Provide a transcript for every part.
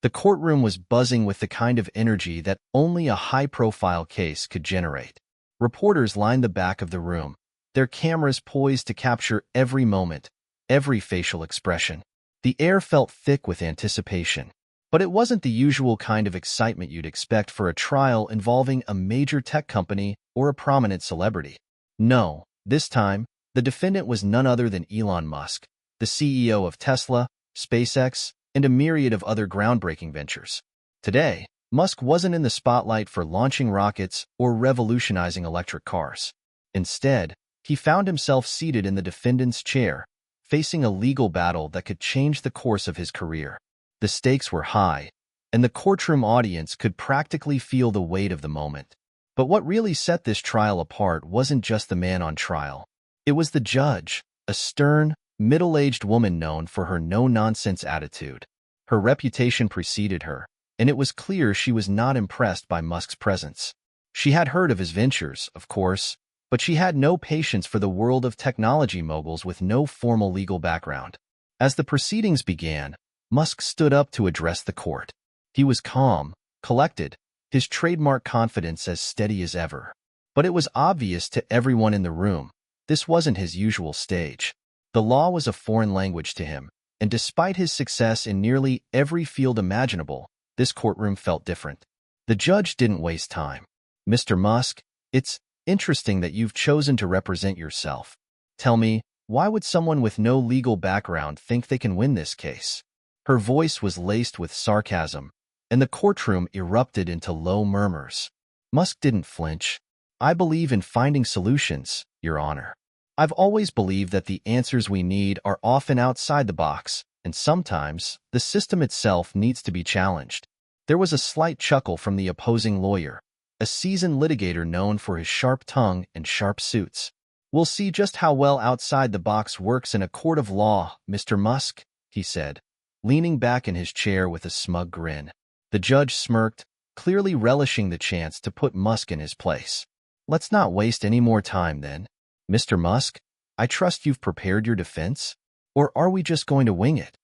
The courtroom was buzzing with the kind of energy that only a high-profile case could generate. Reporters lined the back of the room, their cameras poised to capture every moment, every facial expression. The air felt thick with anticipation. But it wasn't the usual kind of excitement you'd expect for a trial involving a major tech company or a prominent celebrity. No, this time, the defendant was none other than Elon Musk, the CEO of Tesla, SpaceX, and a myriad of other groundbreaking ventures. Today, Musk wasn't in the spotlight for launching rockets or revolutionizing electric cars. Instead, he found himself seated in the defendant's chair, facing a legal battle that could change the course of his career. The stakes were high, and the courtroom audience could practically feel the weight of the moment. But what really set this trial apart wasn't just the man on trial. It was the judge, a stern, middle-aged woman known for her no-nonsense attitude. Her reputation preceded her, and it was clear she was not impressed by Musk's presence. She had heard of his ventures, of course, but she had no patience for the world of technology moguls with no formal legal background. As the proceedings began, Musk stood up to address the court. He was calm, collected, his trademark confidence as steady as ever. But it was obvious to everyone in the room, this wasn't his usual stage. The law was a foreign language to him, and despite his success in nearly every field imaginable, this courtroom felt different. The judge didn't waste time. "Mr. Musk, it's interesting that you've chosen to represent yourself. Tell me, why would someone with no legal background think they can win this case?" Her voice was laced with sarcasm, and the courtroom erupted into low murmurs. Musk didn't flinch. "I believe in finding solutions, Your Honor. I've always believed that the answers we need are often outside the box, and sometimes the system itself needs to be challenged." There was a slight chuckle from the opposing lawyer, a seasoned litigator known for his sharp tongue and sharp suits. "We'll see just how well outside the box works in a court of law, Mr. Musk," he said, leaning back in his chair with a smug grin. The judge smirked, clearly relishing the chance to put Musk in his place. "Let's not waste any more time, then. Mr. Musk, I trust you've prepared your defense? Or are we just going to wing it?"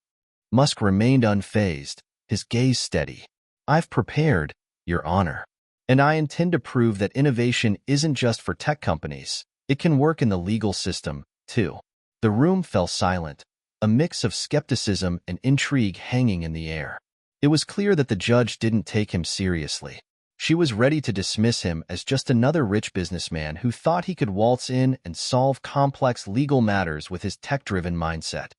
Musk remained unfazed, his gaze steady. "I've prepared, Your Honor. And I intend to prove that innovation isn't just for tech companies. It can work in the legal system, too." The room fell silent, a mix of skepticism and intrigue hanging in the air. It was clear that the judge didn't take him seriously. She was ready to dismiss him as just another rich businessman who thought he could waltz in and solve complex legal matters with his tech-driven mindset.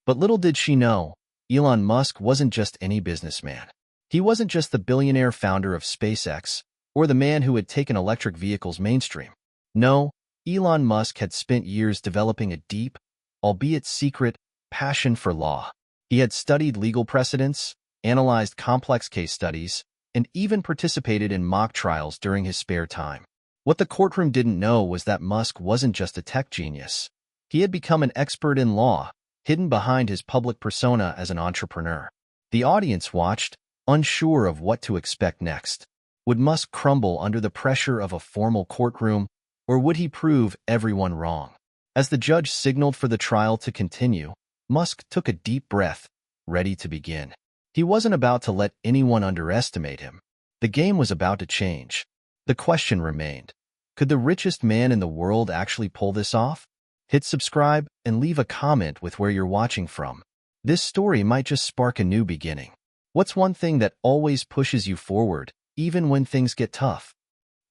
But little did she know, Elon Musk wasn't just any businessman. He wasn't just the billionaire founder of SpaceX or the man who had taken electric vehicles mainstream. No, Elon Musk had spent years developing a deep, albeit secret, passion for law. He had studied legal precedents, analyzed complex case studies, and even participated in mock trials during his spare time. What the courtroom didn't know was that Musk wasn't just a tech genius. He had become an expert in law, hidden behind his public persona as an entrepreneur. The audience watched, unsure of what to expect next. Would Musk crumble under the pressure of a formal courtroom, or would he prove everyone wrong? As the judge signaled for the trial to continue, Musk took a deep breath, ready to begin. He wasn't about to let anyone underestimate him. The game was about to change. The question remained, could the richest man in the world actually pull this off? Hit subscribe and leave a comment with where you're watching from. This story might just spark a new beginning. What's one thing that always pushes you forward, even when things get tough?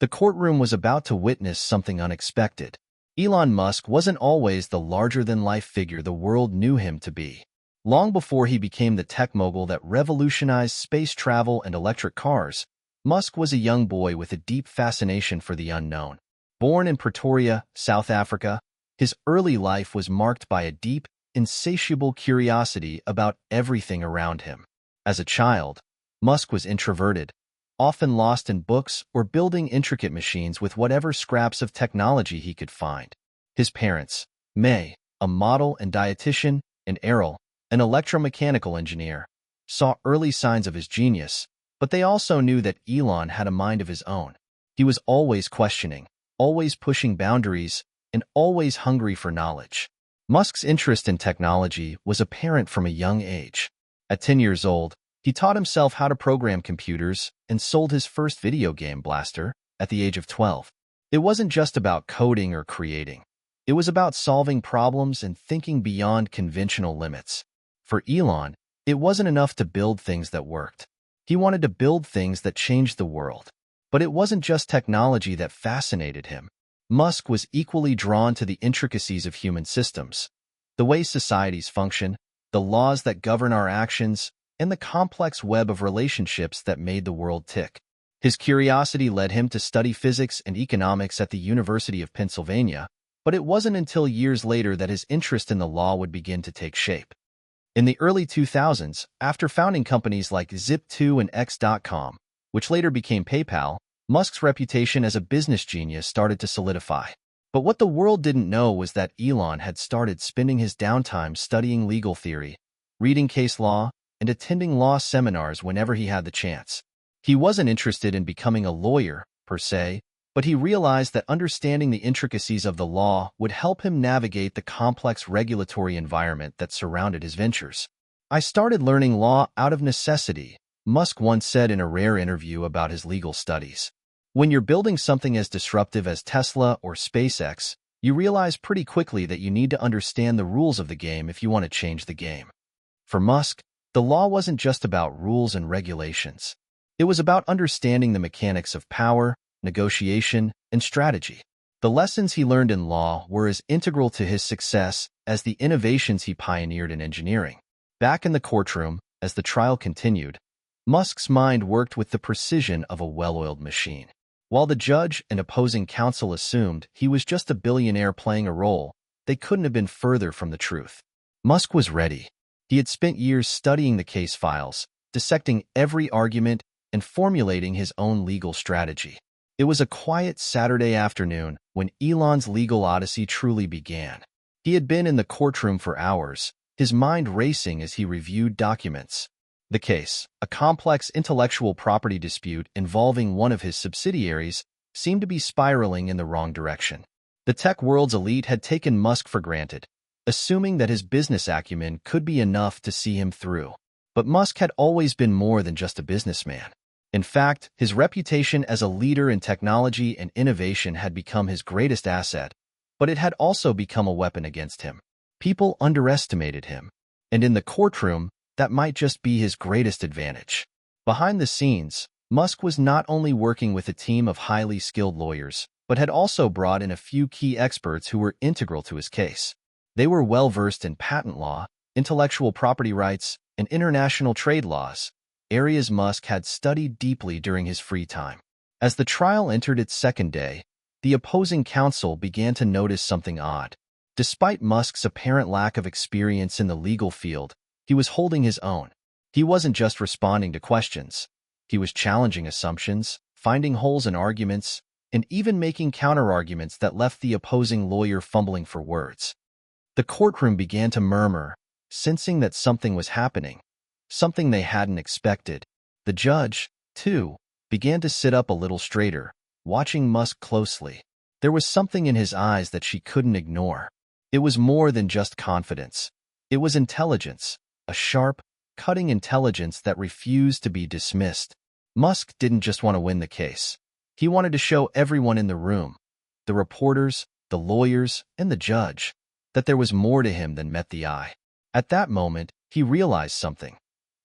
The courtroom was about to witness something unexpected. Elon Musk wasn't always the larger-than-life figure the world knew him to be. Long before he became the tech mogul that revolutionized space travel and electric cars, Musk was a young boy with a deep fascination for the unknown. Born in Pretoria, South Africa, his early life was marked by a deep, insatiable curiosity about everything around him. As a child, Musk was introverted, often lost in books or building intricate machines with whatever scraps of technology he could find. His parents, May, a model and dietitian, and Errol, an electromechanical engineer, saw early signs of his genius, but they also knew that Elon had a mind of his own. He was always questioning, always pushing boundaries, and always hungry for knowledge. Musk's interest in technology was apparent from a young age. At 10 years old, He taught himself how to program computers and sold his first video game blaster at the age of 12. It wasn't just about coding or creating. It was about solving problems and thinking beyond conventional limits. For Elon, it wasn't enough to build things that worked. He wanted to build things that changed the world. But it wasn't just technology that fascinated him. Musk was equally drawn to the intricacies of human systems, the way societies function, the laws that govern our actions, and the complex web of relationships that made the world tick. His curiosity led him to study physics and economics at the University of Pennsylvania, but it wasn't until years later that his interest in the law would begin to take shape. In the early 2000s, after founding companies like Zip2 and X.com, which later became PayPal, Musk's reputation as a business genius started to solidify. But what the world didn't know was that Elon had started spending his downtime studying legal theory, reading case law, and attending law seminars whenever he had the chance. He wasn't interested in becoming a lawyer, per se, but he realized that understanding the intricacies of the law would help him navigate the complex regulatory environment that surrounded his ventures. "I started learning law out of necessity," Musk once said in a rare interview about his legal studies. When you're building something as disruptive as Tesla or SpaceX, you realize pretty quickly that you need to understand the rules of the game if you want to change the game. For Musk, the law wasn't just about rules and regulations. It was about understanding the mechanics of power, negotiation, and strategy. The lessons he learned in law were as integral to his success as the innovations he pioneered in engineering. Back in the courtroom, as the trial continued, Musk's mind worked with the precision of a well-oiled machine. While the judge and opposing counsel assumed he was just a billionaire playing a role, they couldn't have been further from the truth. Musk was ready. He had spent years studying the case files, dissecting every argument, and formulating his own legal strategy. It was a quiet Saturday afternoon when Elon's legal odyssey truly began. He had been in the courtroom for hours, his mind racing as he reviewed documents. The case, a complex intellectual property dispute involving one of his subsidiaries, seemed to be spiraling in the wrong direction. The tech world's elite had taken Musk for granted, assuming that his business acumen could be enough to see him through. But Musk had always been more than just a businessman. In fact, his reputation as a leader in technology and innovation had become his greatest asset, but it had also become a weapon against him. People underestimated him, and in the courtroom, that might just be his greatest advantage. Behind the scenes, Musk was not only working with a team of highly skilled lawyers, but had also brought in a few key experts who were integral to his case. They were well-versed in patent law, intellectual property rights, and international trade laws, areas Musk had studied deeply during his free time. As the trial entered its second day, the opposing counsel began to notice something odd. Despite Musk's apparent lack of experience in the legal field, he was holding his own. He wasn't just responding to questions. He was challenging assumptions, finding holes in arguments, and even making counterarguments that left the opposing lawyer fumbling for words. The courtroom began to murmur, sensing that something was happening, something they hadn't expected. The judge, too, began to sit up a little straighter, watching Musk closely. There was something in his eyes that she couldn't ignore. It was more than just confidence. It was intelligence. A sharp, cutting intelligence that refused to be dismissed. Musk didn't just want to win the case. He wanted to show everyone in the room, the reporters, the lawyers, and the judge, that there was more to him than met the eye. At that moment, he realized something.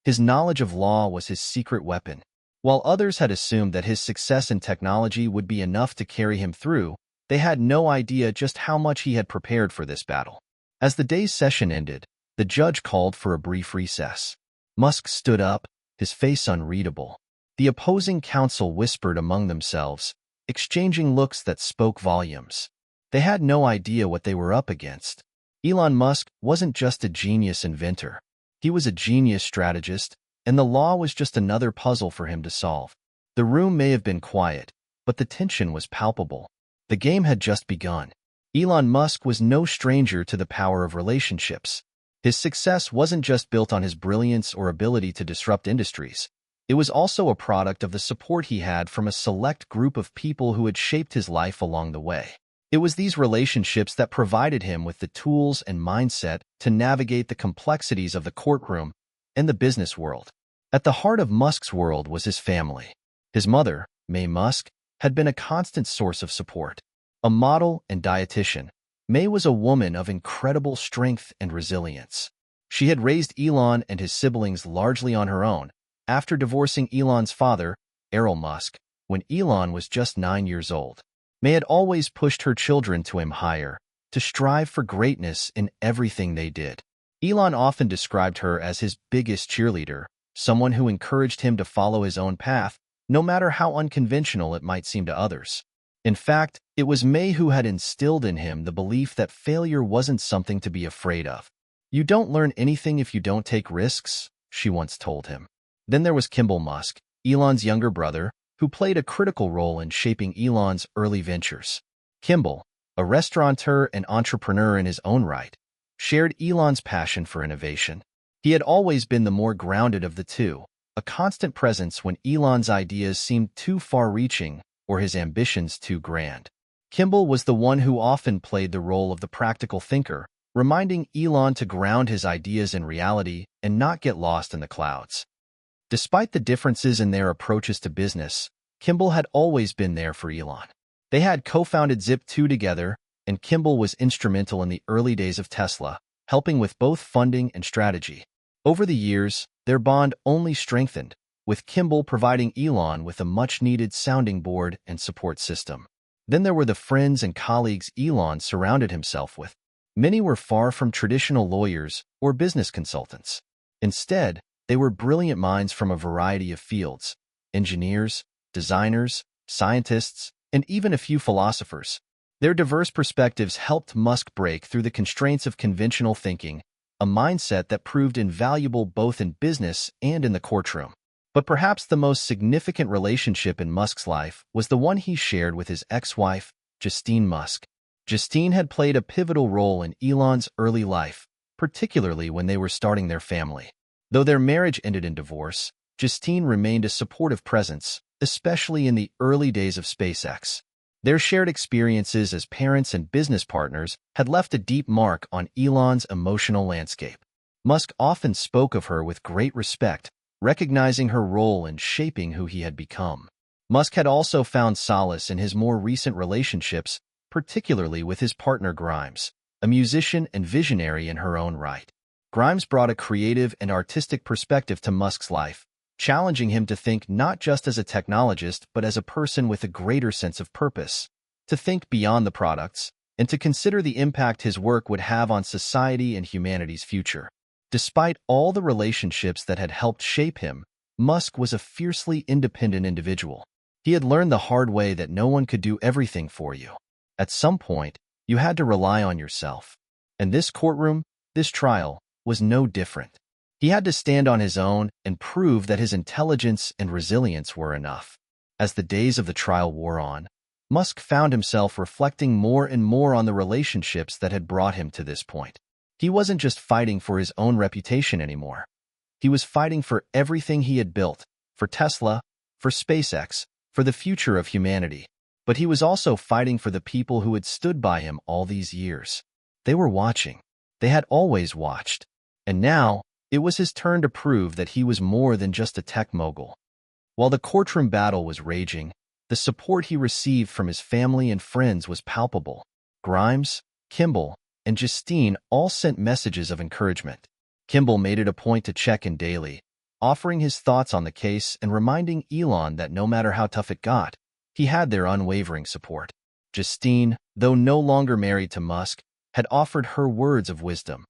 His knowledge of law was his secret weapon. While others had assumed that his success in technology would be enough to carry him through, they had no idea just how much he had prepared for this battle. As the day's session ended, the judge called for a brief recess. Musk stood up, his face unreadable. The opposing counsel whispered among themselves, exchanging looks that spoke volumes. They had no idea what they were up against. Elon Musk wasn't just a genius inventor. He was a genius strategist, and the law was just another puzzle for him to solve. The room may have been quiet, but the tension was palpable. The game had just begun. Elon Musk was no stranger to the power of relationships. His success wasn't just built on his brilliance or ability to disrupt industries. It was also a product of the support he had from a select group of people who had shaped his life along the way. It was these relationships that provided him with the tools and mindset to navigate the complexities of the courtroom and the business world. At the heart of Musk's world was his family. His mother, May Musk, had been a constant source of support. A model and dietitian, May was a woman of incredible strength and resilience. She had raised Elon and his siblings largely on her own, after divorcing Elon's father, Elon Musk, when Elon was just 9 years old. May had always pushed her children to aim higher, to strive for greatness in everything they did. Elon often described her as his biggest cheerleader, someone who encouraged him to follow his own path, no matter how unconventional it might seem to others. In fact, it was May who had instilled in him the belief that failure wasn't something to be afraid of. "You don't learn anything if you don't take risks," she once told him. Then there was Kimball Musk, Elon's younger brother, who played a critical role in shaping Elon's early ventures. Kimball, a restaurateur and entrepreneur in his own right, shared Elon's passion for innovation. He had always been the more grounded of the two, a constant presence when Elon's ideas seemed too far-reaching or his ambitions too grand. Kimball was the one who often played the role of the practical thinker, reminding Elon to ground his ideas in reality and not get lost in the clouds. Despite the differences in their approaches to business, Kimball had always been there for Elon. They had co-founded Zip2 together, and Kimball was instrumental in the early days of Tesla, helping with both funding and strategy. Over the years, their bond only strengthened, with Kimball providing Elon with a much-needed sounding board and support system. Then there were the friends and colleagues Elon surrounded himself with. Many were far from traditional lawyers or business consultants. Instead, they were brilliant minds from a variety of fields: engineers, designers, scientists, and even a few philosophers. Their diverse perspectives helped Musk break through the constraints of conventional thinking, a mindset that proved invaluable both in business and in the courtroom. But perhaps the most significant relationship in Musk's life was the one he shared with his ex-wife, Justine Musk. Justine had played a pivotal role in Elon's early life, particularly when they were starting their family. Though their marriage ended in divorce, Justine remained a supportive presence, especially in the early days of SpaceX. Their shared experiences as parents and business partners had left a deep mark on Elon's emotional landscape. Musk often spoke of her with great respect, recognizing her role in shaping who he had become. Musk had also found solace in his more recent relationships, particularly with his partner Grimes, a musician and visionary in her own right. Grimes brought a creative and artistic perspective to Musk's life, challenging him to think not just as a technologist but as a person with a greater sense of purpose, to think beyond the products, and to consider the impact his work would have on society and humanity's future. Despite all the relationships that had helped shape him, Musk was a fiercely independent individual. He had learned the hard way that no one could do everything for you. At some point, you had to rely on yourself. And this courtroom, this trial, was no different. He had to stand on his own and prove that his intelligence and resilience were enough. As the days of the trial wore on, Musk found himself reflecting more and more on the relationships that had brought him to this point. He wasn't just fighting for his own reputation anymore. He was fighting for everything he had built, for Tesla, for SpaceX, for the future of humanity. But he was also fighting for the people who had stood by him all these years. They were watching. They had always watched. And now, it was his turn to prove that he was more than just a tech mogul. While the courtroom battle was raging, the support he received from his family and friends was palpable. Grimes, Kimball, and Justine all sent messages of encouragement. Kimball made it a point to check in daily, offering his thoughts on the case and reminding Elon that no matter how tough it got, he had their unwavering support. Justine, though no longer married to Musk, had offered her words of wisdom.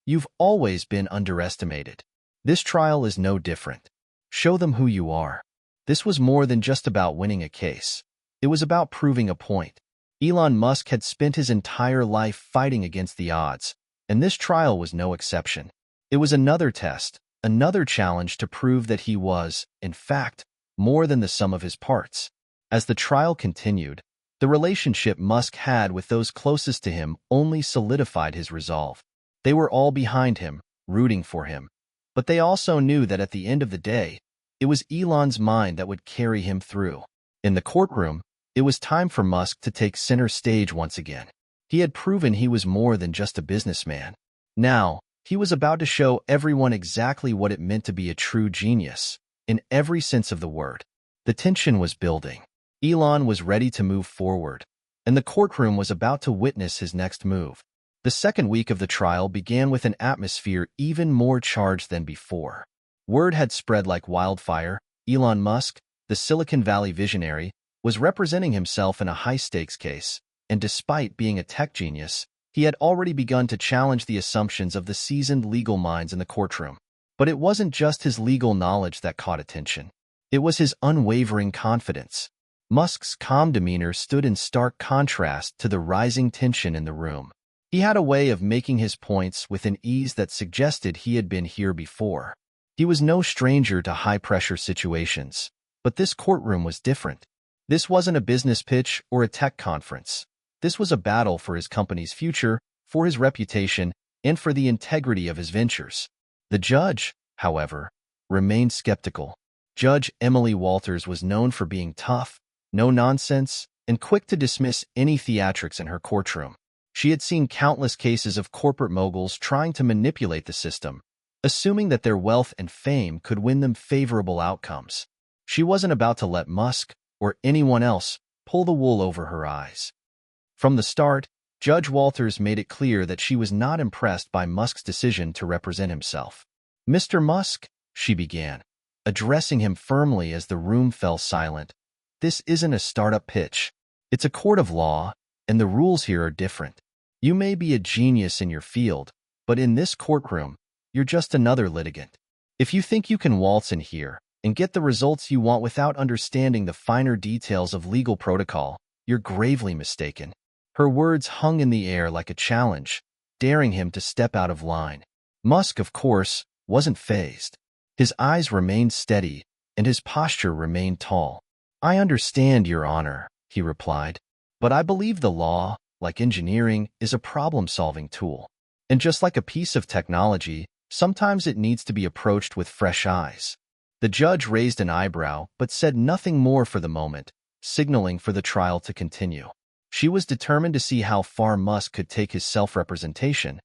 "You've always been underestimated. This trial is no different. Show them who you are." This was more than just about winning a case. It was about proving a point. Elon Musk had spent his entire life fighting against the odds, and this trial was no exception. It was another test, another challenge to prove that he was, in fact, more than the sum of his parts. As the trial continued, the relationship Musk had with those closest to him only solidified his resolve. They were all behind him, rooting for him. But they also knew that at the end of the day, it was Elon's mind that would carry him through. In the courtroom, it was time for Musk to take center stage once again. He had proven he was more than just a businessman. Now, He was about to show everyone exactly what it meant to be a true genius, in every sense of the word. The tension was building. Elon was ready to move forward, and the courtroom was about to witness his next move. The second week of the trial began with an atmosphere even more charged than before. Word had spread like wildfire. Elon Musk, the Silicon Valley visionary, was representing himself in a high-stakes case, and despite being a tech genius, he had already begun to challenge the assumptions of the seasoned legal minds in the courtroom. But it wasn't just his legal knowledge that caught attention. It was his unwavering confidence. Musk's calm demeanor stood in stark contrast to the rising tension in the room. He had a way of making his points with an ease that suggested he had been here before. He was no stranger to high-pressure situations, but this courtroom was different. This wasn't a business pitch or a tech conference. This was a battle for his company's future, for his reputation, and for the integrity of his ventures. The judge, however, remained skeptical. Judge Emily Walters was known for being tough, no-nonsense, and quick to dismiss any theatrics in her courtroom. She had seen countless cases of corporate moguls trying to manipulate the system, assuming that their wealth and fame could win them favorable outcomes. She wasn't about to let Musk, or anyone else, pull the wool over her eyes. From the start, Judge Walters made it clear that she was not impressed by Musk's decision to represent himself. "Mr. Musk," she began, addressing him firmly as the room fell silent, "this isn't a startup pitch. It's a court of law, and the rules here are different. You may be a genius in your field, but in this courtroom, you're just another litigant. If you think you can waltz in here and get the results you want without understanding the finer details of legal protocol, you're gravely mistaken." Her words hung in the air like a challenge, daring him to step out of line. Musk, of course, wasn't fazed. His eyes remained steady, and his posture remained tall. "I understand, Your Honor," he replied, "but I believe the law, like engineering, is a problem-solving tool. And just like a piece of technology, sometimes it needs to be approached with fresh eyes." The judge raised an eyebrow but said nothing more for the moment, signaling for the trial to continue. She was determined to see how far Musk could take his self-representation,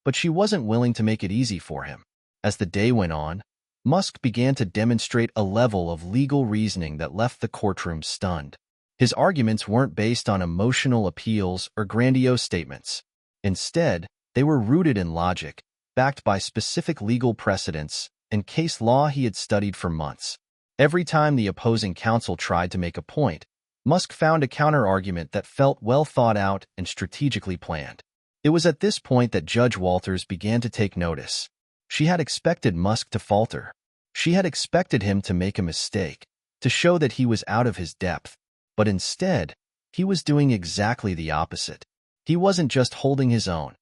but she wasn't willing to make it easy for him. As the day went on, Musk began to demonstrate a level of legal reasoning that left the courtroom stunned. His arguments weren't based on emotional appeals or grandiose statements. Instead, they were rooted in logic, backed by specific legal precedents and case law he had studied for months. Every time the opposing counsel tried to make a point, Musk found a counter-argument that felt well thought out and strategically planned. It was at this point that Judge Walters began to take notice. She had expected Musk to falter. She had expected him to make a mistake, to show that he was out of his depth. But instead, he was doing exactly the opposite. He wasn't just holding his own.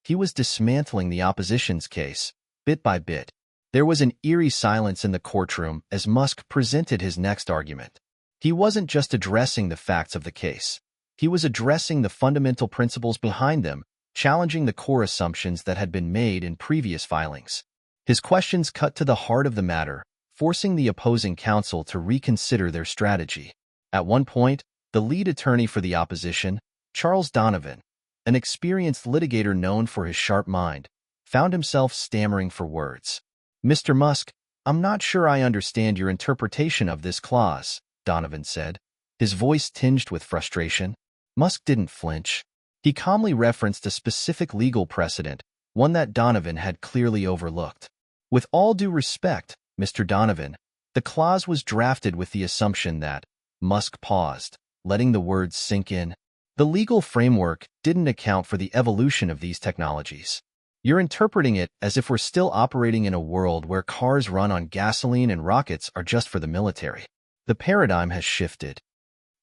He was dismantling the opposition's case, bit by bit. There was an eerie silence in the courtroom as Musk presented his next argument. He wasn't just addressing the facts of the case. He was addressing the fundamental principles behind them, challenging the core assumptions that had been made in previous filings. His questions cut to the heart of the matter, forcing the opposing counsel to reconsider their strategy. At one point, the lead attorney for the opposition, Charles Donovan, an experienced litigator known for his sharp mind, found himself stammering for words. "Mr. Musk, I'm not sure I understand your interpretation of this clause," Donovan said, his voice tinged with frustration. Musk didn't flinch. He calmly referenced a specific legal precedent, one that Donovan had clearly overlooked. "With all due respect, Mr. Donovan, the clause was drafted with the assumption that—" Musk paused, letting the words sink in. "The legal framework didn't account for the evolution of these technologies. You're interpreting it as if we're still operating in a world where cars run on gasoline and rockets are just for the military. The paradigm has shifted."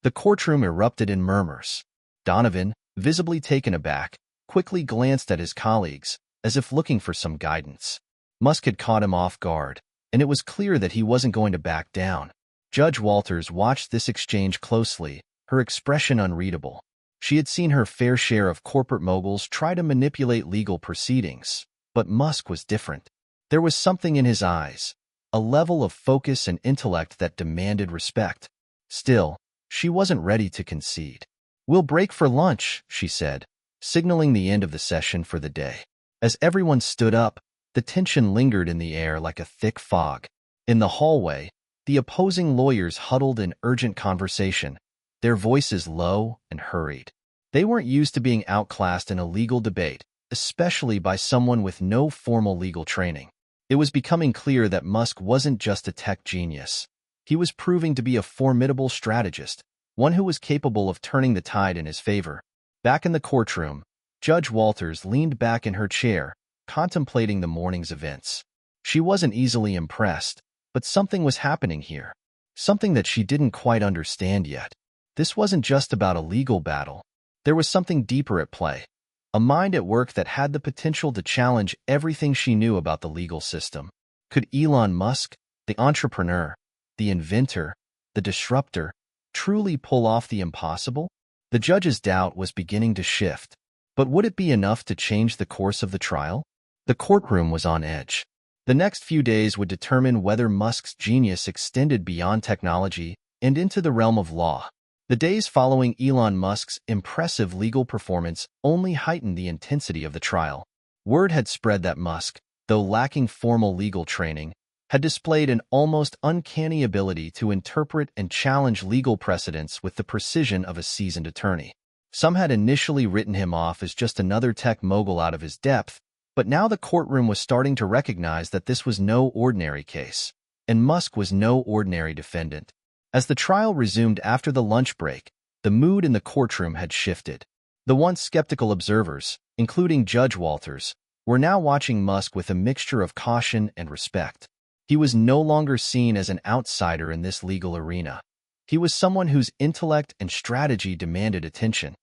The courtroom erupted in murmurs. Donovan, visibly taken aback, quickly glanced at his colleagues, as if looking for some guidance. Musk had caught him off guard, and it was clear that he wasn't going to back down. Judge Walters watched this exchange closely, her expression unreadable. She had seen her fair share of corporate moguls try to manipulate legal proceedings, but Musk was different. There was something in his eyes, a level of focus and intellect that demanded respect. Still, she wasn't ready to concede. "We'll break for lunch," she said, signaling the end of the session for the day. As everyone stood up, The tension lingered in the air like a thick fog. In the hallway, the opposing lawyers huddled in urgent conversation, their voices low and hurried. They weren't used to being outclassed in a legal debate, especially by someone with no formal legal training. It was becoming clear that Musk wasn't just a tech genius. He was proving to be a formidable strategist, one who was capable of turning the tide in his favor. Back in the courtroom, Judge Walters leaned back in her chair, contemplating the morning's events. She wasn't easily impressed, but something was happening here. Something that she didn't quite understand yet. This wasn't just about a legal battle. There was something deeper at play. A mind at work that had the potential to challenge everything she knew about the legal system. Could Elon Musk, the entrepreneur, the inventor, the disruptor, truly pull off the impossible? The judge's doubt was beginning to shift. But would it be enough to change the course of the trial? The courtroom was on edge. The next few days would determine whether Musk's genius extended beyond technology and into the realm of law. The days following Elon Musk's impressive legal performance only heightened the intensity of the trial. Word had spread that Musk, though lacking formal legal training, had displayed an almost uncanny ability to interpret and challenge legal precedents with the precision of a seasoned attorney. Some had initially written him off as just another tech mogul out of his depth, but now the courtroom was starting to recognize that this was no ordinary case, and Musk was no ordinary defendant. As the trial resumed after the lunch break, the mood in the courtroom had shifted. The once skeptical observers, including Judge Walters, were now watching Musk with a mixture of caution and respect. He was no longer seen as an outsider in this legal arena. He was someone whose intellect and strategy demanded attention.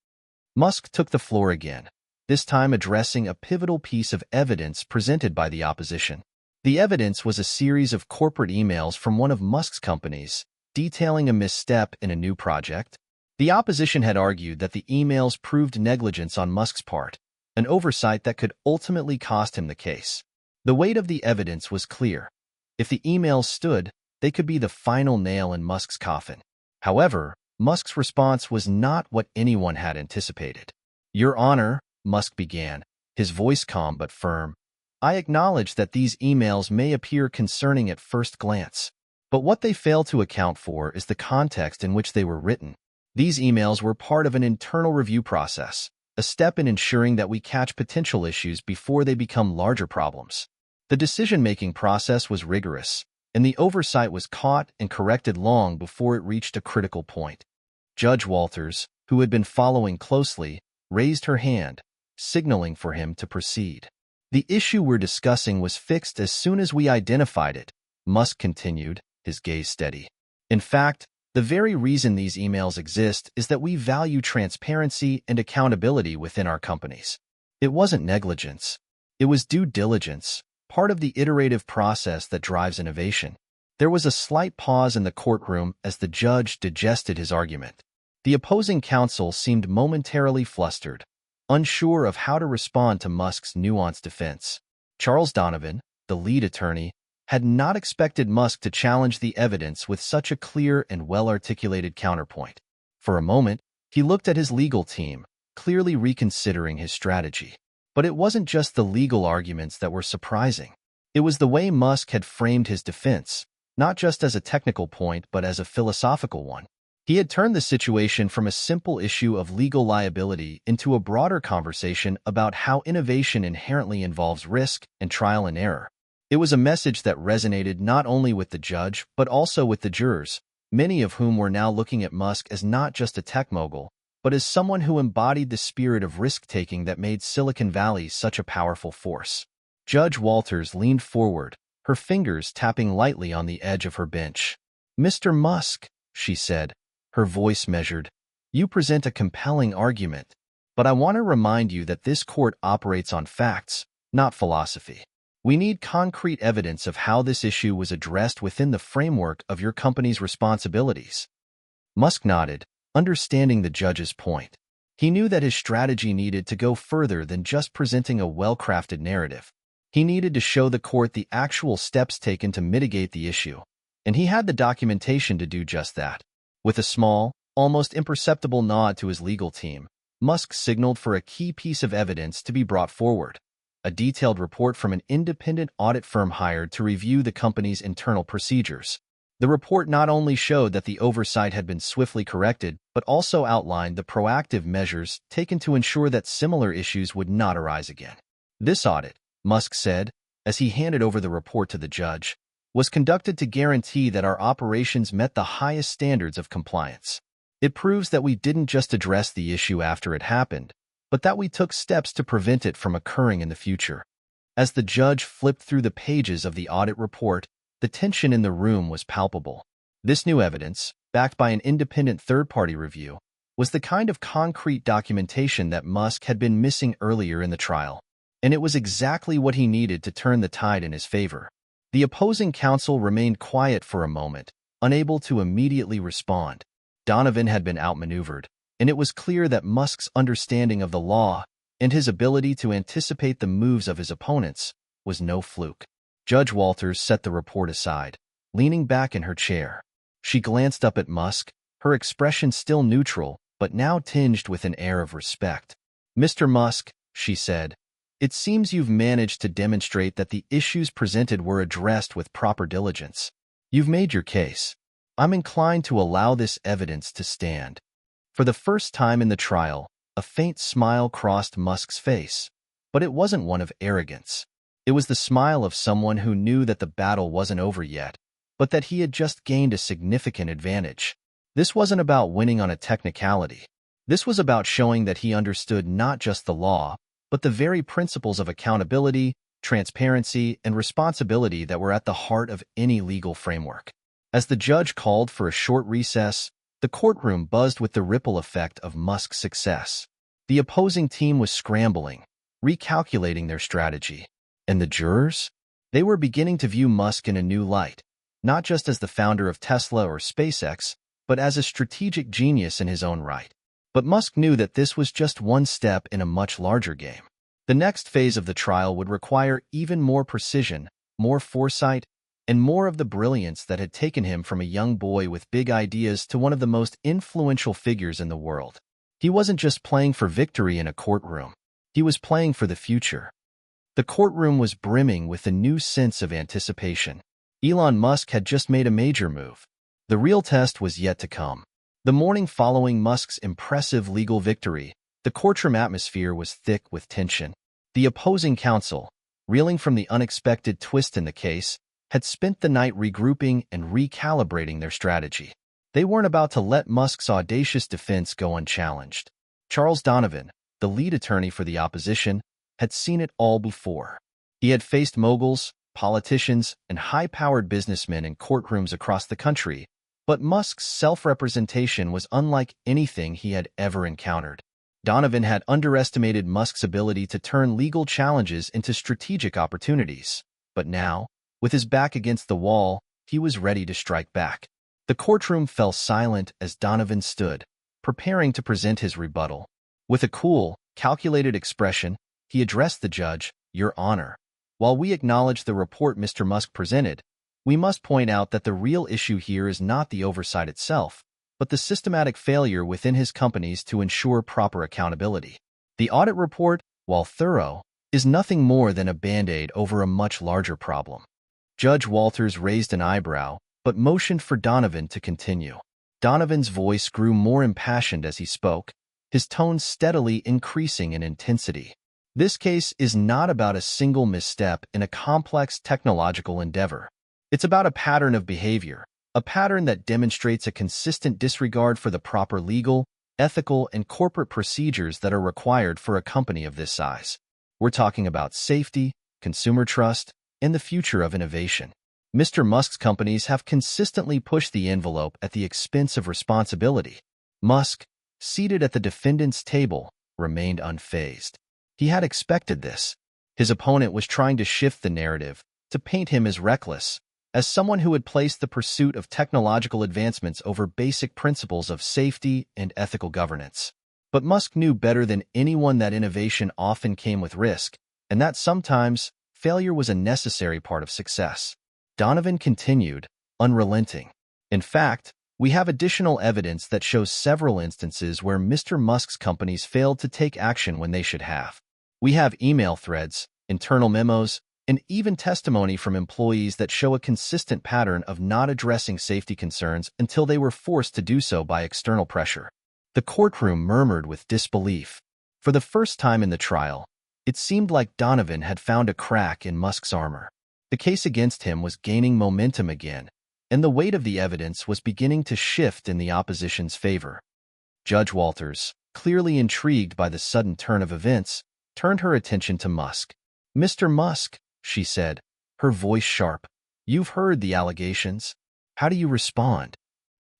Musk took the floor again, this time addressing a pivotal piece of evidence presented by the opposition. The evidence was a series of corporate emails from one of Musk's companies, detailing a misstep in a new project. The opposition had argued that the emails proved negligence on Musk's part, an oversight that could ultimately cost him the case. The weight of the evidence was clear. If the emails stood, they could be the final nail in Musk's coffin. However, Musk's response was not what anyone had anticipated. "Your Honor," Musk began, his voice calm but firm, "I acknowledge that these emails may appear concerning at first glance. But what they fail to account for is the context in which they were written. These emails were part of an internal review process, a step in ensuring that we catch potential issues before they become larger problems. The decision-making process was rigorous, and the oversight was caught and corrected long before it reached a critical point." Judge Walters, who had been following closely, raised her hand, signaling for him to proceed. "The issue we're discussing was fixed as soon as we identified it," Musk continued, his gaze steady. "In fact, the very reason these emails exist is that we value transparency and accountability within our companies. It wasn't negligence. It was due diligence, part of the iterative process that drives innovation." There was a slight pause in the courtroom as the judge digested his argument. The opposing counsel seemed momentarily flustered, unsure of how to respond to Musk's nuanced defense. Charles Donovan, the lead attorney, had not expected Musk to challenge the evidence with such a clear and well-articulated counterpoint. For a moment, he looked at his legal team, clearly reconsidering his strategy. But it wasn't just the legal arguments that were surprising. It was the way Musk had framed his defense, not just as a technical point but as a philosophical one. He had turned the situation from a simple issue of legal liability into a broader conversation about how innovation inherently involves risk and trial and error. It was a message that resonated not only with the judge but also with the jurors, many of whom were now looking at Musk as not just a tech mogul, but as someone who embodied the spirit of risk-taking that made Silicon Valley such a powerful force. Judge Walters leaned forward, her fingers tapping lightly on the edge of her bench. "Mr. Musk," she said, her voice measured, "you present a compelling argument, but I want to remind you that this court operates on facts, not philosophy. We need concrete evidence of how this issue was addressed within the framework of your company's responsibilities." Musk nodded, understanding the judge's point. He knew that his strategy needed to go further than just presenting a well-crafted narrative. He needed to show the court the actual steps taken to mitigate the issue, and he had the documentation to do just that. With a small, almost imperceptible nod to his legal team, Musk signaled for a key piece of evidence to be brought forward. a detailed report from an independent audit firm hired to review the company's internal procedures. The report not only showed that the oversight had been swiftly corrected, but also outlined the proactive measures taken to ensure that similar issues would not arise again. This audit, Musk said, as he handed over the report to the judge, was conducted to guarantee that our operations met the highest standards of compliance. It proves that we didn't just address the issue after it happened, but that we took steps to prevent it from occurring in the future. As the judge flipped through the pages of the audit report, the tension in the room was palpable. This new evidence, backed by an independent third-party review, was the kind of concrete documentation that Musk had been missing earlier in the trial, and it was exactly what he needed to turn the tide in his favor. The opposing counsel remained quiet for a moment, unable to immediately respond. Donovan had been outmaneuvered, and it was clear that Musk's understanding of the law and his ability to anticipate the moves of his opponents was no fluke. Judge Walters set the report aside, leaning back in her chair. She glanced up at Musk, her expression still neutral, but now tinged with an air of respect. "Mr. Musk," she said, "it seems you've managed to demonstrate that the issues presented were addressed with proper diligence. You've made your case. I'm inclined to allow this evidence to stand." For the first time in the trial, a faint smile crossed Musk's face, but it wasn't one of arrogance. It was the smile of someone who knew that the battle wasn't over yet, but that he had just gained a significant advantage. This wasn't about winning on a technicality. This was about showing that he understood not just the law, but the very principles of accountability, transparency, and responsibility that were at the heart of any legal framework. As the judge called for a short recess, the courtroom buzzed with the ripple effect of Musk's success. The opposing team was scrambling, recalculating their strategy. And the jurors? They were beginning to view Musk in a new light, not just as the founder of Tesla or SpaceX, but as a strategic genius in his own right. But Musk knew that this was just one step in a much larger game. The next phase of the trial would require even more precision, more foresight, and more of the brilliance that had taken him from a young boy with big ideas to one of the most influential figures in the world. He wasn't just playing for victory in a courtroom. He was playing for the future. The courtroom was brimming with a new sense of anticipation. Elon Musk had just made a major move. The real test was yet to come. The morning following Musk's impressive legal victory, the courtroom atmosphere was thick with tension. The opposing counsel, reeling from the unexpected twist in the case, had spent the night regrouping and recalibrating their strategy. They weren't about to let Musk's audacious defense go unchallenged. Charles Donovan, the lead attorney for the opposition, had seen it all before. He had faced moguls, politicians, and high-powered businessmen in courtrooms across the country, but Musk's self-representation was unlike anything he had ever encountered. Donovan had underestimated Musk's ability to turn legal challenges into strategic opportunities, but now, with his back against the wall, he was ready to strike back. The courtroom fell silent as Donovan stood, preparing to present his rebuttal. With a cool, calculated expression, he addressed the judge, "Your Honor, while we acknowledge the report Mr. Musk presented, we must point out that the real issue here is not the oversight itself, but the systematic failure within his companies to ensure proper accountability. The audit report, while thorough, is nothing more than a band-aid over a much larger problem." Judge Walters raised an eyebrow, but motioned for Donovan to continue. Donovan's voice grew more impassioned as he spoke, his tone steadily increasing in intensity. This case is not about a single misstep in a complex technological endeavor. It's about a pattern of behavior, a pattern that demonstrates a consistent disregard for the proper legal, ethical, and corporate procedures that are required for a company of this size. We're talking about safety, consumer trust, and the future of innovation. Mr. Musk's companies have consistently pushed the envelope at the expense of responsibility. Musk, seated at the defendant's table, remained unfazed. He had expected this. His opponent was trying to shift the narrative, to paint him as reckless, as someone who had placed the pursuit of technological advancements over basic principles of safety and ethical governance. But Musk knew better than anyone that innovation often came with risk, and that sometimes failure was a necessary part of success. Donovan continued, unrelenting. "In fact, we have additional evidence that shows several instances where Mr. Musk's companies failed to take action when they should have. We have email threads, internal memos, and even testimony from employees that show a consistent pattern of not addressing safety concerns until they were forced to do so by external pressure. The courtroom murmured with disbelief. For the first time in the trial, it seemed like Donovan had found a crack in Musk's armor. The case against him was gaining momentum again, and the weight of the evidence was beginning to shift in the opposition's favor. Judge Walters, clearly intrigued by the sudden turn of events, turned her attention to Musk. "Mr. Musk," she said, her voice sharp, "you've heard the allegations. How do you respond?"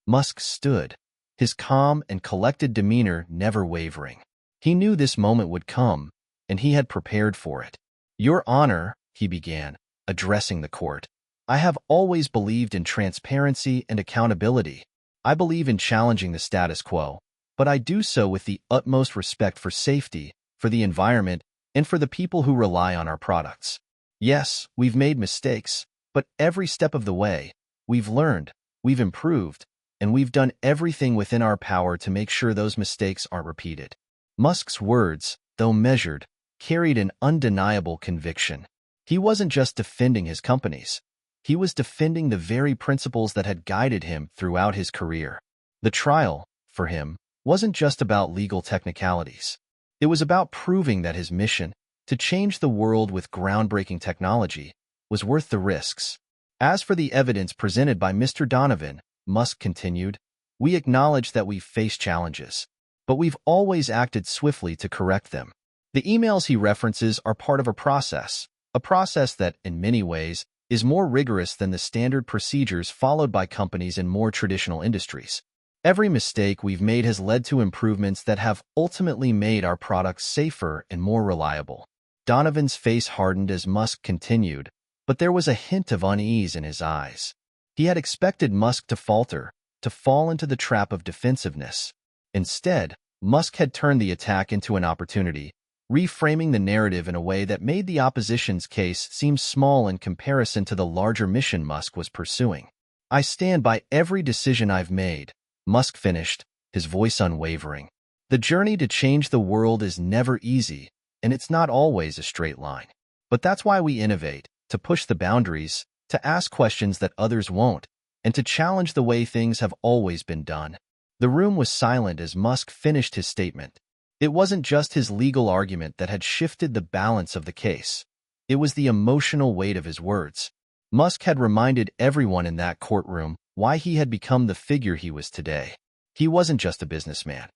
Musk stood, his calm and collected demeanor never wavering. He knew this moment would come, and he had prepared for it. "Your Honor," he began, addressing the court, "I have always believed in transparency and accountability. I believe in challenging the status quo, but I do so with the utmost respect for safety, for the environment, and for the people who rely on our products. Yes, we've made mistakes, but every step of the way, we've learned, we've improved, and we've done everything within our power to make sure those mistakes aren't repeated." Musk's words, though measured, carried an undeniable conviction. He wasn't just defending his companies. He was defending the very principles that had guided him throughout his career. The trial, for him, wasn't just about legal technicalities. It was about proving that his mission, to change the world with groundbreaking technology, was worth the risks. As for the evidence presented by Mr. Donovan, Musk continued, "We acknowledge that we've faced challenges, but we've always acted swiftly to correct them. The emails he references are part of a process that, in many ways, is more rigorous than the standard procedures followed by companies in more traditional industries. Every mistake we've made has led to improvements that have ultimately made our products safer and more reliable." Donovan's face hardened as Musk continued, but there was a hint of unease in his eyes. He had expected Musk to falter, to fall into the trap of defensiveness. Instead, Musk had turned the attack into an opportunity, reframing the narrative in a way that made the opposition's case seem small in comparison to the larger mission Musk was pursuing. "I stand by every decision I've made," Musk finished, his voice unwavering. "The journey to change the world is never easy, and it's not always a straight line. But that's why we innovate, to push the boundaries, to ask questions that others won't, and to challenge the way things have always been done." The room was silent as Musk finished his statement. It wasn't just his legal argument that had shifted the balance of the case. It was the emotional weight of his words. Musk had reminded everyone in that courtroom why he had become the figure he was today. He wasn't just a businessman.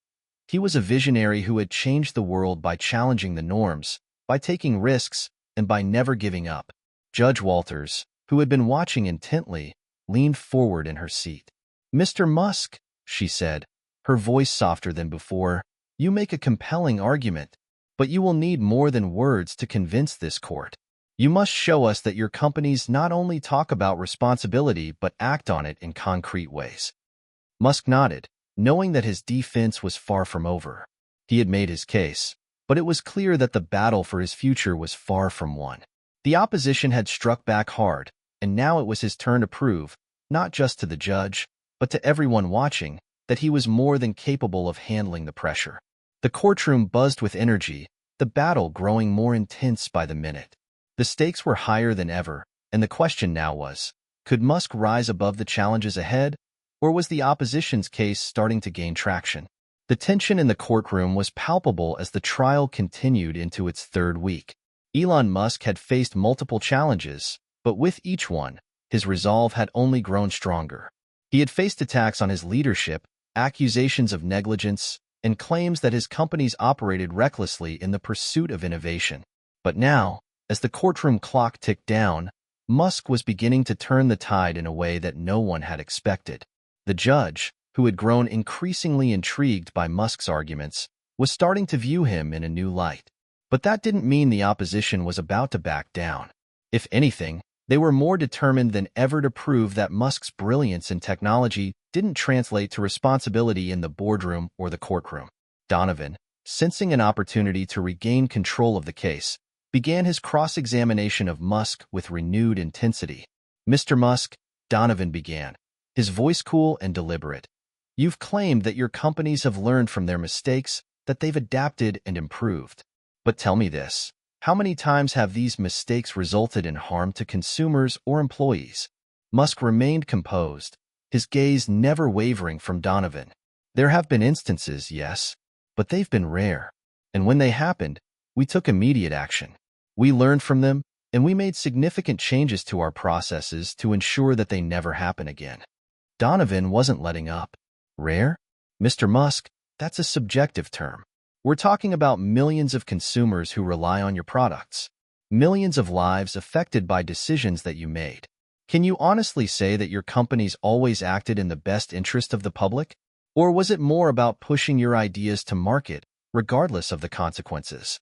He was a visionary who had changed the world by challenging the norms, by taking risks, and by never giving up. Judge Walters, who had been watching intently, leaned forward in her seat. "Mr. Musk," she said, her voice softer than before, "you make a compelling argument, but you will need more than words to convince this court. You must show us that your companies not only talk about responsibility but act on it in concrete ways." Musk nodded, knowing that his defense was far from over. He had made his case, but it was clear that the battle for his future was far from won. The opposition had struck back hard, and now it was his turn to prove, not just to the judge, but to everyone watching, that he was more than capable of handling the pressure. The courtroom buzzed with energy, the battle growing more intense by the minute. The stakes were higher than ever, and the question now was, could Musk rise above the challenges ahead, or was the opposition's case starting to gain traction? The tension in the courtroom was palpable as the trial continued into its third week. Elon Musk had faced multiple challenges, but with each one, his resolve had only grown stronger. He had faced attacks on his leadership, accusations of negligence, and claims that his companies operated recklessly in the pursuit of innovation. But now, as the courtroom clock ticked down, Musk was beginning to turn the tide in a way that no one had expected. The judge, who had grown increasingly intrigued by Musk's arguments, was starting to view him in a new light. But that didn't mean the opposition was about to back down. If anything, they were more determined than ever to prove that Musk's brilliance in technology didn't translate to responsibility in the boardroom or the courtroom. Donovan, sensing an opportunity to regain control of the case, began his cross-examination of Musk with renewed intensity. "Mr. Musk," Donovan began, his voice cool and deliberate, "you've claimed that your companies have learned from their mistakes, that they've adapted and improved. But tell me this, How many times have these mistakes resulted in harm to consumers or employees? Musk remained composed, his gaze never wavering from Donovan. There have been instances, yes, but they've been rare. And when they happened, we took immediate action. We learned from them, and we made significant changes to our processes to ensure that they never happen again. Donovan wasn't letting up. Rare? Mr. Musk, that's a subjective term. We're talking about millions of consumers who rely on your products. Millions of lives affected by decisions that you made. Can you honestly say that your companies always acted in the best interest of the public? Or was it more about pushing your ideas to market, regardless of the consequences?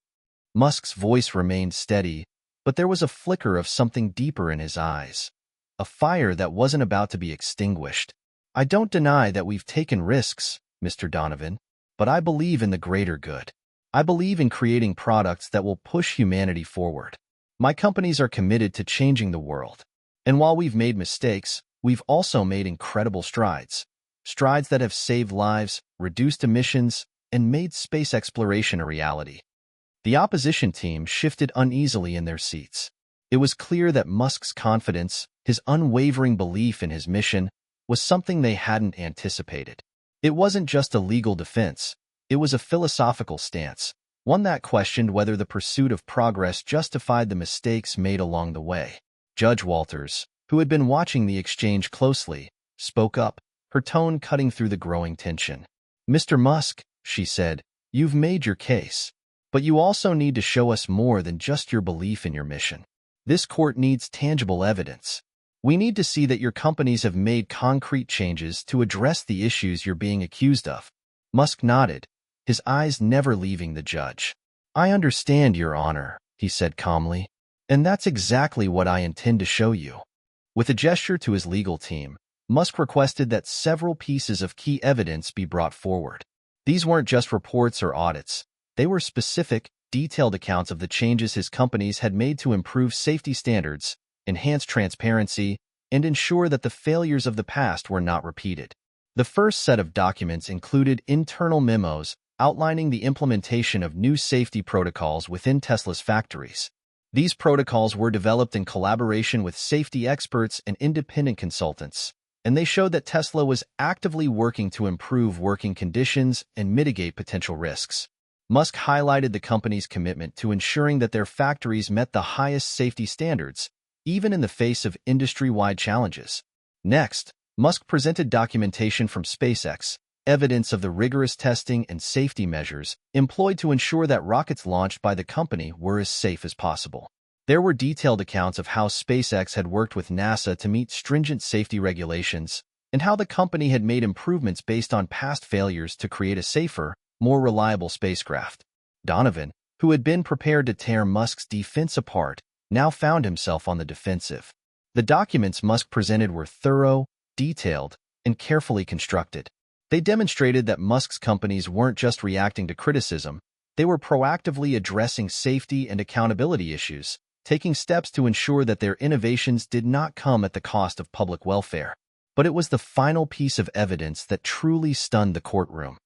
Musk's voice remained steady, but there was a flicker of something deeper in his eyes. A fire that wasn't about to be extinguished. I don't deny that we've taken risks, Mr. Donovan, but I believe in the greater good. I believe in creating products that will push humanity forward. My companies are committed to changing the world. And while we've made mistakes, we've also made incredible strides. Strides that have saved lives, reduced emissions, and made space exploration a reality. The opposition team shifted uneasily in their seats. It was clear that Musk's confidence, his unwavering belief in his mission, was something they hadn't anticipated. It wasn't just a legal defense. It was a philosophical stance, one that questioned whether the pursuit of progress justified the mistakes made along the way. Judge Walters, who had been watching the exchange closely, spoke up, her tone cutting through the growing tension. "Mr. Musk," she said, "you've made your case. But you also need to show us more than just your belief in your mission. This court needs tangible evidence. We need to see that your companies have made concrete changes to address the issues you're being accused of." Musk nodded, his eyes never leaving the judge. "I understand, Your Honor," he said calmly, "and that's exactly what I intend to show you." With a gesture to his legal team, Musk requested that several pieces of key evidence be brought forward. These weren't just reports or audits. They were specific, detailed accounts of the changes his companies had made to improve safety standards, enhance transparency, and ensure that the failures of the past were not repeated. The first set of documents included internal memos outlining the implementation of new safety protocols within Tesla's factories. These protocols were developed in collaboration with safety experts and independent consultants, and they showed that Tesla was actively working to improve working conditions and mitigate potential risks. Musk highlighted the company's commitment to ensuring that their factories met the highest safety standards, even in the face of industry-wide challenges. Next, Musk presented documentation from SpaceX, evidence of the rigorous testing and safety measures employed to ensure that rockets launched by the company were as safe as possible. There were detailed accounts of how SpaceX had worked with NASA to meet stringent safety regulations, and how the company had made improvements based on past failures to create a safer, more reliable spacecraft. Donovan, who had been prepared to tear Musk's defense apart, now found himself on the defensive. The documents Musk presented were thorough, detailed, and carefully constructed. They demonstrated that Musk's companies weren't just reacting to criticism, they were proactively addressing safety and accountability issues, taking steps to ensure that their innovations did not come at the cost of public welfare. But it was the final piece of evidence that truly stunned the courtroom.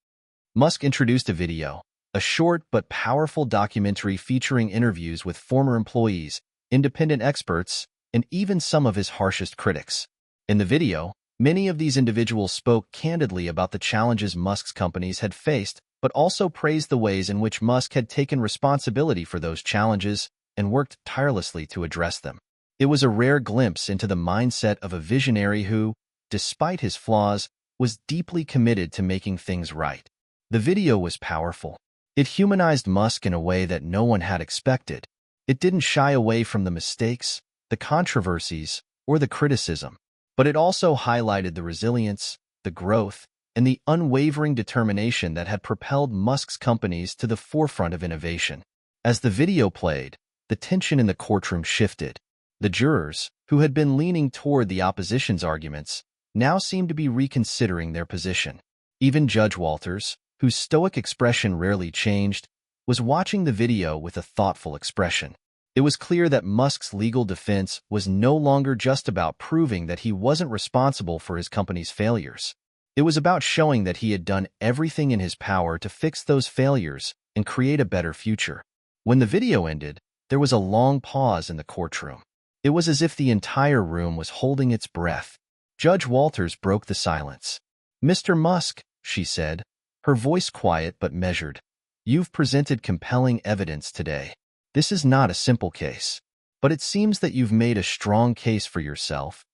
Musk introduced a video, a short but powerful documentary featuring interviews with former employees, independent experts, and even some of his harshest critics. In the video, many of these individuals spoke candidly about the challenges Musk's companies had faced, but also praised the ways in which Musk had taken responsibility for those challenges and worked tirelessly to address them. It was a rare glimpse into the mindset of a visionary who, despite his flaws, was deeply committed to making things right. The video was powerful. It humanized Musk in a way that no one had expected. It didn't shy away from the mistakes, the controversies, or the criticism, but it also highlighted the resilience, the growth, and the unwavering determination that had propelled Musk's companies to the forefront of innovation. As the video played, the tension in the courtroom shifted. The jurors, who had been leaning toward the opposition's arguments, now seemed to be reconsidering their position. Even Judge Walters, whose stoic expression rarely changed, was watching the video with a thoughtful expression. It was clear that Musk's legal defense was no longer just about proving that he wasn't responsible for his company's failures. It was about showing that he had done everything in his power to fix those failures and create a better future. When the video ended, There was a long pause in the courtroom. It was as if the entire room was holding its breath. Judge Walters broke the silence. "Mr. Musk," she said, her voice quiet but measured, "you've presented compelling evidence today. This is not a simple case. But it seems that you've made a strong case for yourself."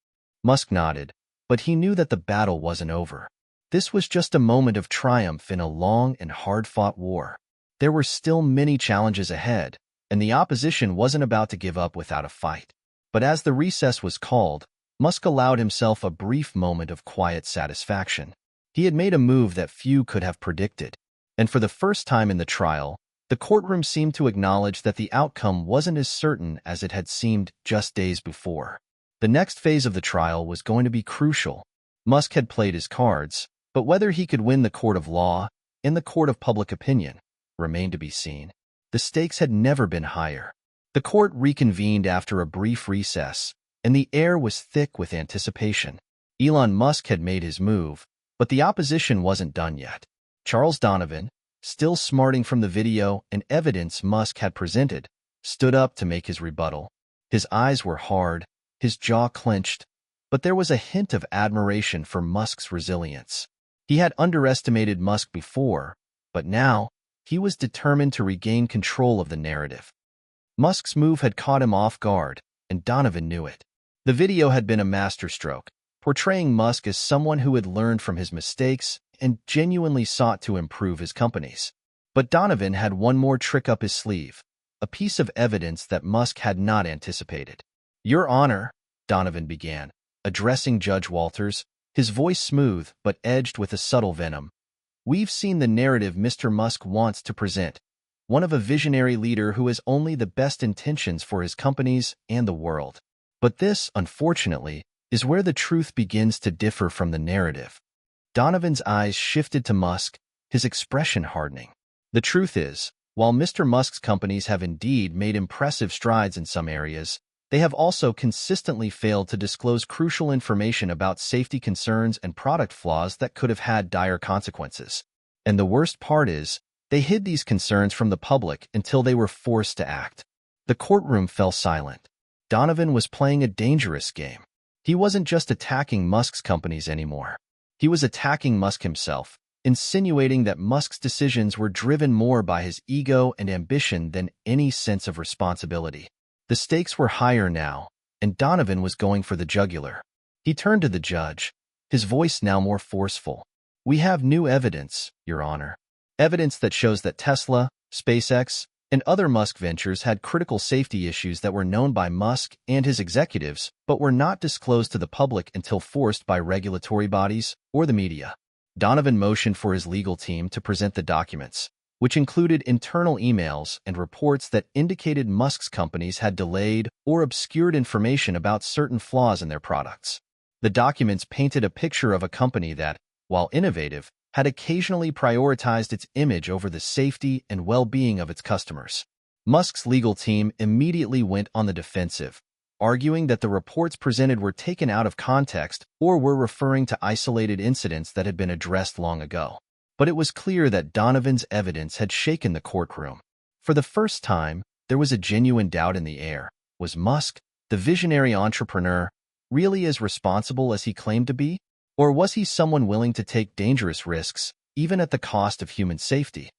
Musk nodded, but he knew that the battle wasn't over. This was just a moment of triumph in a long and hard-fought war. There were still many challenges ahead, and the opposition wasn't about to give up without a fight. But as the recess was called, Musk allowed himself a brief moment of quiet satisfaction. He had made a move that few could have predicted, and for the first time in the trial, the courtroom seemed to acknowledge that the outcome wasn't as certain as it had seemed just days before. The next phase of the trial was going to be crucial. Musk had played his cards, but whether he could win the court of law and the court of public opinion remained to be seen. The stakes had never been higher. The court reconvened after a brief recess, and the air was thick with anticipation. Elon Musk had made his move, but the opposition wasn't done yet. Charles Donovan, still smarting from the video and evidence Musk had presented, stood up to make his rebuttal. His eyes were hard, his jaw clenched, but there was a hint of admiration for Musk's resilience. He had underestimated Musk before, but now he was determined to regain control of the narrative. Musk's move had caught him off guard, and Donovan knew it. The video had been a masterstroke, portraying Musk as someone who had learned from his mistakes and genuinely sought to improve his companies. But Donovan had one more trick up his sleeve, a piece of evidence that Musk had not anticipated. "Your Honor," Donovan began, addressing Judge Walters, his voice smooth but edged with a subtle venom. "We've seen the narrative Mr. Musk wants to present, one of a visionary leader who has only the best intentions for his companies and the world. But this, unfortunately, is where the truth begins to differ from the narrative." Donovan's eyes shifted to Musk, his expression hardening. "The truth is, while Mr. Musk's companies have indeed made impressive strides in some areas, they have also consistently failed to disclose crucial information about safety concerns and product flaws that could have had dire consequences. And the worst part is, they hid these concerns from the public until they were forced to act." The courtroom fell silent. Donovan was playing a dangerous game. He wasn't just attacking Musk's companies anymore. He was attacking Musk himself, insinuating that Musk's decisions were driven more by his ego and ambition than any sense of responsibility. The stakes were higher now, and Donovan was going for the jugular. He turned to the judge, his voice now more forceful. "We have new evidence, Your Honor. Evidence that shows that Tesla, SpaceX, and other Musk ventures had critical safety issues that were known by Musk and his executives, but were not disclosed to the public until forced by regulatory bodies or the media." Donovan motioned for his legal team to present the documents, which included internal emails and reports that indicated Musk's companies had delayed or obscured information about certain flaws in their products. The documents painted a picture of a company that, while innovative, had occasionally prioritized its image over the safety and well-being of its customers. Musk's legal team immediately went on the defensive, arguing that the reports presented were taken out of context or were referring to isolated incidents that had been addressed long ago. But it was clear that Donovan's evidence had shaken the courtroom. For the first time, there was a genuine doubt in the air. Was Musk, the visionary entrepreneur, really as responsible as he claimed to be? Or was he someone willing to take dangerous risks, even at the cost of human safety?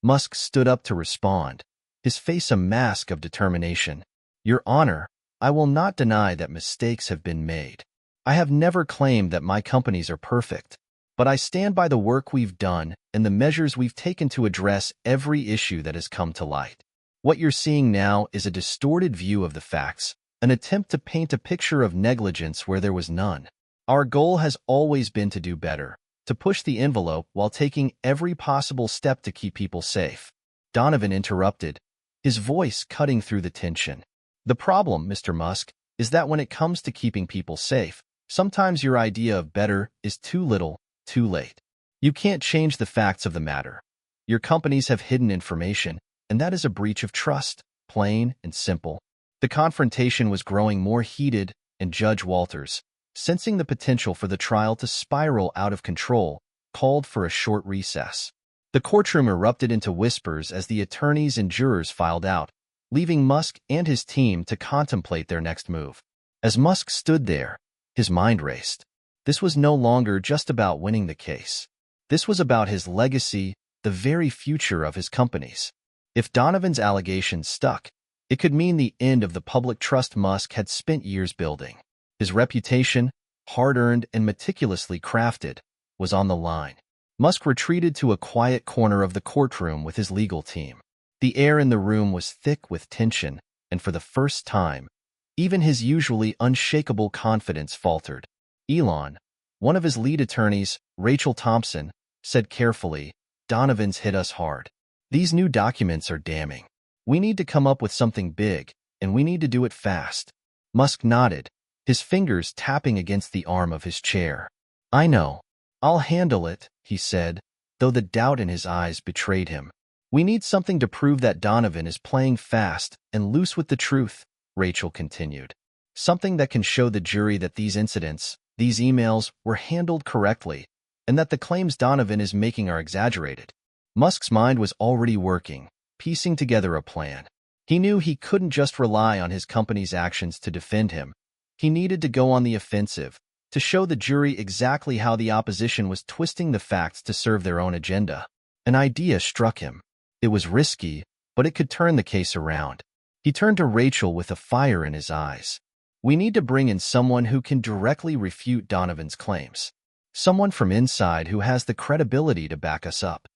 Musk stood up to respond, his face a mask of determination. "Your Honor, I will not deny that mistakes have been made. I have never claimed that my companies are perfect, but I stand by the work we've done and the measures we've taken to address every issue that has come to light. What you're seeing now is a distorted view of the facts, an attempt to paint a picture of negligence where there was none. Our goal has always been to do better, to push the envelope while taking every possible step to keep people safe." Donovan interrupted, his voice cutting through the tension. "The problem, Mr. Musk, is that when it comes to keeping people safe, sometimes your idea of better is too little, too late. You can't change the facts of the matter. Your companies have hidden information, and that is a breach of trust, plain and simple." The confrontation was growing more heated, and Judge Walters, sensing the potential for the trial to spiral out of control, called for a short recess. The courtroom erupted into whispers as the attorneys and jurors filed out, leaving Musk and his team to contemplate their next move. As Musk stood there, his mind raced. This was no longer just about winning the case. This was about his legacy, the very future of his companies. If Donovan's allegations stuck, it could mean the end of the public trust Musk had spent years building. His reputation, hard-earned and meticulously crafted, was on the line. Musk retreated to a quiet corner of the courtroom with his legal team. The air in the room was thick with tension, and for the first time, even his usually unshakable confidence faltered. Elon, one of his lead attorneys, Rachel Thompson, said carefully, "Donovan's hit us hard. These new documents are damning. We need to come up with something big, and we need to do it fast." Musk nodded, his fingers tapping against the arm of his chair. "I know. I'll handle it," he said, though the doubt in his eyes betrayed him. "We need something to prove that Donovan is playing fast and loose with the truth," Rachel continued. "Something that can show the jury that these incidents, these emails, were handled correctly, and that the claims Donovan is making are exaggerated." Musk's mind was already working, piecing together a plan. He knew he couldn't just rely on his company's actions to defend him. He needed to go on the offensive, to show the jury exactly how the opposition was twisting the facts to serve their own agenda. An idea struck him. It was risky, but it could turn the case around. He turned to Rachel with a fire in his eyes. "We need to bring in someone who can directly refute Donovan's claims. Someone from inside who has the credibility to back us up."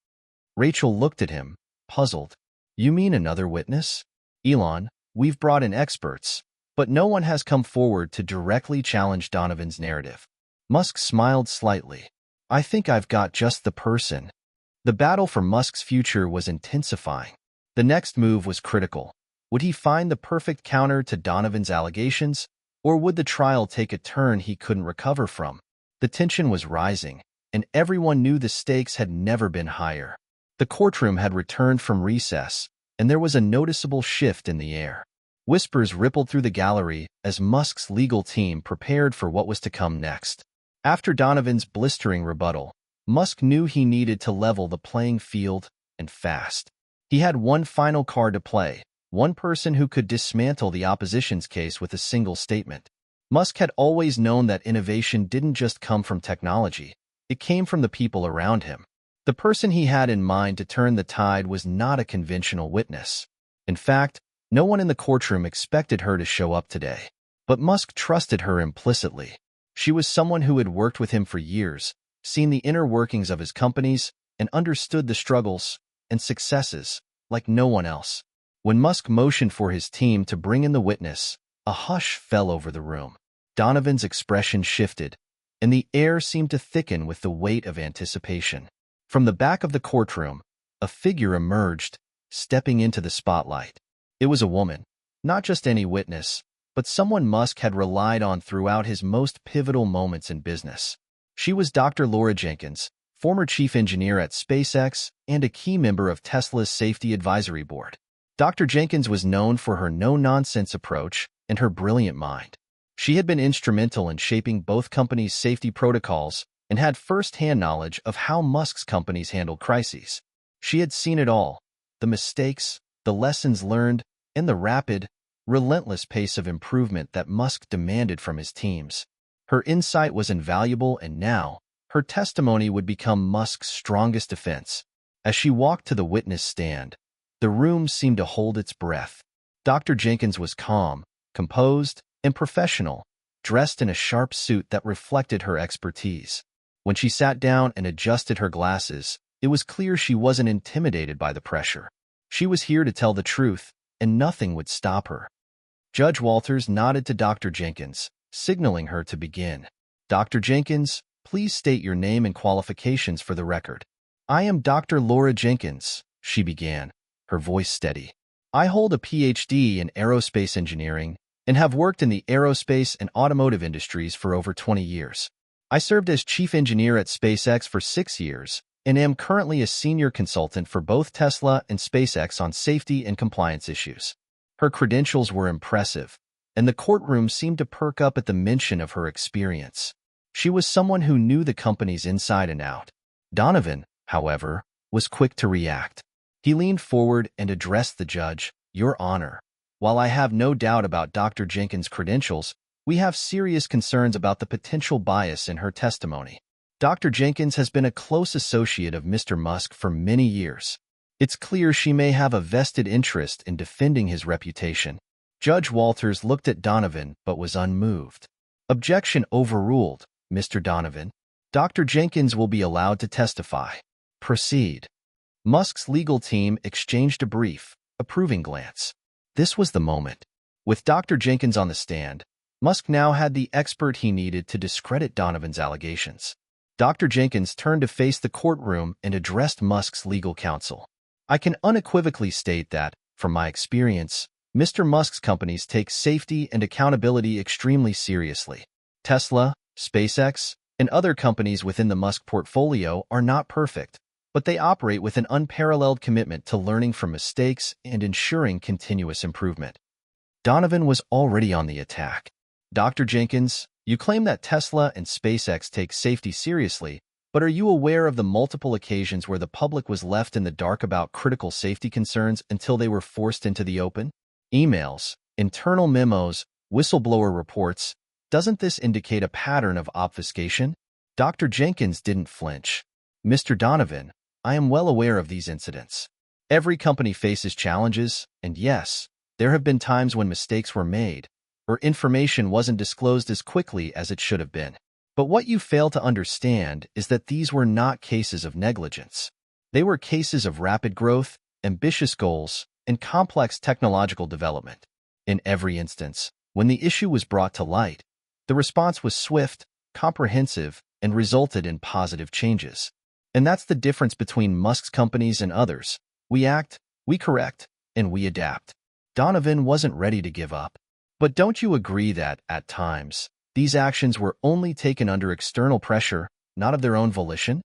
Rachel looked at him, puzzled. "You mean another witness?" "Elon, we've brought in experts, but no one has come forward to directly challenge Donovan's narrative." Musk smiled slightly. "I think I've got just the person." The battle for Musk's future was intensifying. The next move was critical. Would he find the perfect counter to Donovan's allegations, or would the trial take a turn he couldn't recover from? The tension was rising, and everyone knew the stakes had never been higher. The courtroom had returned from recess, and there was a noticeable shift in the air. Whispers rippled through the gallery as Musk's legal team prepared for what was to come next. After Donovan's blistering rebuttal, Musk knew he needed to level the playing field, and fast. He had one final card to play, one person who could dismantle the opposition's case with a single statement. Musk had always known that innovation didn't just come from technology, it came from the people around him. The person he had in mind to turn the tide was not a conventional witness. In fact, no one in the courtroom expected her to show up today. But Musk trusted her implicitly. She was someone who had worked with him for years, seen the inner workings of his companies, and understood the struggles and successes like no one else. When Musk motioned for his team to bring in the witness, a hush fell over the room. Donovan's expression shifted, and the air seemed to thicken with the weight of anticipation. From the back of the courtroom, a figure emerged, stepping into the spotlight. It was a woman, not just any witness, but someone Musk had relied on throughout his most pivotal moments in business. She was Dr. Laura Jenkins, former chief engineer at SpaceX and a key member of Tesla's safety advisory board. Dr. Jenkins was known for her no-nonsense approach and her brilliant mind. She had been instrumental in shaping both companies' safety protocols and had first-hand knowledge of how Musk's companies handled crises. She had seen it all, the mistakes, the lessons learned, and the rapid, relentless pace of improvement that Musk demanded from his teams. Her insight was invaluable, and now, her testimony would become Musk's strongest defense. As she walked to the witness stand, the room seemed to hold its breath. Dr. Jenkins was calm, composed, and professional, dressed in a sharp suit that reflected her expertise. When she sat down and adjusted her glasses, it was clear she wasn't intimidated by the pressure. She was here to tell the truth, and nothing would stop her. Judge Walters nodded to Dr. Jenkins, signaling her to begin. "Dr. Jenkins, please state your name and qualifications for the record." "I am Dr. Laura Jenkins," she began, her voice steady. "I hold a PhD in aerospace engineering and have worked in the aerospace and automotive industries for over 20 years. I served as chief engineer at SpaceX for 6 years and am currently a senior consultant for both Tesla and SpaceX on safety and compliance issues." Her credentials were impressive, and the courtroom seemed to perk up at the mention of her experience. She was someone who knew the companies inside and out. Donovan, however, was quick to react. He leaned forward and addressed the judge, Your Honor, while I have no doubt about Dr. Jenkins' credentials, we have serious concerns about the potential bias in her testimony. Dr. Jenkins has been a close associate of Mr. Musk for many years. It's clear she may have a vested interest in defending his reputation. Judge Walters looked at Donovan but was unmoved. Objection overruled, Mr. Donovan. Dr. Jenkins will be allowed to testify. Proceed. Musk's legal team exchanged a brief, approving glance. This was the moment. With Dr. Jenkins on the stand, Musk now had the expert he needed to discredit Donovan's allegations. Dr. Jenkins turned to face the courtroom and addressed Musk's legal counsel. I can unequivocally state that, from my experience, Mr. Musk's companies take safety and accountability extremely seriously. Tesla, SpaceX, and other companies within the Musk portfolio are not perfect, but they operate with an unparalleled commitment to learning from mistakes and ensuring continuous improvement. Donovan was already on the attack. Dr. Jenkins, you claim that Tesla and SpaceX take safety seriously, but are you aware of the multiple occasions where the public was left in the dark about critical safety concerns until they were forced into the open? Emails, internal memos, whistleblower reports. Doesn't this indicate a pattern of obfuscation? Dr. Jenkins didn't flinch. Mr. Donovan, I am well aware of these incidents. Every company faces challenges, and yes, there have been times when mistakes were made, or information wasn't disclosed as quickly as it should have been. But what you fail to understand is that these were not cases of negligence. They were cases of rapid growth, ambitious goals, and complex technological development. In every instance, when the issue was brought to light, the response was swift, comprehensive, and resulted in positive changes. And that's the difference between Musk's companies and others. We act, we correct, and we adapt. Donovan wasn't ready to give up. But don't you agree that, at times, these actions were only taken under external pressure, not of their own volition?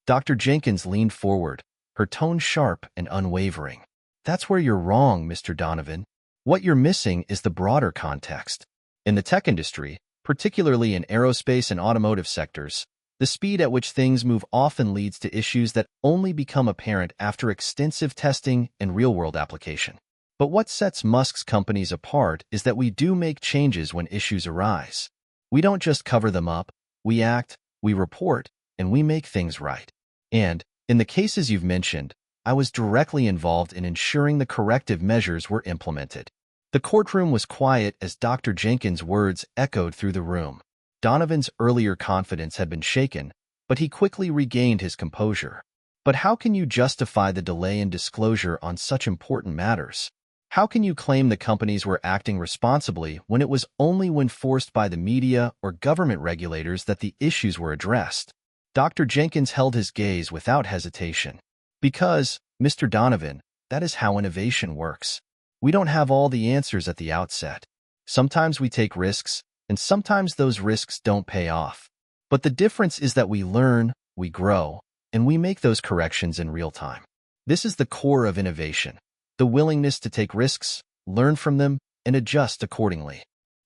Dr. Jenkins leaned forward, her tone sharp and unwavering. That's where you're wrong, Mr. Donovan. What you're missing is the broader context. In the tech industry, particularly in aerospace and automotive sectors, the speed at which things move often leads to issues that only become apparent after extensive testing and real-world application. But what sets Musk's companies apart is that we do make changes when issues arise. We don't just cover them up, we act, we report, and we make things right. And, in the cases you've mentioned, I was directly involved in ensuring the corrective measures were implemented. The courtroom was quiet as Dr. Jenkins' words echoed through the room. Donovan's earlier confidence had been shaken, but he quickly regained his composure. But how can you justify the delay in disclosure on such important matters? How can you claim the companies were acting responsibly when it was only when forced by the media or government regulators that the issues were addressed? Dr. Jenkins held his gaze without hesitation. Because, Mr. Donovan, that is how innovation works. We don't have all the answers at the outset. Sometimes we take risks, and sometimes those risks don't pay off. But the difference is that we learn, we grow, and we make those corrections in real time. This is the core of innovation. The willingness to take risks, learn from them, and adjust accordingly.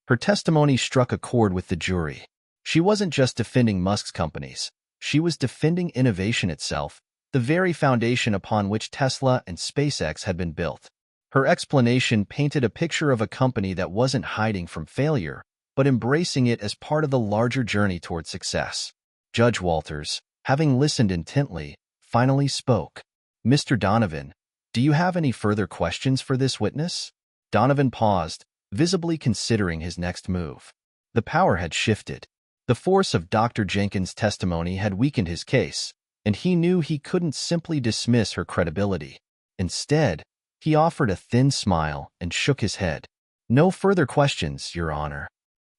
Her testimony struck a chord with the jury. She wasn't just defending Musk's companies. She was defending innovation itself, the very foundation upon which Tesla and SpaceX had been built. Her explanation painted a picture of a company that wasn't hiding from failure, but embracing it as part of the larger journey toward success. Judge Walters, having listened intently, finally spoke. Mr. Donovan, do you have any further questions for this witness? Donovan paused, visibly considering his next move. The power had shifted. The force of Dr. Jenkins' testimony had weakened his case, and he knew he couldn't simply dismiss her credibility. Instead, he offered a thin smile and shook his head. No further questions, Your Honor.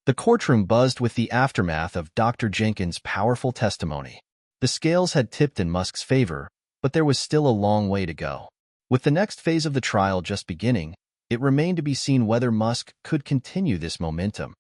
The courtroom buzzed with the aftermath of Dr. Jenkins' powerful testimony. The scales had tipped in Musk's favor, but there was still a long way to go. With the next phase of the trial just beginning, it remained to be seen whether Musk could continue this momentum,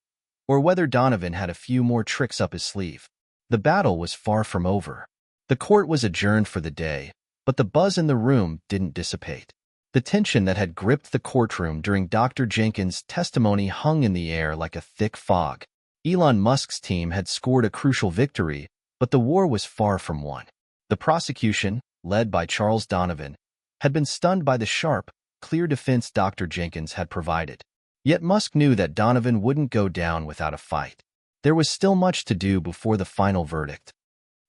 or whether Donovan had a few more tricks up his sleeve. The battle was far from over. The court was adjourned for the day, but the buzz in the room didn't dissipate. The tension that had gripped the courtroom during Dr. Jenkins' testimony hung in the air like a thick fog. Elon Musk's team had scored a crucial victory, but the war was far from won. The prosecution, led by Charles Donovan, had been stunned by the sharp, clear defense Dr. Jenkins had provided. Yet Musk knew that Donovan wouldn't go down without a fight. There was still much to do before the final verdict.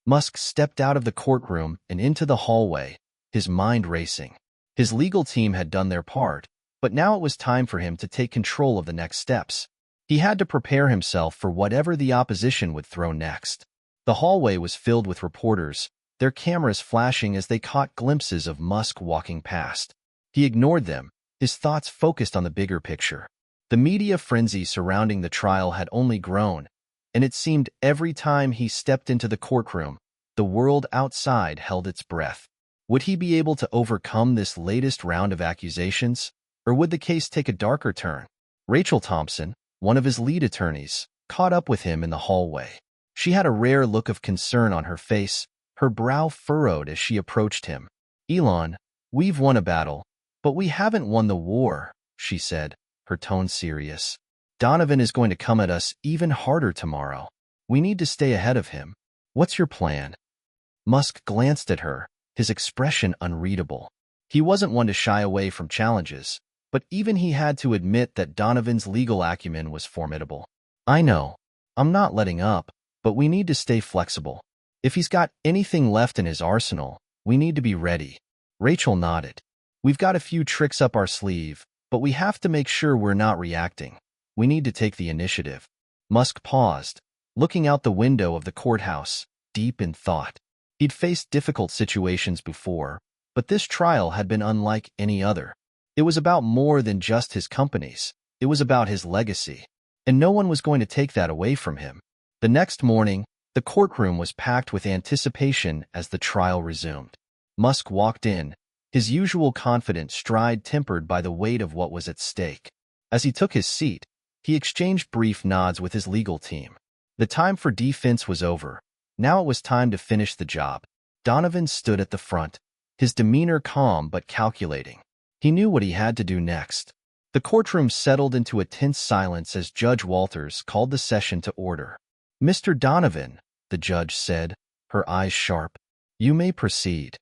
Musk stepped out of the courtroom and into the hallway, his mind racing. His legal team had done their part, but now it was time for him to take control of the next steps. He had to prepare himself for whatever the opposition would throw next. The hallway was filled with reporters, their cameras flashing as they caught glimpses of Musk walking past. He ignored them, his thoughts focused on the bigger picture. The media frenzy surrounding the trial had only grown, and it seemed every time he stepped into the courtroom, the world outside held its breath. Would he be able to overcome this latest round of accusations, or would the case take a darker turn? Rachel Thompson, one of his lead attorneys, caught up with him in the hallway. She had a rare look of concern on her face, her brow furrowed as she approached him. "Elon, we've won a battle, but we haven't won the war," she said, her tone serious. "Donovan is going to come at us even harder tomorrow. We need to stay ahead of him. What's your plan?" Musk glanced at her, his expression unreadable. He wasn't one to shy away from challenges, but even he had to admit that Donovan's legal acumen was formidable. "I know. I'm not letting up, but we need to stay flexible. If he's got anything left in his arsenal, we need to be ready." Rachel nodded. "We've got a few tricks up our sleeve, but we have to make sure we're not reacting. We need to take the initiative." Musk paused, looking out the window of the courthouse, deep in thought. He'd faced difficult situations before, but this trial had been unlike any other. It was about more than just his companies. It was about his legacy, and no one was going to take that away from him. The next morning, the courtroom was packed with anticipation as the trial resumed. Musk walked in, his usual confident stride tempered by the weight of what was at stake. As he took his seat, he exchanged brief nods with his legal team. The time for defense was over. Now it was time to finish the job. Donovan stood at the front, his demeanor calm but calculating. He knew what he had to do next. The courtroom settled into a tense silence as Judge Walters called the session to order. "Mr. Donovan," the judge said, her eyes sharp, "you may proceed."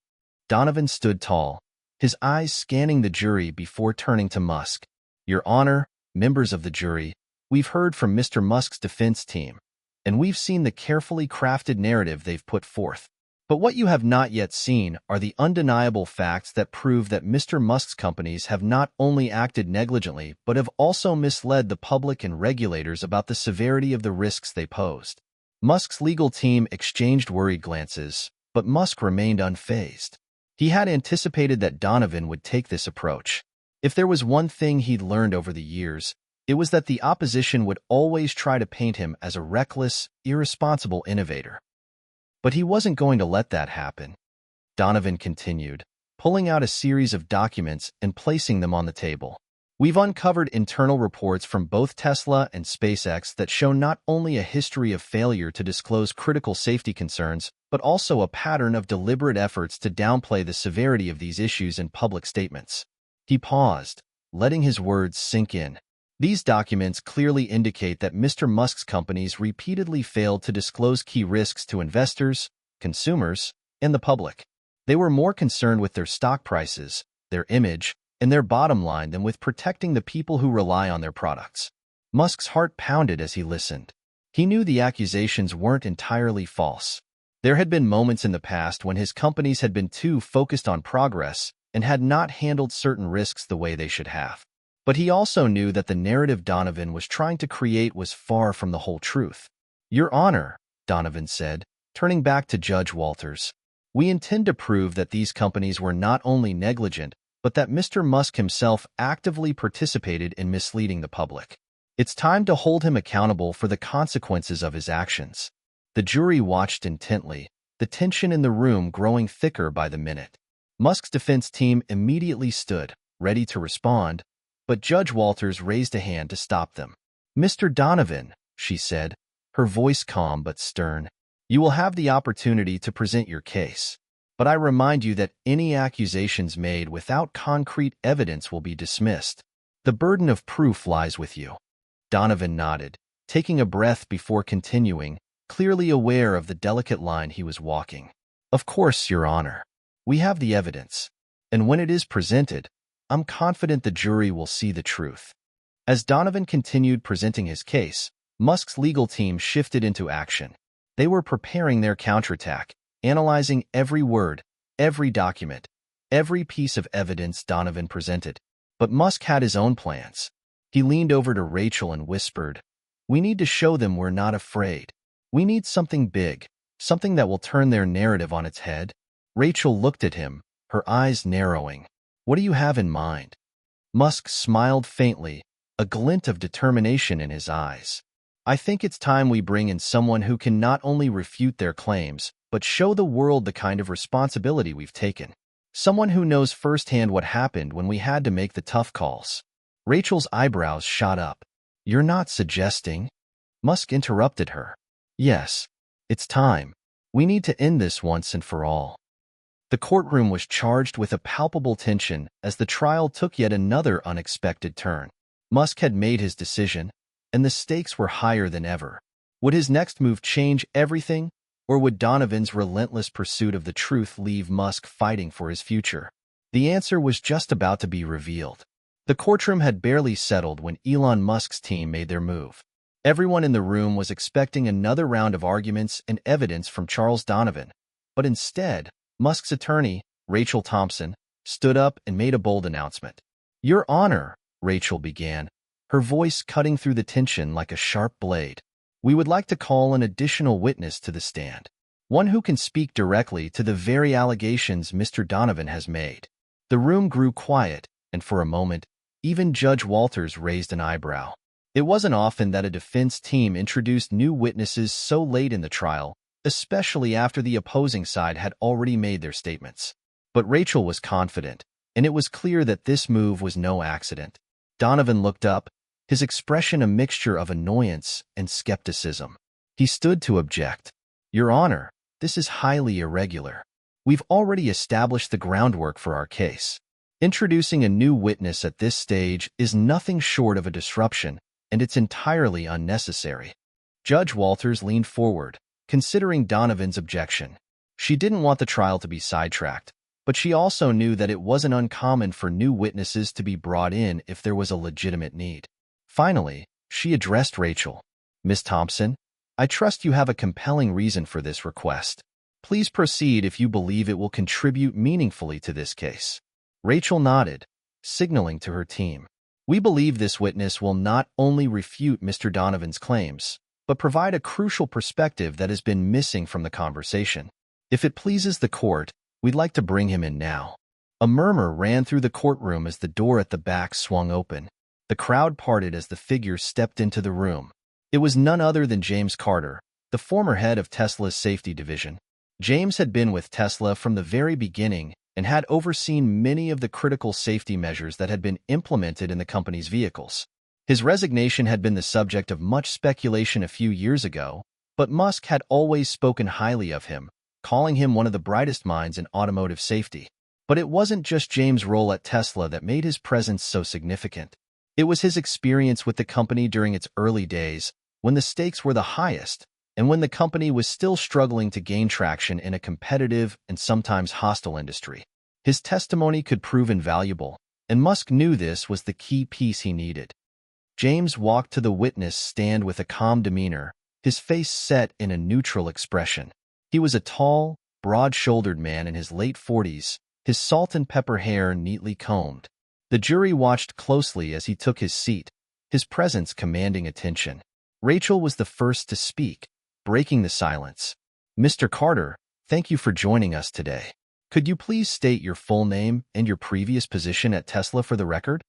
Donovan stood tall, his eyes scanning the jury before turning to Musk. "Your Honor, members of the jury, we've heard from Mr. Musk's defense team, and we've seen the carefully crafted narrative they've put forth. But what you have not yet seen are the undeniable facts that prove that Mr. Musk's companies have not only acted negligently but have also misled the public and regulators about the severity of the risks they posed." Musk's legal team exchanged worried glances, but Musk remained unfazed. He had anticipated that Donovan would take this approach. If there was one thing he'd learned over the years, it was that the opposition would always try to paint him as a reckless, irresponsible innovator. But he wasn't going to let that happen. Donovan continued, pulling out a series of documents and placing them on the table. "We've uncovered internal reports from both Tesla and SpaceX that show not only a history of failure to disclose critical safety concerns, but also a pattern of deliberate efforts to downplay the severity of these issues in public statements." He paused, letting his words sink in. These documents clearly indicate that Mr. Musk's companies repeatedly failed to disclose key risks to investors, consumers, and the public. They were more concerned with their stock prices, their image, and their bottom line than with protecting the people who rely on their products. Musk's heart pounded as he listened. He knew the accusations weren't entirely false. There had been moments in the past when his companies had been too focused on progress and had not handled certain risks the way they should have. But he also knew that the narrative Donovan was trying to create was far from the whole truth. "Your Honor," Donovan said, turning back to Judge Walters, "we intend to prove that these companies were not only negligent, but that Mr. Musk himself actively participated in misleading the public. It's time to hold him accountable for the consequences of his actions." The jury watched intently, the tension in the room growing thicker by the minute. Musk's defense team immediately stood, ready to respond, but Judge Walters raised a hand to stop them. "Mr. Donovan," she said, her voice calm but stern, "you will have the opportunity to present your case. But I remind you that any accusations made without concrete evidence will be dismissed. The burden of proof lies with you." Donovan nodded, taking a breath before continuing, clearly aware of the delicate line he was walking. "Of course, Your Honor. We have the evidence, and when it is presented, I'm confident the jury will see the truth." As Donovan continued presenting his case, Musk's legal team shifted into action. They were preparing their counterattack, analyzing every word, every document, every piece of evidence Donovan presented. But Musk had his own plans. He leaned over to Rachel and whispered, "We need to show them we're not afraid. We need something big, something that will turn their narrative on its head." Rachel looked at him, her eyes narrowing. "What do you have in mind?" Musk smiled faintly, a glint of determination in his eyes. "I think it's time we bring in someone who can not only refute their claims, but show the world the kind of responsibility we've taken. Someone who knows firsthand what happened when we had to make the tough calls." Rachel's eyebrows shot up. "You're not suggesting?" Musk interrupted her. "Yes, it's time. We need to end this once and for all." The courtroom was charged with a palpable tension as the trial took yet another unexpected turn. Musk had made his decision, and the stakes were higher than ever. Would his next move change everything, or would Donovan's relentless pursuit of the truth leave Musk fighting for his future? The answer was just about to be revealed. The courtroom had barely settled when Elon Musk's team made their move. Everyone in the room was expecting another round of arguments and evidence from Charles Donovan, but instead, Musk's attorney, Rachel Thompson, stood up and made a bold announcement. "Your Honor," Rachel began, her voice cutting through the tension like a sharp blade, "we would like to call an additional witness to the stand, one who can speak directly to the very allegations Mr. Donovan has made." The room grew quiet, and for a moment, even Judge Walters raised an eyebrow. It wasn't often that a defense team introduced new witnesses so late in the trial, especially after the opposing side had already made their statements. But Rachel was confident, and it was clear that this move was no accident. Donovan looked up, his expression a mixture of annoyance and skepticism. He stood to object. "Your Honor, this is highly irregular. We've already established the groundwork for our case. Introducing a new witness at this stage is nothing short of a disruption, and it's entirely unnecessary." Judge Walters leaned forward, considering Donovan's objection. She didn't want the trial to be sidetracked, but she also knew that it wasn't uncommon for new witnesses to be brought in if there was a legitimate need. Finally, she addressed Rachel. "Ms. Thompson, I trust you have a compelling reason for this request. Please proceed if you believe it will contribute meaningfully to this case." Rachel nodded, signaling to her team. "We believe this witness will not only refute Mr. Donovan's claims, but provide a crucial perspective that has been missing from the conversation. If it pleases the court, we'd like to bring him in now." A murmur ran through the courtroom as the door at the back swung open. The crowd parted as the figure stepped into the room. It was none other than James Carter, the former head of Tesla's safety division. James had been with Tesla from the very beginning and had overseen many of the critical safety measures that had been implemented in the company's vehicles. His resignation had been the subject of much speculation a few years ago, but Musk had always spoken highly of him, calling him one of the brightest minds in automotive safety. But it wasn't just James' role at Tesla that made his presence so significant. It was his experience with the company during its early days, when the stakes were the highest, and when the company was still struggling to gain traction in a competitive and sometimes hostile industry. His testimony could prove invaluable, and Musk knew this was the key piece he needed. James walked to the witness stand with a calm demeanor, his face set in a neutral expression. He was a tall, broad-shouldered man in his late 40s, his salt and pepper hair neatly combed. The jury watched closely as he took his seat, his presence commanding attention. Rachel was the first to speak, breaking the silence. "Mr. Carter, thank you for joining us today. Could you please state your full name and your previous position at Tesla for the record?"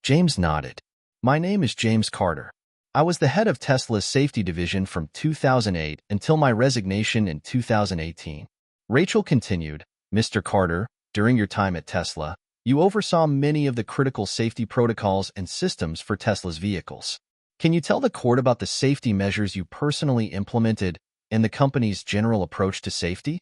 James nodded. "My name is James Carter. I was the head of Tesla's safety division from 2008 until my resignation in 2018. Rachel continued, "Mr. Carter, during your time at Tesla, you oversaw many of the critical safety protocols and systems for Tesla's vehicles. Can you tell the court about the safety measures you personally implemented and the company's general approach to safety?"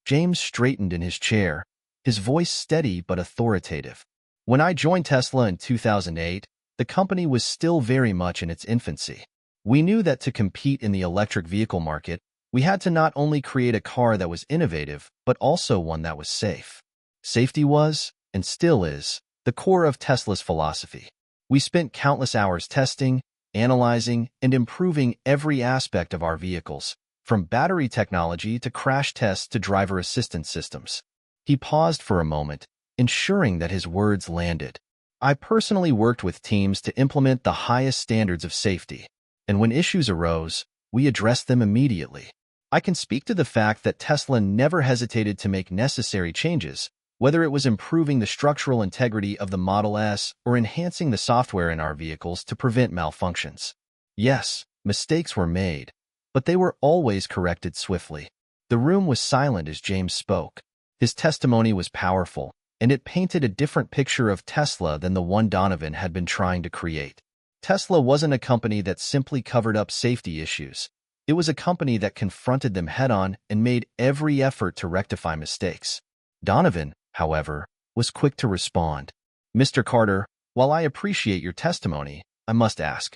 James straightened in his chair, his voice steady but authoritative. "When I joined Tesla in 2008, the company was still very much in its infancy. We knew that to compete in the electric vehicle market, we had to not only create a car that was innovative, but also one that was safe. Safety was, and still is, the core of Tesla's philosophy. We spent countless hours testing, analyzing, and improving every aspect of our vehicles, from battery technology to crash tests to driver assistance systems. He paused for a moment, ensuring that his words landed. I personally worked with teams to implement the highest standards of safety, and when issues arose, we addressed them immediately. I can speak to the fact that Tesla never hesitated to make necessary changes, whether it was improving the structural integrity of the Model S or enhancing the software in our vehicles to prevent malfunctions. Yes, mistakes were made, but they were always corrected swiftly. The room was silent as James spoke. His testimony was powerful, and it painted a different picture of Tesla than the one Donovan had been trying to create. Tesla wasn't a company that simply covered up safety issues. It was a company that confronted them head-on and made every effort to rectify mistakes. Donovan, however, was quick to respond. Mr. Carter, while I appreciate your testimony, I must ask,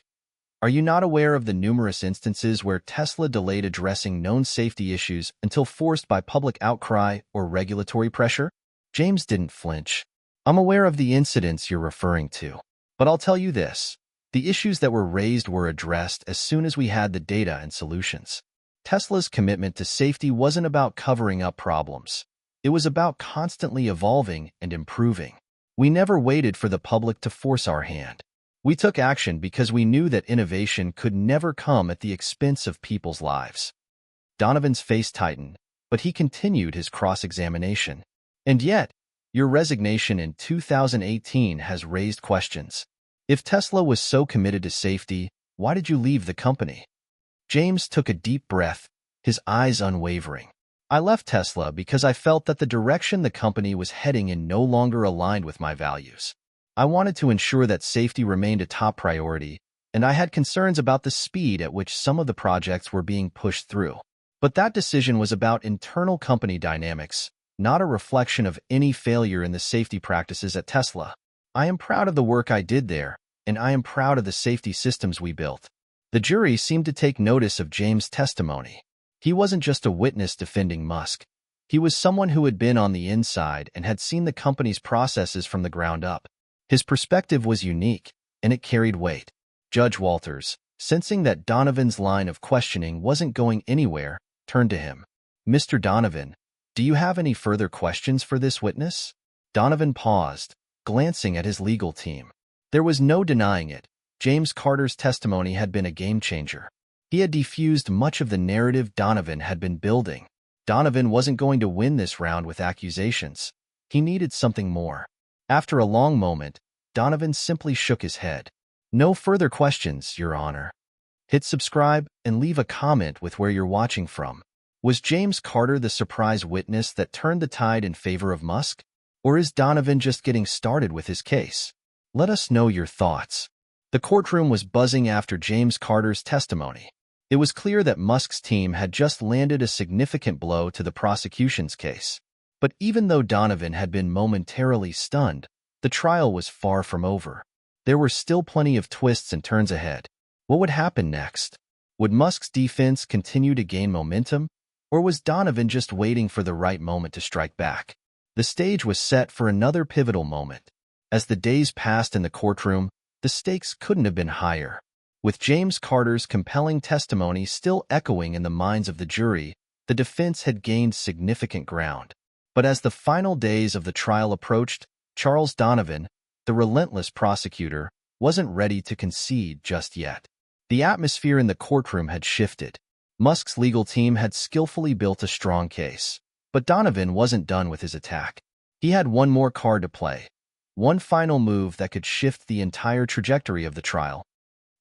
are you not aware of the numerous instances where Tesla delayed addressing known safety issues until forced by public outcry or regulatory pressure? James didn't flinch. I'm aware of the incidents you're referring to, but I'll tell you this. The issues that were raised were addressed as soon as we had the data and solutions. Tesla's commitment to safety wasn't about covering up problems. It was about constantly evolving and improving. We never waited for the public to force our hand. We took action because we knew that innovation could never come at the expense of people's lives. Donovan's face tightened, but he continued his cross-examination. And yet, your resignation in 2018 has raised questions. If Tesla was so committed to safety, why did you leave the company? James took a deep breath, his eyes unwavering. I left Tesla because I felt that the direction the company was heading in no longer aligned with my values. I wanted to ensure that safety remained a top priority, and I had concerns about the speed at which some of the projects were being pushed through. But that decision was about internal company dynamics, not a reflection of any failure in the safety practices at Tesla. I am proud of the work I did there, and I am proud of the safety systems we built. The jury seemed to take notice of James' testimony. He wasn't just a witness defending Musk. He was someone who had been on the inside and had seen the company's processes from the ground up. His perspective was unique, and it carried weight. Judge Walters, sensing that Donovan's line of questioning wasn't going anywhere, turned to him. Mr. Donovan, do you have any further questions for this witness? Donovan paused, glancing at his legal team. There was no denying it. James Carter's testimony had been a game-changer. He had defused much of the narrative Donovan had been building. Donovan wasn't going to win this round with accusations. He needed something more. After a long moment, Donovan simply shook his head. No further questions, Your Honor. Hit subscribe and leave a comment with where you're watching from. Was James Carter the surprise witness that turned the tide in favor of Musk? Or is Donovan just getting started with his case? Let us know your thoughts. The courtroom was buzzing after James Carter's testimony. It was clear that Musk's team had just landed a significant blow to the prosecution's case. But even though Donovan had been momentarily stunned, the trial was far from over. There were still plenty of twists and turns ahead. What would happen next? Would Musk's defense continue to gain momentum? Or was Donovan just waiting for the right moment to strike back? The stage was set for another pivotal moment. As the days passed in the courtroom, the stakes couldn't have been higher. With James Carter's compelling testimony still echoing in the minds of the jury, the defense had gained significant ground. But as the final days of the trial approached, Charles Donovan, the relentless prosecutor, wasn't ready to concede just yet. The atmosphere in the courtroom had shifted. Musk's legal team had skillfully built a strong case. But Donovan wasn't done with his attack. He had one more card to play. One final move that could shift the entire trajectory of the trial.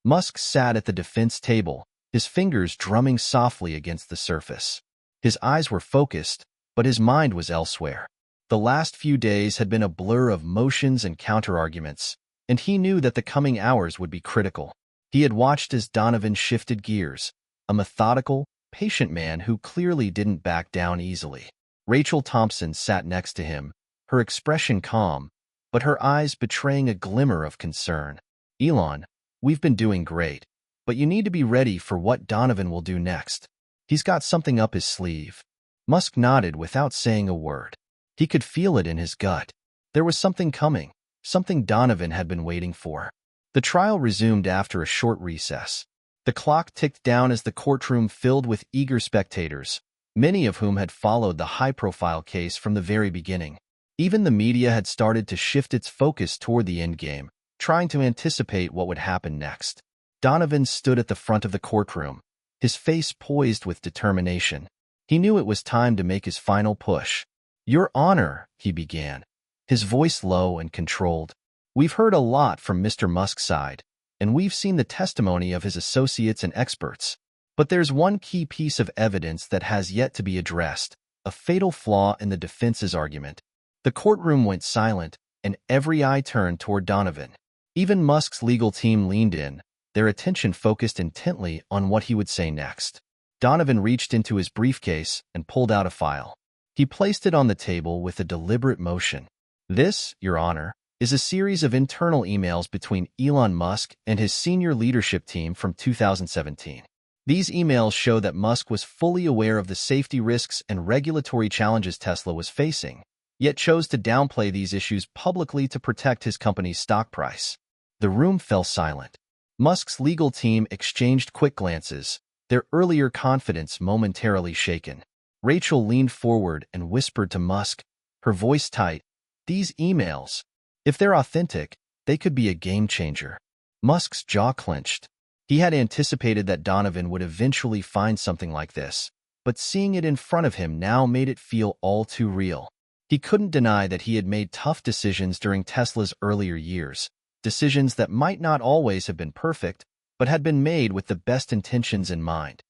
Musk sat at the defense table, his fingers drumming softly against the surface. His eyes were focused, but his mind was elsewhere. The last few days had been a blur of motions and counterarguments, and he knew that the coming hours would be critical. He had watched as Donovan shifted gears, a methodical, patient man who clearly didn't back down easily. Rachel Thompson sat next to him, her expression calm, but her eyes betraying a glimmer of concern. Elon, we've been doing great, but you need to be ready for what Donovan will do next. He's got something up his sleeve. Musk nodded without saying a word. He could feel it in his gut. There was something coming, something Donovan had been waiting for. The trial resumed after a short recess. The clock ticked down as the courtroom filled with eager spectators, many of whom had followed the high-profile case from the very beginning. Even the media had started to shift its focus toward the endgame, trying to anticipate what would happen next. Donovan stood at the front of the courtroom, his face poised with determination. He knew it was time to make his final push. "Your Honor," he began, his voice low and controlled. "We've heard a lot from Mr. Musk's side, and we've seen the testimony of his associates and experts. But there's one key piece of evidence that has yet to be addressed, a fatal flaw in the defense's argument." The courtroom went silent, and every eye turned toward Donovan. Even Musk's legal team leaned in, their attention focused intently on what he would say next. Donovan reached into his briefcase and pulled out a file. He placed it on the table with a deliberate motion. "This, Your Honor, is a series of internal emails between Elon Musk and his senior leadership team from 2017. These emails show that Musk was fully aware of the safety risks and regulatory challenges Tesla was facing, yet chose to downplay these issues publicly to protect his company's stock price." The room fell silent. Musk's legal team exchanged quick glances, their earlier confidence momentarily shaken. Rachel leaned forward and whispered to Musk, her voice tight, "These emails, if they're authentic, they could be a game-changer." Musk's jaw clenched. He had anticipated that Donovan would eventually find something like this, but seeing it in front of him now made it feel all too real. He couldn't deny that he had made tough decisions during Tesla's earlier years, decisions that might not always have been perfect, but had been made with the best intentions in mind.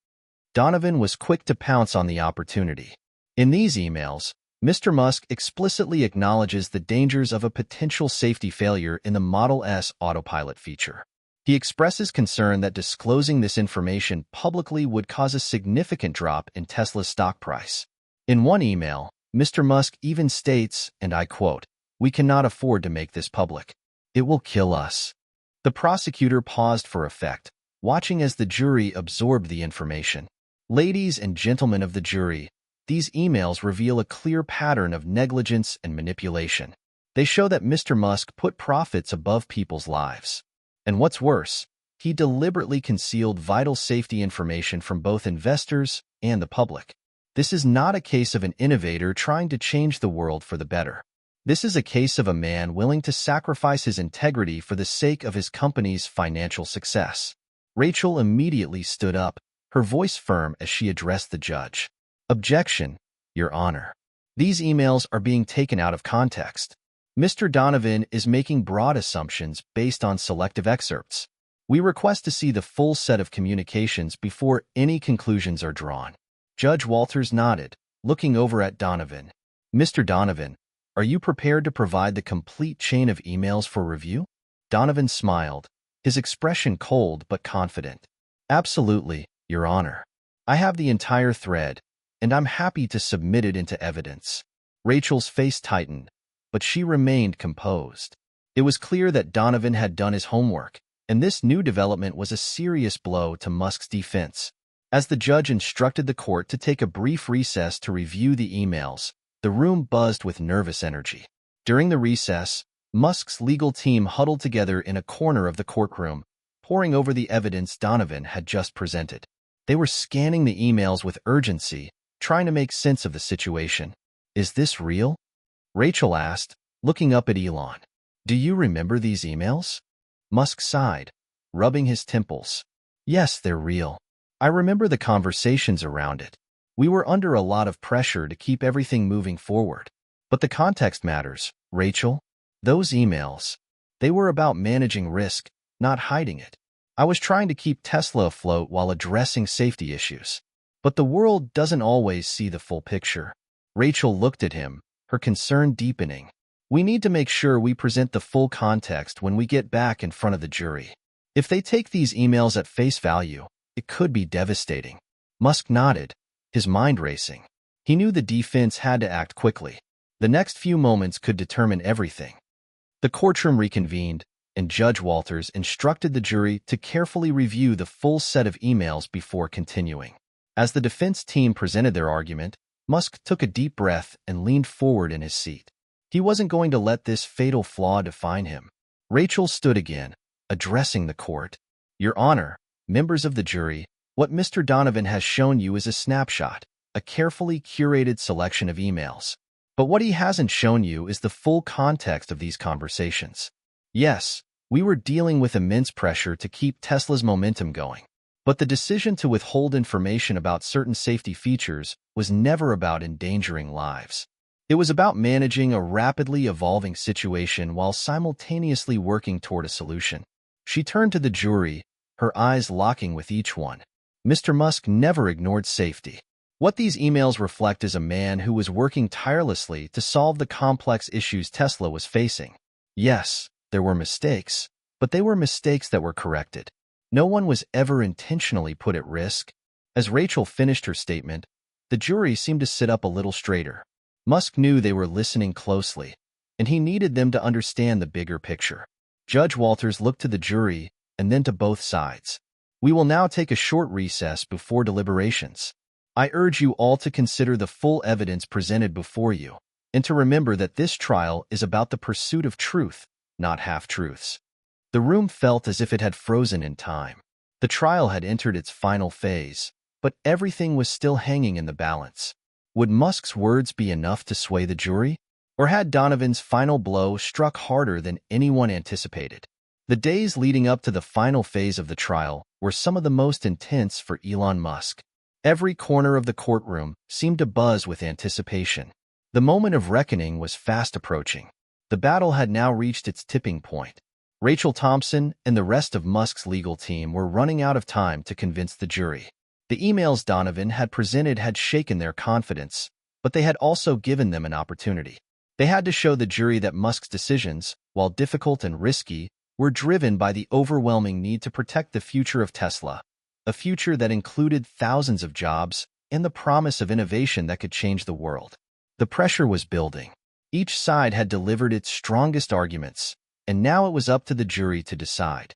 Donovan was quick to pounce on the opportunity. In these emails, Mr. Musk explicitly acknowledges the dangers of a potential safety failure in the Model S autopilot feature. He expresses concern that disclosing this information publicly would cause a significant drop in Tesla's stock price. In one email, Mr. Musk even states, and I quote, "We cannot afford to make this public. It will kill us." The prosecutor paused for effect, watching as the jury absorbed the information. Ladies and gentlemen of the jury, these emails reveal a clear pattern of negligence and manipulation. They show that Mr. Musk put profits above people's lives. And what's worse, he deliberately concealed vital safety information from both investors and the public. This is not a case of an innovator trying to change the world for the better. This is a case of a man willing to sacrifice his integrity for the sake of his company's financial success. Rachel immediately stood up, her voice firm as she addressed the judge. "Objection, Your Honor. These emails are being taken out of context. Mr. Donovan is making broad assumptions based on selective excerpts. We request to see the full set of communications before any conclusions are drawn." Judge Walters nodded, looking over at Donovan. "Mr. Donovan, are you prepared to provide the complete chain of emails for review?" Donovan smiled, his expression cold but confident. "Absolutely, Your Honor. I have the entire thread, and I'm happy to submit it into evidence." Rachel's face tightened, but she remained composed. It was clear that Donovan had done his homework, and this new development was a serious blow to Musk's defense. As the judge instructed the court to take a brief recess to review the emails, the room buzzed with nervous energy. During the recess, Musk's legal team huddled together in a corner of the courtroom, poring over the evidence Donovan had just presented. They were scanning the emails with urgency, trying to make sense of the situation. "Is this real?" Rachel asked, looking up at Elon. "Do you remember these emails?" Musk sighed, rubbing his temples. "Yes, they're real. I remember the conversations around it. We were under a lot of pressure to keep everything moving forward. But the context matters, Rachel. Those emails, they were about managing risk, not hiding it. I was trying to keep Tesla afloat while addressing safety issues. But the world doesn't always see the full picture." Rachel looked at him, her concern deepening. "We need to make sure we present the full context when we get back in front of the jury. If they take these emails at face value, it could be devastating." Musk nodded, his mind racing. He knew the defense had to act quickly. The next few moments could determine everything. The courtroom reconvened, and Judge Walters instructed the jury to carefully review the full set of emails before continuing. As the defense team presented their argument, Musk took a deep breath and leaned forward in his seat. He wasn't going to let this fatal flaw define him. Rachel stood again, addressing the court. Your Honor, members of the jury, what Mr. Donovan has shown you is a snapshot, a carefully curated selection of emails. But what he hasn't shown you is the full context of these conversations. Yes, we were dealing with immense pressure to keep Tesla's momentum going. But the decision to withhold information about certain safety features was never about endangering lives. It was about managing a rapidly evolving situation while simultaneously working toward a solution. She turned to the jury, her eyes locking with each one. Mr. Musk never ignored safety. What these emails reflect is a man who was working tirelessly to solve the complex issues Tesla was facing. Yes, there were mistakes, but they were mistakes that were corrected. No one was ever intentionally put at risk. As Rachel finished her statement, the jury seemed to sit up a little straighter. Musk knew they were listening closely, and he needed them to understand the bigger picture. Judge Walters looked to the jury and then to both sides. We will now take a short recess before deliberations. I urge you all to consider the full evidence presented before you, and to remember that this trial is about the pursuit of truth, not half-truths. The room felt as if it had frozen in time. The trial had entered its final phase, but everything was still hanging in the balance. Would Musk's words be enough to sway the jury? Or had Donovan's final blow struck harder than anyone anticipated? The days leading up to the final phase of the trial were some of the most intense for Elon Musk. Every corner of the courtroom seemed to buzz with anticipation. The moment of reckoning was fast approaching. The battle had now reached its tipping point. Rachel Thompson and the rest of Musk's legal team were running out of time to convince the jury. The emails Donovan had presented had shaken their confidence, but they had also given them an opportunity. They had to show the jury that Musk's decisions, while difficult and risky, were driven by the overwhelming need to protect the future of Tesla, a future that included thousands of jobs and the promise of innovation that could change the world. The pressure was building. Each side had delivered its strongest arguments, and now it was up to the jury to decide.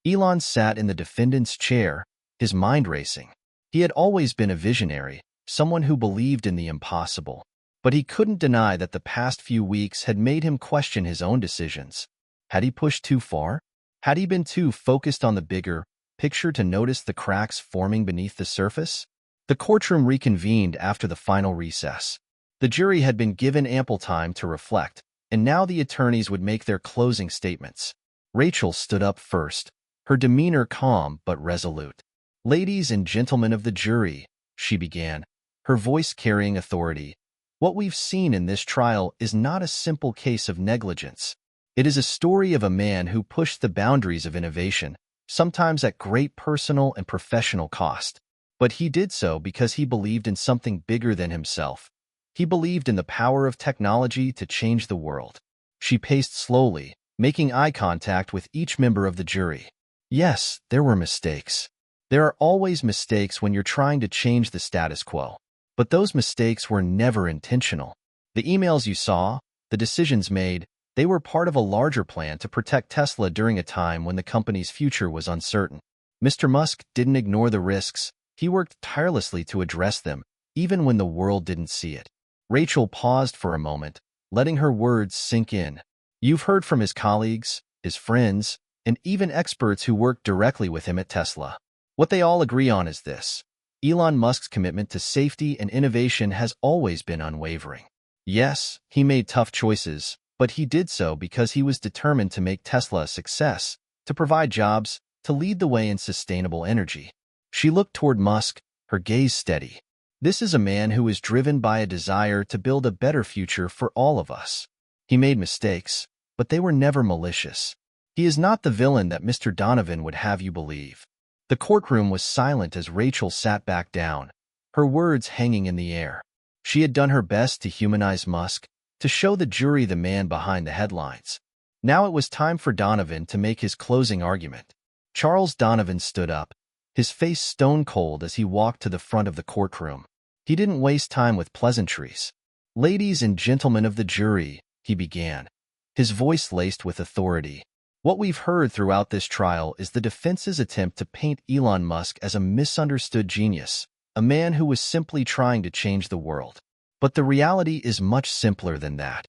Elon sat in the defendant's chair, his mind racing. He had always been a visionary, someone who believed in the impossible. But he couldn't deny that the past few weeks had made him question his own decisions. Had he pushed too far? Had he been too focused on the bigger picture to notice the cracks forming beneath the surface? The courtroom reconvened after the final recess. The jury had been given ample time to reflect, and now the attorneys would make their closing statements. Rachel stood up first, her demeanor calm but resolute. Ladies and gentlemen of the jury, she began, her voice carrying authority. What we've seen in this trial is not a simple case of negligence. It is a story of a man who pushed the boundaries of innovation, sometimes at great personal and professional cost. But he did so because he believed in something bigger than himself. He believed in the power of technology to change the world. She paced slowly, making eye contact with each member of the jury. Yes, there were mistakes. There are always mistakes when you're trying to change the status quo. But those mistakes were never intentional. The emails you saw, the decisions made, they were part of a larger plan to protect Tesla during a time when the company's future was uncertain. Mr. Musk didn't ignore the risks. He worked tirelessly to address them, even when the world didn't see it. Rachel paused for a moment, letting her words sink in. You've heard from his colleagues, his friends, and even experts who worked directly with him at Tesla. What they all agree on is this. Elon Musk's commitment to safety and innovation has always been unwavering. Yes, he made tough choices, but he did so because he was determined to make Tesla a success, to provide jobs, to lead the way in sustainable energy. She looked toward Musk, her gaze steady. This is a man who is driven by a desire to build a better future for all of us. He made mistakes, but they were never malicious. He is not the villain that Mr. Donovan would have you believe. The courtroom was silent as Rachel sat back down, her words hanging in the air. She had done her best to humanize Musk, to show the jury the man behind the headlines. Now it was time for Donovan to make his closing argument. Charles Donovan stood up, his face stone-cold as he walked to the front of the courtroom. He didn't waste time with pleasantries. Ladies and gentlemen of the jury, he began, his voice laced with authority. What we've heard throughout this trial is the defense's attempt to paint Elon Musk as a misunderstood genius, a man who was simply trying to change the world. But the reality is much simpler than that.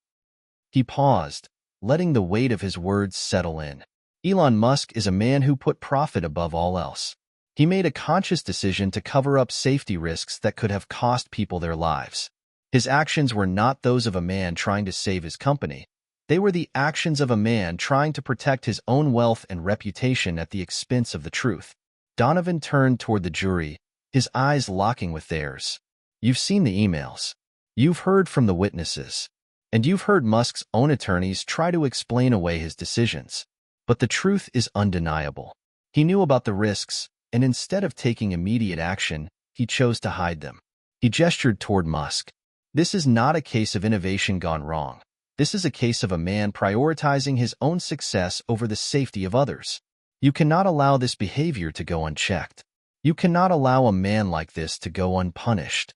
He paused, letting the weight of his words settle in. Elon Musk is a man who put profit above all else. He made a conscious decision to cover up safety risks that could have cost people their lives. His actions were not those of a man trying to save his company. They were the actions of a man trying to protect his own wealth and reputation at the expense of the truth. Donovan turned toward the jury, his eyes locking with theirs. You've seen the emails. You've heard from the witnesses. And you've heard Musk's own attorneys try to explain away his decisions. But the truth is undeniable. He knew about the risks, and instead of taking immediate action, he chose to hide them. He gestured toward Musk. This is not a case of innovation gone wrong. This is a case of a man prioritizing his own success over the safety of others. You cannot allow this behavior to go unchecked. You cannot allow a man like this to go unpunished.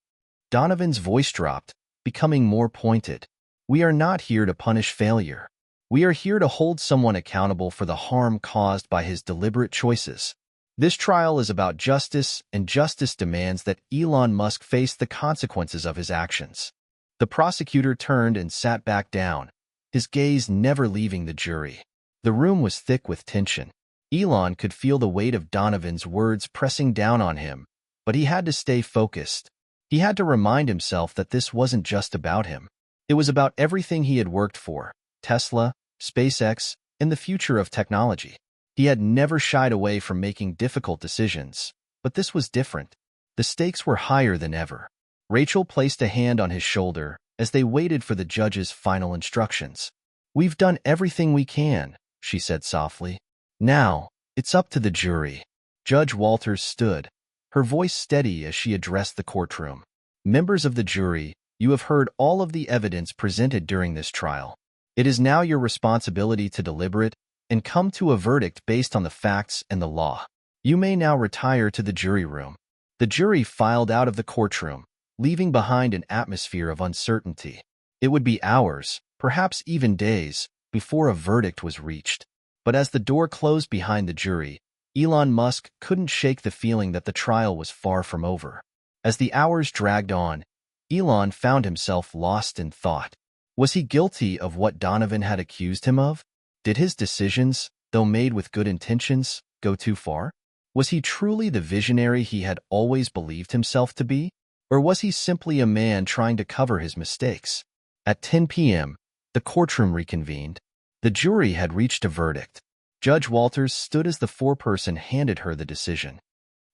Donovan's voice dropped, becoming more pointed. We are not here to punish failure. We are here to hold someone accountable for the harm caused by his deliberate choices. This trial is about justice, and justice demands that Elon Musk face the consequences of his actions. The prosecutor turned and sat back down, his gaze never leaving the jury. The room was thick with tension. Elon could feel the weight of Donovan's words pressing down on him, but he had to stay focused. He had to remind himself that this wasn't just about him. It was about everything he had worked for: Tesla, SpaceX, and the future of technology. He had never shied away from making difficult decisions, but this was different. The stakes were higher than ever. Rachel placed a hand on his shoulder as they waited for the judge's final instructions. "We've done everything we can," she said softly. "Now, it's up to the jury." Judge Walters stood, her voice steady as she addressed the courtroom. "Members of the jury, you have heard all of the evidence presented during this trial. It is now your responsibility to deliberate and come to a verdict based on the facts and the law. You may now retire to the jury room." The jury filed out of the courtroom, leaving behind an atmosphere of uncertainty. It would be hours, perhaps even days, before a verdict was reached. But as the door closed behind the jury, Elon Musk couldn't shake the feeling that the trial was far from over. As the hours dragged on, Elon found himself lost in thought. Was he guilty of what Donovan had accused him of? Did his decisions, though made with good intentions, go too far? Was he truly the visionary he had always believed himself to be? Or was he simply a man trying to cover his mistakes? At 10 p.m., the courtroom reconvened. The jury had reached a verdict. Judge Walters stood as the foreperson handed her the decision.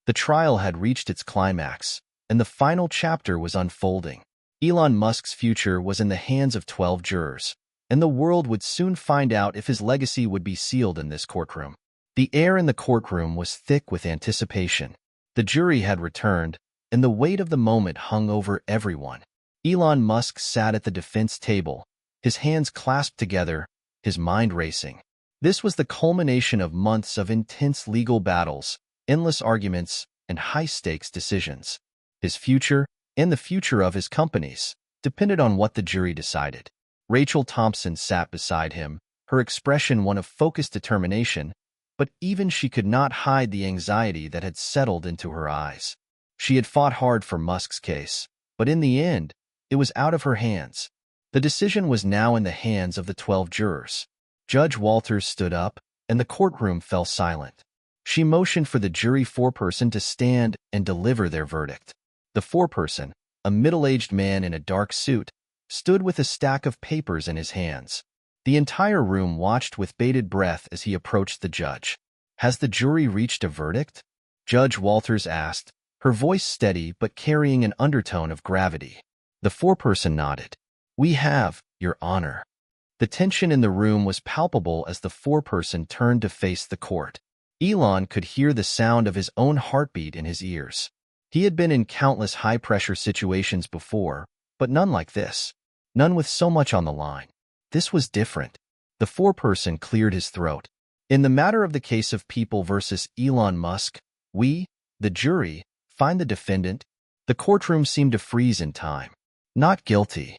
The trial had reached its climax, and the final chapter was unfolding. Elon Musk's future was in the hands of 12 jurors, and the world would soon find out if his legacy would be sealed in this courtroom. The air in the courtroom was thick with anticipation. The jury had returned, and the weight of the moment hung over everyone. Elon Musk sat at the defense table, his hands clasped together, his mind racing. This was the culmination of months of intense legal battles, endless arguments, and high-stakes decisions. His future, and the future of his companies, depended on what the jury decided. Rachel Thompson sat beside him, her expression one of focused determination, but even she could not hide the anxiety that had settled into her eyes. She had fought hard for Musk's case, but in the end, it was out of her hands. The decision was now in the hands of the 12 jurors. Judge Walters stood up, and the courtroom fell silent. She motioned for the jury foreperson to stand and deliver their verdict. The foreperson, a middle-aged man in a dark suit, stood with a stack of papers in his hands. The entire room watched with bated breath as he approached the judge. "Has the jury reached a verdict?" Judge Walters asked, her voice steady but carrying an undertone of gravity. The foreperson nodded. "We have, Your Honor." The tension in the room was palpable as the foreperson turned to face the court. Elon could hear the sound of his own heartbeat in his ears. He had been in countless high-pressure situations before, but none like this. None with so much on the line. This was different. The foreperson cleared his throat. "In the matter of the case of People versus Elon Musk, we, the jury, find the defendant." The courtroom seemed to freeze in time. "Not guilty."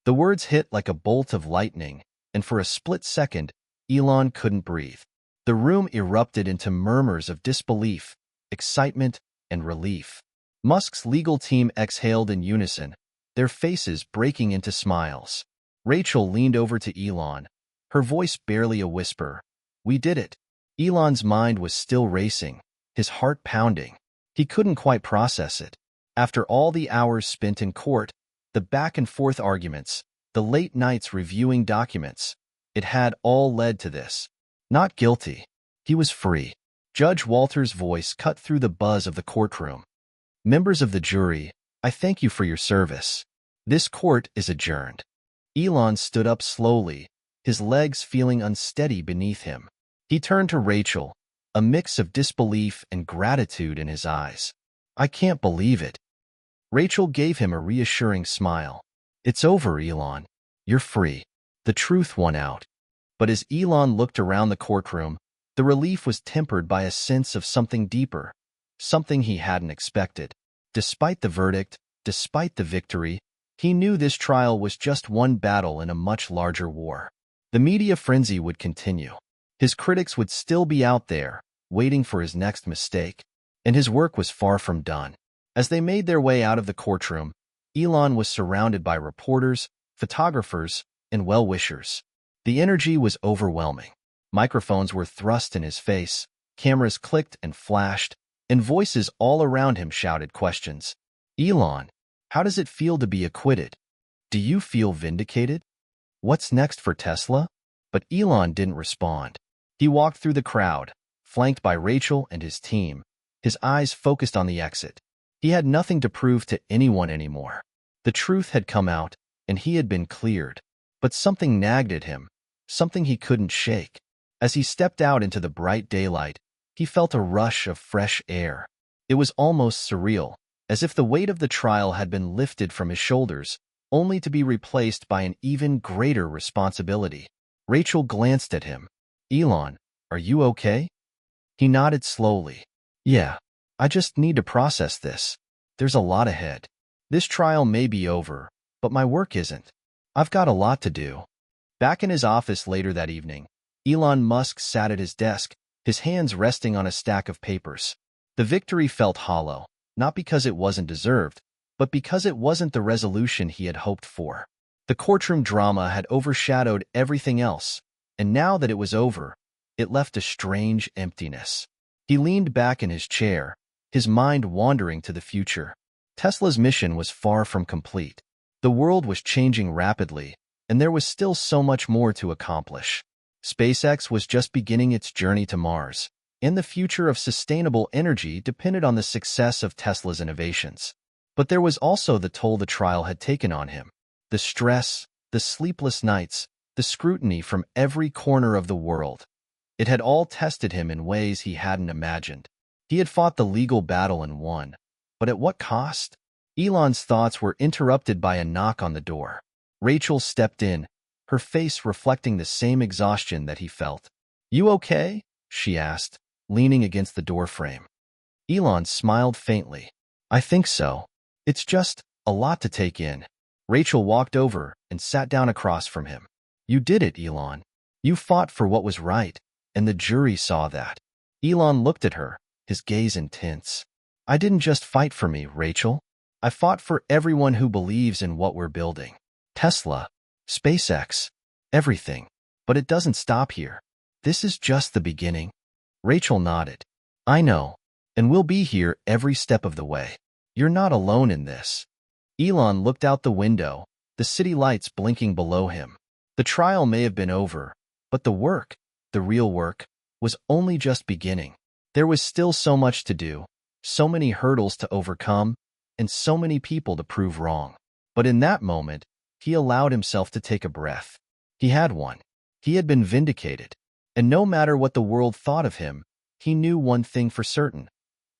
The words hit like a bolt of lightning, and for a split second, Elon couldn't breathe. The room erupted into murmurs of disbelief, excitement, and relief. Musk's legal team exhaled in unison, their faces breaking into smiles. Rachel leaned over to Elon, her voice barely a whisper. We did it. Elon's mind was still racing, his heart pounding. He couldn't quite process it. After all the hours spent in court, the back-and-forth arguments, the late nights reviewing documents, it had all led to this. Not guilty. He was free. Judge Walter's voice cut through the buzz of the courtroom. Members of the jury, I thank you for your service. This court is adjourned. Elon stood up slowly, his legs feeling unsteady beneath him. He turned to Rachel, a mix of disbelief and gratitude in his eyes. I can't believe it. Rachel gave him a reassuring smile. It's over, Elon. You're free. The truth won out. But as Elon looked around the courtroom, the relief was tempered by a sense of something deeper, something he hadn't expected. Despite the verdict, despite the victory, he knew this trial was just one battle in a much larger war. The media frenzy would continue. His critics would still be out there, waiting for his next mistake, and his work was far from done. As they made their way out of the courtroom, Elon was surrounded by reporters, photographers, and well-wishers. The energy was overwhelming. Microphones were thrust in his face, cameras clicked and flashed, and voices all around him shouted questions. Elon, how does it feel to be acquitted? Do you feel vindicated? What's next for Tesla? But Elon didn't respond. He walked through the crowd, flanked by Rachel and his team, his eyes focused on the exit. He had nothing to prove to anyone anymore. The truth had come out, and he had been cleared. But something nagged at him, something he couldn't shake. As he stepped out into the bright daylight, he felt a rush of fresh air. It was almost surreal, as if the weight of the trial had been lifted from his shoulders, only to be replaced by an even greater responsibility. Rachel glanced at him. Elon, are you okay? He nodded slowly. Yeah, I just need to process this. There's a lot ahead. This trial may be over, but my work isn't. I've got a lot to do. Back in his office later that evening, Elon Musk sat at his desk, his hands resting on a stack of papers. The victory felt hollow, not because it wasn't deserved, but because it wasn't the resolution he had hoped for. The courtroom drama had overshadowed everything else, and now that it was over, it left a strange emptiness. He leaned back in his chair, his mind wandering to the future. Tesla's mission was far from complete. The world was changing rapidly, and there was still so much more to accomplish. SpaceX was just beginning its journey to Mars, and the future of sustainable energy depended on the success of Tesla's innovations. But there was also the toll the trial had taken on him. The stress, the sleepless nights, the scrutiny from every corner of the world. It had all tested him in ways he hadn't imagined. He had fought the legal battle and won. But at what cost? Elon's thoughts were interrupted by a knock on the door. Rachel stepped in, her face reflecting the same exhaustion that he felt. You okay? She asked, leaning against the doorframe. Elon smiled faintly. I think so. It's just a lot to take in. Rachel walked over and sat down across from him. You did it, Elon. You fought for what was right, and the jury saw that. Elon looked at her, his gaze intense. I didn't just fight for me, Rachel. I fought for everyone who believes in what we're building. Tesla, SpaceX, everything. But it doesn't stop here. This is just the beginning. Rachel nodded. I know, and we'll be here every step of the way. You're not alone in this. Elon looked out the window, the city lights blinking below him. The trial may have been over, but the work, the real work, was only just beginning. There was still so much to do, so many hurdles to overcome, and so many people to prove wrong. But in that moment, he allowed himself to take a breath. He had one. He had been vindicated. And no matter what the world thought of him, he knew one thing for certain.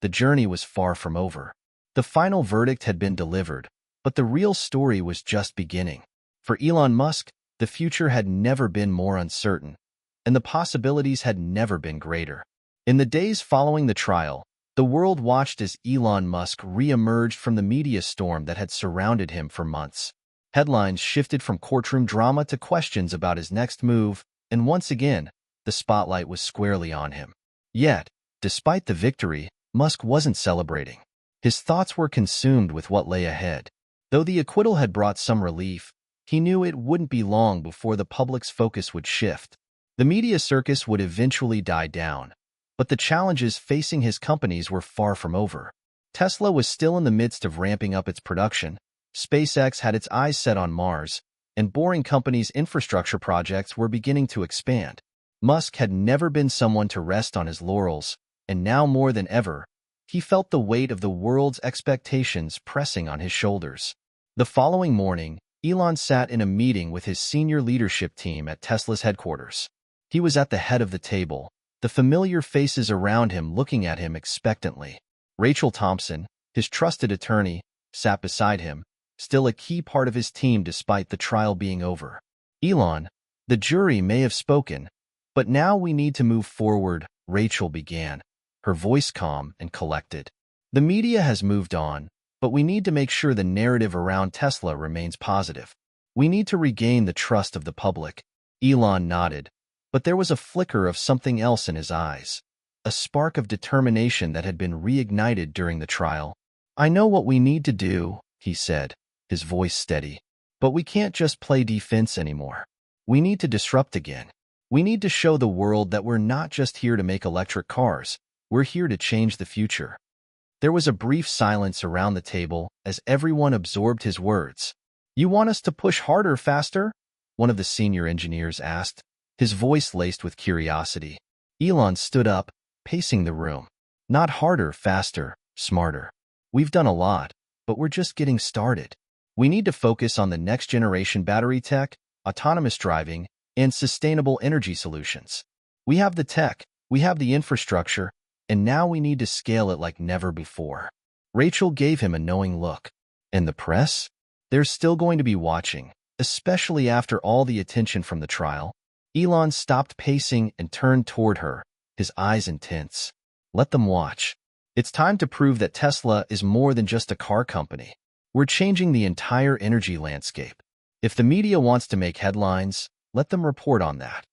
The journey was far from over. The final verdict had been delivered, but the real story was just beginning. For Elon Musk, the future had never been more uncertain, and the possibilities had never been greater. In the days following the trial, the world watched as Elon Musk re-emerged from the media storm that had surrounded him for months. Headlines shifted from courtroom drama to questions about his next move, and once again, the spotlight was squarely on him. Yet, despite the victory, Musk wasn't celebrating. His thoughts were consumed with what lay ahead. Though the acquittal had brought some relief, he knew it wouldn't be long before the public's focus would shift. The media circus would eventually die down, but the challenges facing his companies were far from over. Tesla was still in the midst of ramping up its production. SpaceX had its eyes set on Mars, and Boring Company's infrastructure projects were beginning to expand. Musk had never been someone to rest on his laurels, and now more than ever, he felt the weight of the world's expectations pressing on his shoulders. The following morning, Elon sat in a meeting with his senior leadership team at Tesla's headquarters. He was at the head of the table, the familiar faces around him looking at him expectantly. Rachel Thompson, his trusted attorney, sat beside him, still a key part of his team despite the trial being over. Elon, the jury may have spoken, but now we need to move forward, Rachel began, her voice calm and collected. The media has moved on, but we need to make sure the narrative around Tesla remains positive. We need to regain the trust of the public. Elon nodded, but there was a flicker of something else in his eyes, a spark of determination that had been reignited during the trial. I know what we need to do, he said, his voice steady. But we can't just play defense anymore. We need to disrupt again. We need to show the world that we're not just here to make electric cars, we're here to change the future. There was a brief silence around the table as everyone absorbed his words. You want us to push harder, faster? One of the senior engineers asked, his voice laced with curiosity. Elon stood up, pacing the room. Not harder, faster, smarter. We've done a lot, but we're just getting started. We need to focus on the next generation battery tech, autonomous driving, and sustainable energy solutions. We have the tech, we have the infrastructure, and now we need to scale it like never before. Rachel gave him a knowing look. And the press? They're still going to be watching, especially after all the attention from the trial. Elon stopped pacing and turned toward her, his eyes intense. Let them watch. It's time to prove that Tesla is more than just a car company. We're changing the entire energy landscape. If the media wants to make headlines, let them report on that.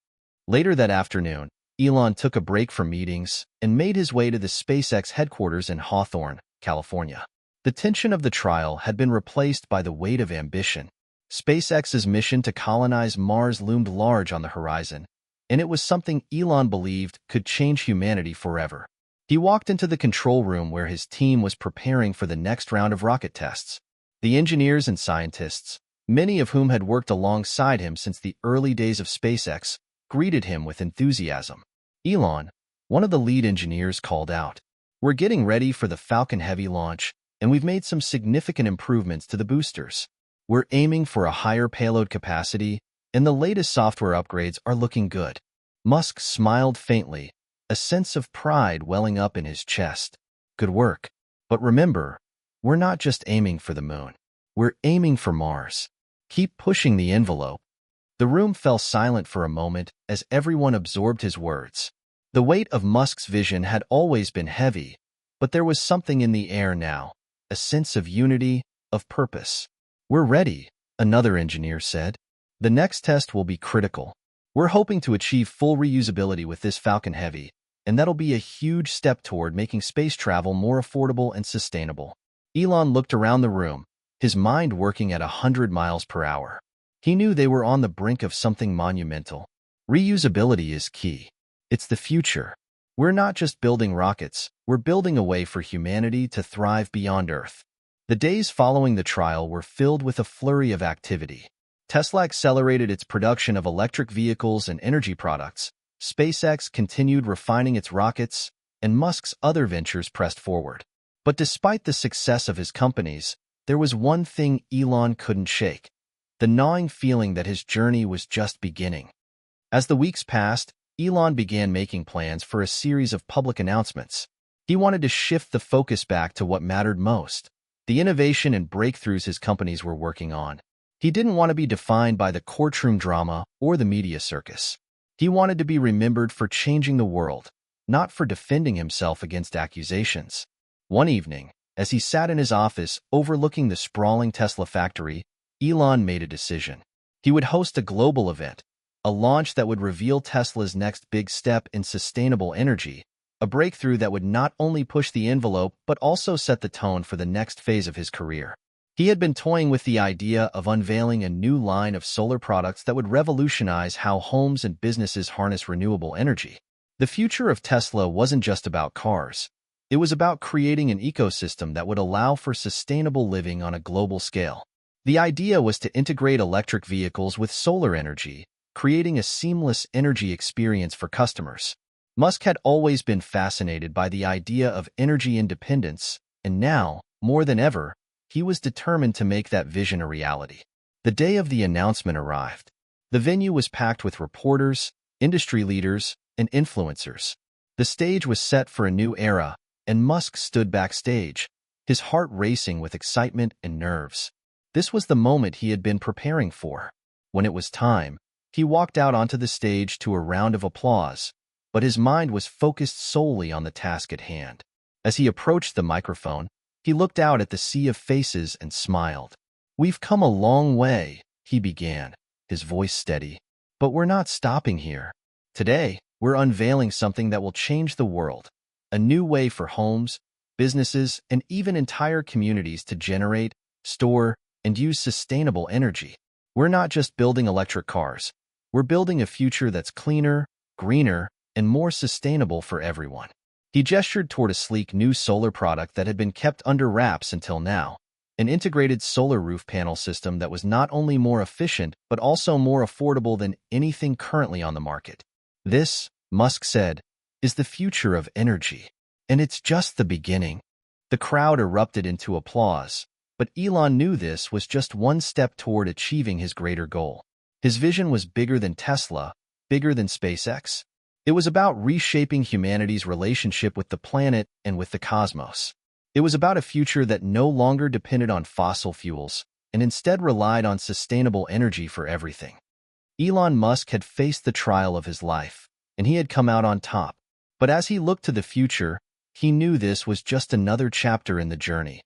Later that afternoon, Elon took a break from meetings and made his way to the SpaceX headquarters in Hawthorne, California. The tension of the trial had been replaced by the weight of ambition. SpaceX's mission to colonize Mars loomed large on the horizon, and it was something Elon believed could change humanity forever. He walked into the control room where his team was preparing for the next round of rocket tests. The engineers and scientists, many of whom had worked alongside him since the early days of SpaceX, greeted him with enthusiasm. Elon, one of the lead engineers, called out, "We're getting ready for the Falcon Heavy launch, and we've made some significant improvements to the boosters. We're aiming for a higher payload capacity, and the latest software upgrades are looking good." Musk smiled faintly, a sense of pride welling up in his chest. Good work. But remember, we're not just aiming for the moon. We're aiming for Mars. Keep pushing the envelope. The room fell silent for a moment as everyone absorbed his words. The weight of Musk's vision had always been heavy, but there was something in the air now, a sense of unity, of purpose. We're ready, another engineer said. The next test will be critical. We're hoping to achieve full reusability with this Falcon Heavy, and that'll be a huge step toward making space travel more affordable and sustainable. Elon looked around the room, his mind working at 100 miles per hour. He knew they were on the brink of something monumental. Reusability is key. It's the future. We're not just building rockets, we're building a way for humanity to thrive beyond Earth. The days following the trial were filled with a flurry of activity. Tesla accelerated its production of electric vehicles and energy products, SpaceX continued refining its rockets, and Musk's other ventures pressed forward. But despite the success of his companies, there was one thing Elon couldn't shake: the gnawing feeling that his journey was just beginning. As the weeks passed, Elon began making plans for a series of public announcements. He wanted to shift the focus back to what mattered most: the innovation and breakthroughs his companies were working on. He didn't want to be defined by the courtroom drama or the media circus. He wanted to be remembered for changing the world, not for defending himself against accusations. One evening, as he sat in his office overlooking the sprawling Tesla factory, Elon made a decision. He would host a global event, a launch that would reveal Tesla's next big step in sustainable energy, a breakthrough that would not only push the envelope but also set the tone for the next phase of his career. He had been toying with the idea of unveiling a new line of solar products that would revolutionize how homes and businesses harness renewable energy. The future of Tesla wasn't just about cars. It was about creating an ecosystem that would allow for sustainable living on a global scale. The idea was to integrate electric vehicles with solar energy, creating a seamless energy experience for customers. Musk had always been fascinated by the idea of energy independence, and now, more than ever, he was determined to make that vision a reality. The day of the announcement arrived. The venue was packed with reporters, industry leaders, and influencers. The stage was set for a new era, and Musk stood backstage, his heart racing with excitement and nerves. This was the moment he had been preparing for. When it was time, he walked out onto the stage to a round of applause, but his mind was focused solely on the task at hand. As he approached the microphone, he looked out at the sea of faces and smiled. "We've come a long way," he began, his voice steady. "But we're not stopping here. Today, we're unveiling something that will change the world. A new way for homes, businesses, and even entire communities to generate, store, and use sustainable energy. We're not just building electric cars. We're building a future that's cleaner, greener, and more sustainable for everyone." He gestured toward a sleek new solar product that had been kept under wraps until now, an integrated solar roof panel system that was not only more efficient but also more affordable than anything currently on the market. "This," Musk said, "is the future of energy. And it's just the beginning." The crowd erupted into applause, but Elon knew this was just one step toward achieving his greater goal. His vision was bigger than Tesla, bigger than SpaceX. It was about reshaping humanity's relationship with the planet and with the cosmos. It was about a future that no longer depended on fossil fuels and instead relied on sustainable energy for everything. Elon Musk had faced the trial of his life, and he had come out on top. But as he looked to the future, he knew this was just another chapter in the journey,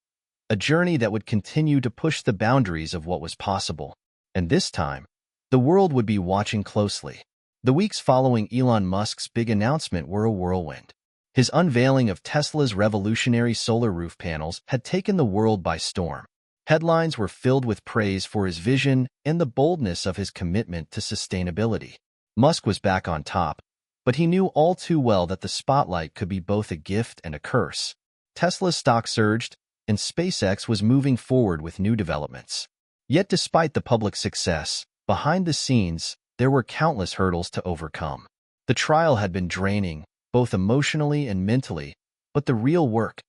a journey that would continue to push the boundaries of what was possible. And this time, the world would be watching closely. The weeks following Elon Musk's big announcement were a whirlwind. His unveiling of Tesla's revolutionary solar roof panels had taken the world by storm. Headlines were filled with praise for his vision and the boldness of his commitment to sustainability. Musk was back on top, but he knew all too well that the spotlight could be both a gift and a curse. Tesla's stock surged, and SpaceX was moving forward with new developments. Yet despite the public success, behind the scenes, there were countless hurdles to overcome. The trial had been draining, both emotionally and mentally, but the real work,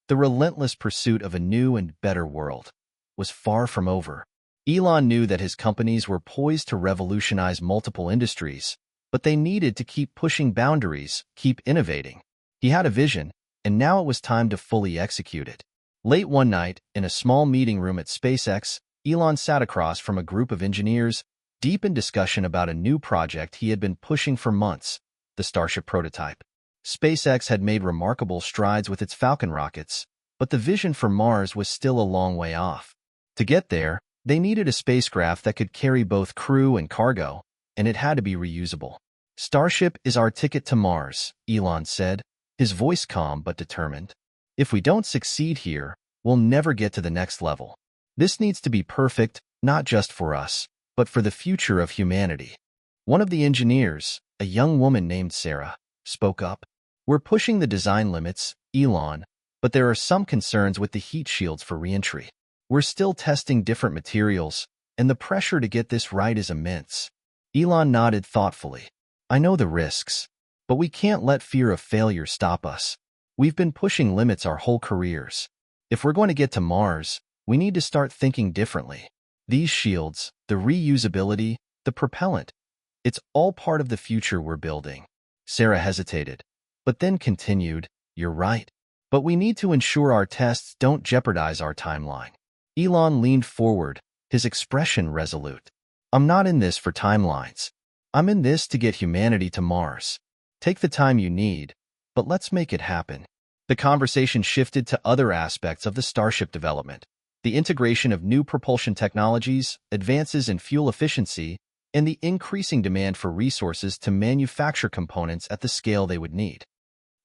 the relentless pursuit of a new and better world, was far from over. Elon knew that his companies were poised to revolutionize multiple industries, but they needed to keep pushing boundaries, keep innovating. He had a vision, and now it was time to fully execute it. Late one night, in a small meeting room at SpaceX, Elon sat across from a group of engineers, deep in discussion about a new project he had been pushing for months, the Starship prototype. SpaceX had made remarkable strides with its Falcon rockets, but the vision for Mars was still a long way off. To get there, they needed a spacecraft that could carry both crew and cargo, and it had to be reusable. "Starship is our ticket to Mars," Elon said, his voice calm but determined. "If we don't succeed here, we'll never get to the next level. This needs to be perfect, not just for us, but for the future of humanity." One of the engineers, a young woman named Sarah, spoke up. "We're pushing the design limits, Elon, but there are some concerns with the heat shields for reentry. We're still testing different materials, and the pressure to get this right is immense." Elon nodded thoughtfully. "I know the risks, but we can't let fear of failure stop us. We've been pushing limits our whole careers. If we're going to get to Mars, we need to start thinking differently. These shields, the reusability, the propellant, it's all part of the future we're building." Sarah hesitated, but then continued, "You're right. But we need to ensure our tests don't jeopardize our timeline." Elon leaned forward, his expression resolute. "I'm not in this for timelines. I'm in this to get humanity to Mars. Take the time you need, but let's make it happen." The conversation shifted to other aspects of the Starship development. The integration of new propulsion technologies, advances in fuel efficiency, and the increasing demand for resources to manufacture components at the scale they would need.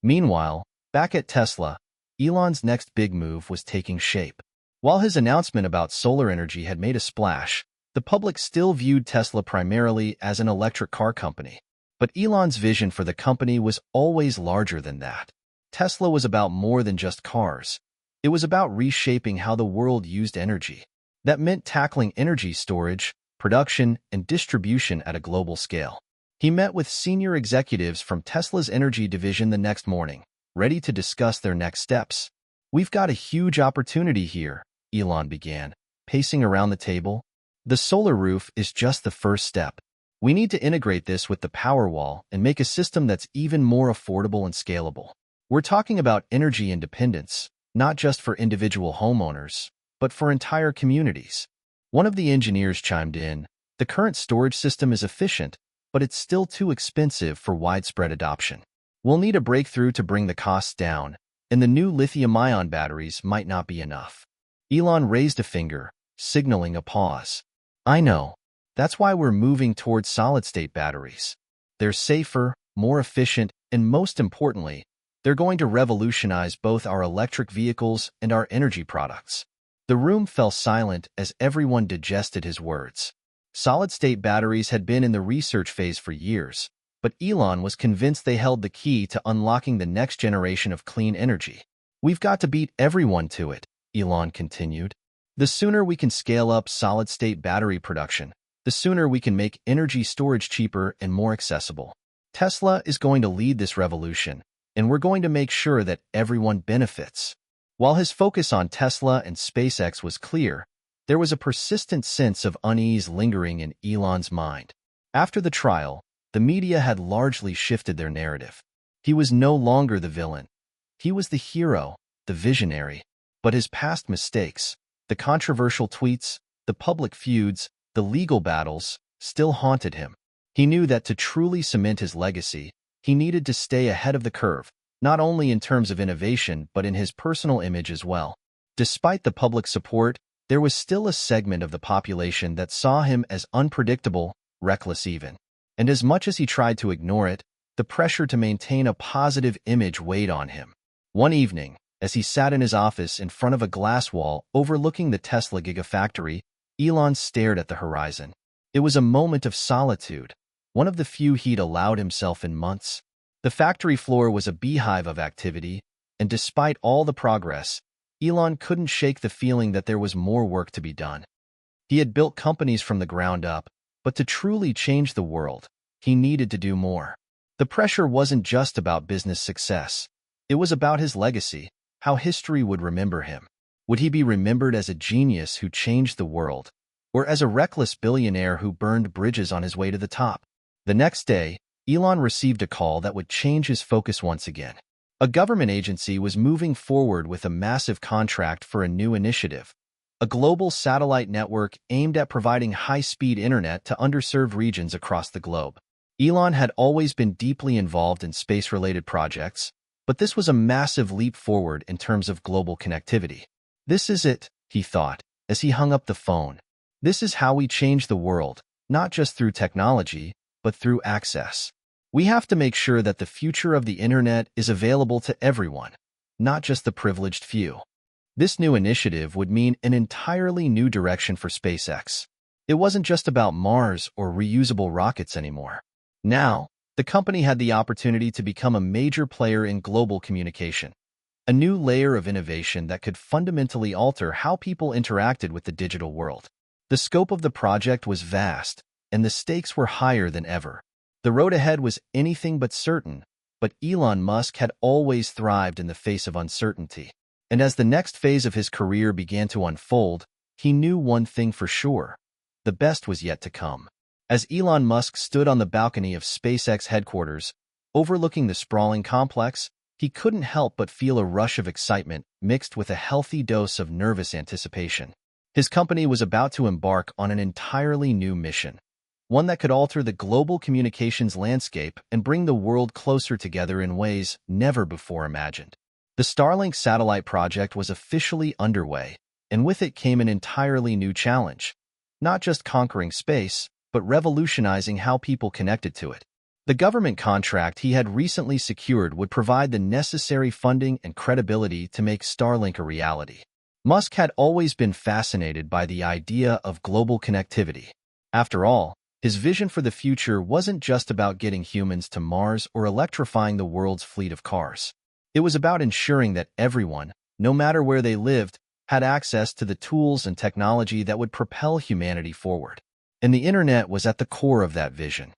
Meanwhile, back at Tesla, Elon's next big move was taking shape. While his announcement about solar energy had made a splash, the public still viewed Tesla primarily as an electric car company. But Elon's vision for the company was always larger than that. Tesla was about more than just cars. It was about reshaping how the world used energy. That meant tackling energy storage, production, and distribution at a global scale. He met with senior executives from Tesla's energy division the next morning, ready to discuss their next steps. "We've got a huge opportunity here," Elon began, pacing around the table. "The solar roof is just the first step. We need to integrate this with the Powerwall and make a system that's even more affordable and scalable. We're talking about energy independence, not just for individual homeowners, but for entire communities." One of the engineers chimed in, "The current storage system is efficient, but it's still too expensive for widespread adoption. We'll need a breakthrough to bring the costs down, and the new lithium-ion batteries might not be enough." Elon raised a finger, signaling a pause. "I know. That's why we're moving towards solid-state batteries. They're safer, more efficient, and most importantly, they're going to revolutionize both our electric vehicles and our energy products." The room fell silent as everyone digested his words. Solid-state batteries had been in the research phase for years, but Elon was convinced they held the key to unlocking the next generation of clean energy. "We've got to beat everyone to it," Elon continued. "The sooner we can scale up solid-state battery production, the sooner we can make energy storage cheaper and more accessible. Tesla is going to lead this revolution, and we're going to make sure that everyone benefits." While his focus on Tesla and SpaceX was clear, there was a persistent sense of unease lingering in Elon's mind. After the trial, the media had largely shifted their narrative. He was no longer the villain. He was the hero, the visionary. But his past mistakes, the controversial tweets, the public feuds, the legal battles, still haunted him. He knew that to truly cement his legacy, he needed to stay ahead of the curve, not only in terms of innovation but in his personal image as well. Despite the public support, there was still a segment of the population that saw him as unpredictable, reckless even. And as much as he tried to ignore it, the pressure to maintain a positive image weighed on him. One evening, as he sat in his office in front of a glass wall overlooking the Tesla Gigafactory, Elon stared at the horizon. It was a moment of solitude, one of the few he'd allowed himself in months. The factory floor was a beehive of activity, and despite all the progress, Elon couldn't shake the feeling that there was more work to be done. He had built companies from the ground up, but to truly change the world, he needed to do more. The pressure wasn't just about business success. It was about his legacy, how history would remember him. Would he be remembered as a genius who changed the world, or as a reckless billionaire who burned bridges on his way to the top? The next day, Elon received a call that would change his focus once again. A government agency was moving forward with a massive contract for a new initiative, a global satellite network aimed at providing high-speed internet to underserved regions across the globe. Elon had always been deeply involved in space-related projects, but this was a massive leap forward in terms of global connectivity. "This is it," he thought, as he hung up the phone. "This is how we change the world, not just through technology, but through access. We have to make sure that the future of the internet is available to everyone, not just the privileged few." This new initiative would mean an entirely new direction for SpaceX. It wasn't just about Mars or reusable rockets anymore. Now, the company had the opportunity to become a major player in global communication, a new layer of innovation that could fundamentally alter how people interacted with the digital world. The scope of the project was vast, and the stakes were higher than ever. The road ahead was anything but certain, but Elon Musk had always thrived in the face of uncertainty. And as the next phase of his career began to unfold, he knew one thing for sure: the best was yet to come. As Elon Musk stood on the balcony of SpaceX headquarters, overlooking the sprawling complex, he couldn't help but feel a rush of excitement mixed with a healthy dose of nervous anticipation. His company was about to embark on an entirely new mission, one that could alter the global communications landscape and bring the world closer together in ways never before imagined. The Starlink satellite project was officially underway, and with it came an entirely new challenge, not just conquering space, but revolutionizing how people connected to it. The government contract he had recently secured would provide the necessary funding and credibility to make Starlink a reality. Musk had always been fascinated by the idea of global connectivity. After all, his vision for the future wasn't just about getting humans to Mars or electrifying the world's fleet of cars. It was about ensuring that everyone, no matter where they lived, had access to the tools and technology that would propel humanity forward. And the internet was at the core of that vision.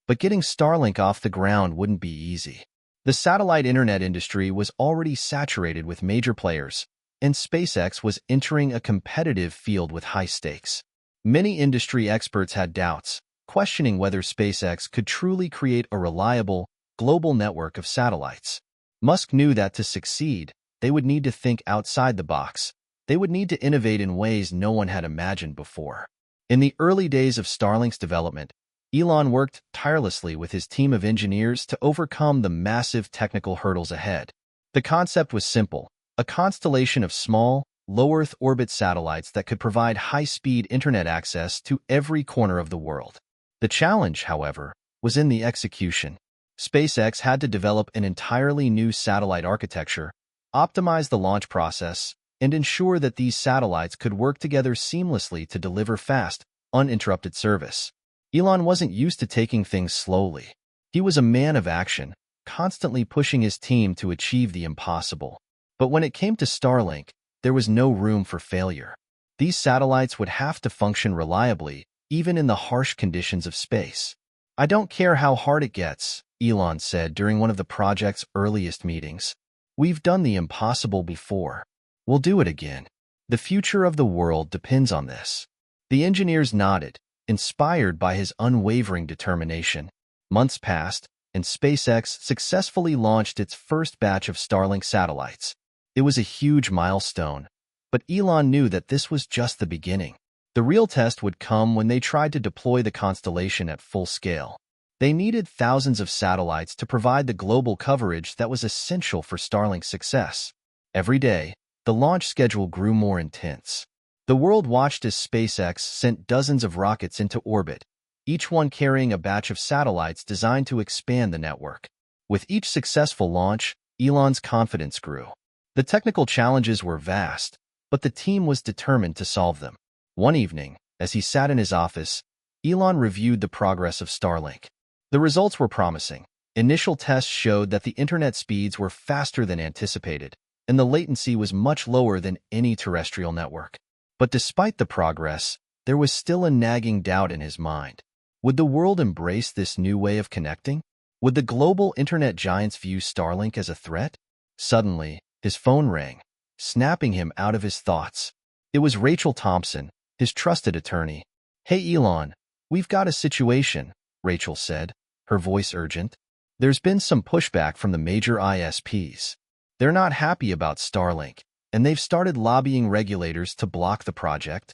But getting Starlink off the ground wouldn't be easy. The satellite internet industry was already saturated with major players, and SpaceX was entering a competitive field with high stakes. Many industry experts had doubts, questioning whether SpaceX could truly create a reliable, global network of satellites. Musk knew that to succeed, they would need to think outside the box. They would need to innovate in ways no one had imagined before. In the early days of Starlink's development, Elon worked tirelessly with his team of engineers to overcome the massive technical hurdles ahead. The concept was simple: a constellation of small, low-Earth orbit satellites that could provide high-speed internet access to every corner of the world. The challenge, however, was in the execution. SpaceX had to develop an entirely new satellite architecture, optimize the launch process, and ensure that these satellites could work together seamlessly to deliver fast, uninterrupted service. Elon wasn't used to taking things slowly. He was a man of action, constantly pushing his team to achieve the impossible. But when it came to Starlink, there was no room for failure. These satellites would have to function reliably, even in the harsh conditions of space. "I don't care how hard it gets," Elon said during one of the project's earliest meetings. "We've done the impossible before. We'll do it again. The future of the world depends on this." The engineers nodded, inspired by his unwavering determination. Months passed, and SpaceX successfully launched its first batch of Starlink satellites. It was a huge milestone, but Elon knew that this was just the beginning. The real test would come when they tried to deploy the constellation at full scale. They needed thousands of satellites to provide the global coverage that was essential for Starlink's success. Every day, the launch schedule grew more intense. The world watched as SpaceX sent dozens of rockets into orbit, each one carrying a batch of satellites designed to expand the network. With each successful launch, Elon's confidence grew. The technical challenges were vast, but the team was determined to solve them. One evening, as he sat in his office, Elon reviewed the progress of Starlink. The results were promising. Initial tests showed that the internet speeds were faster than anticipated, and the latency was much lower than any terrestrial network. But despite the progress, there was still a nagging doubt in his mind. Would the world embrace this new way of connecting? Would the global internet giants view Starlink as a threat? Suddenly, his phone rang, snapping him out of his thoughts. It was Rachel Thompson, his trusted attorney. "Hey Elon, we've got a situation," Rachel said, her voice urgent. "There's been some pushback from the major ISPs. They're not happy about Starlink, and they've started lobbying regulators to block the project."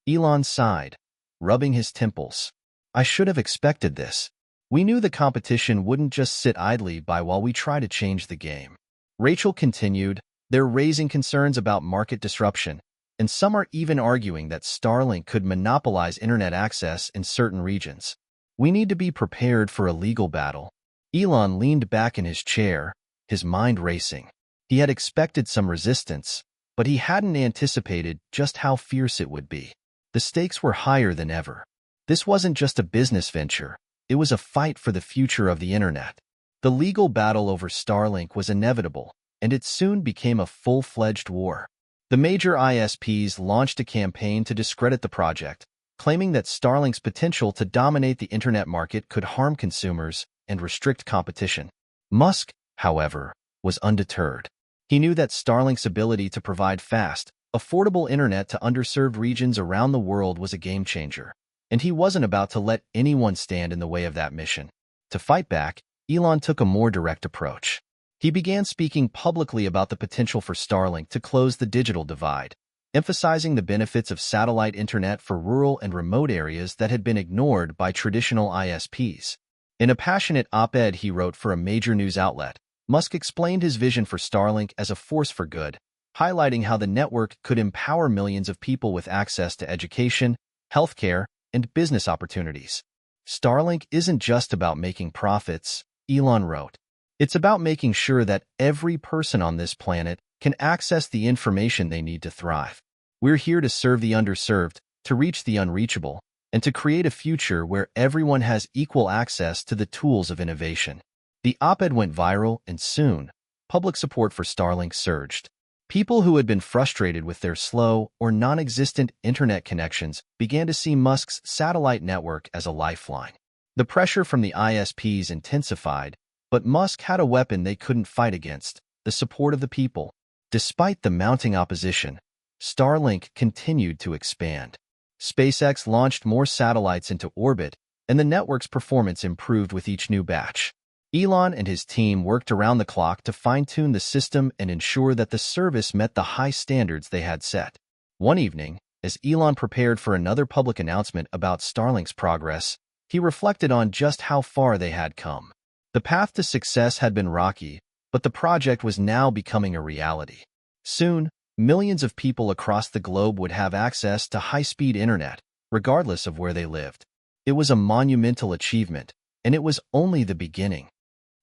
Elon sighed, rubbing his temples. "I should have expected this. We knew the competition wouldn't just sit idly by while we try to change the game." Rachel continued, "They're raising concerns about market disruption, and some are even arguing that Starlink could monopolize internet access in certain regions. We need to be prepared for a legal battle." Elon leaned back in his chair, his mind racing. He had expected some resistance, but he hadn't anticipated just how fierce it would be. The stakes were higher than ever. This wasn't just a business venture. It was a fight for the future of the internet. The legal battle over Starlink was inevitable, and it soon became a full-fledged war. The major ISPs launched a campaign to discredit the project, claiming that Starlink's potential to dominate the internet market could harm consumers and restrict competition. Musk, however, was undeterred. He knew that Starlink's ability to provide fast, affordable internet to underserved regions around the world was a game-changer, and he wasn't about to let anyone stand in the way of that mission. To fight back, Elon took a more direct approach. He began speaking publicly about the potential for Starlink to close the digital divide, emphasizing the benefits of satellite internet for rural and remote areas that had been ignored by traditional ISPs. In a passionate op-ed he wrote for a major news outlet, Musk explained his vision for Starlink as a force for good, highlighting how the network could empower millions of people with access to education, healthcare, and business opportunities. "Starlink isn't just about making profits," Elon wrote. "It's about making sure that every person on this planet can access the information they need to thrive. We're here to serve the underserved, to reach the unreachable, and to create a future where everyone has equal access to the tools of innovation. The op-ed went viral, and soon, public support for Starlink surged. People who had been frustrated with their slow or non-existent internet connections began to see Musk's satellite network as a lifeline. The pressure from the ISPs intensified, but Musk had a weapon they couldn't fight against: the support of the people. Despite the mounting opposition, Starlink continued to expand. SpaceX launched more satellites into orbit, and the network's performance improved with each new batch. Elon and his team worked around the clock to fine-tune the system and ensure that the service met the high standards they had set. One evening, as Elon prepared for another public announcement about Starlink's progress, he reflected on just how far they had come. The path to success had been rocky, but the project was now becoming a reality. Soon, millions of people across the globe would have access to high-speed internet, regardless of where they lived. It was a monumental achievement, and it was only the beginning.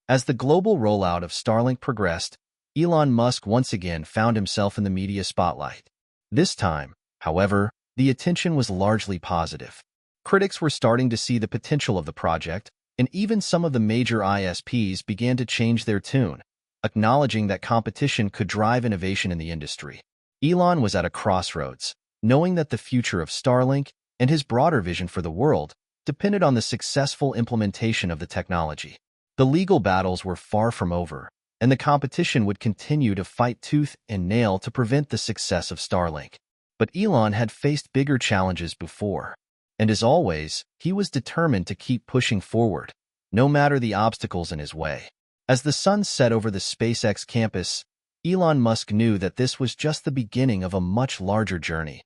As the global rollout of Starlink progressed, Elon Musk once again found himself in the media spotlight. This time, however, the attention was largely positive. Critics were starting to see the potential of the project, and even some of the major ISPs began to change their tune, acknowledging that competition could drive innovation in the industry. Elon was at a crossroads, knowing that the future of Starlink and his broader vision for the world depended on the successful implementation of the technology. The legal battles were far from over, and the competition would continue to fight tooth and nail to prevent the success of Starlink. But Elon had faced bigger challenges before, and as always, he was determined to keep pushing forward, no matter the obstacles in his way. As the sun set over the SpaceX campus, Elon Musk knew that this was just the beginning of a much larger journey,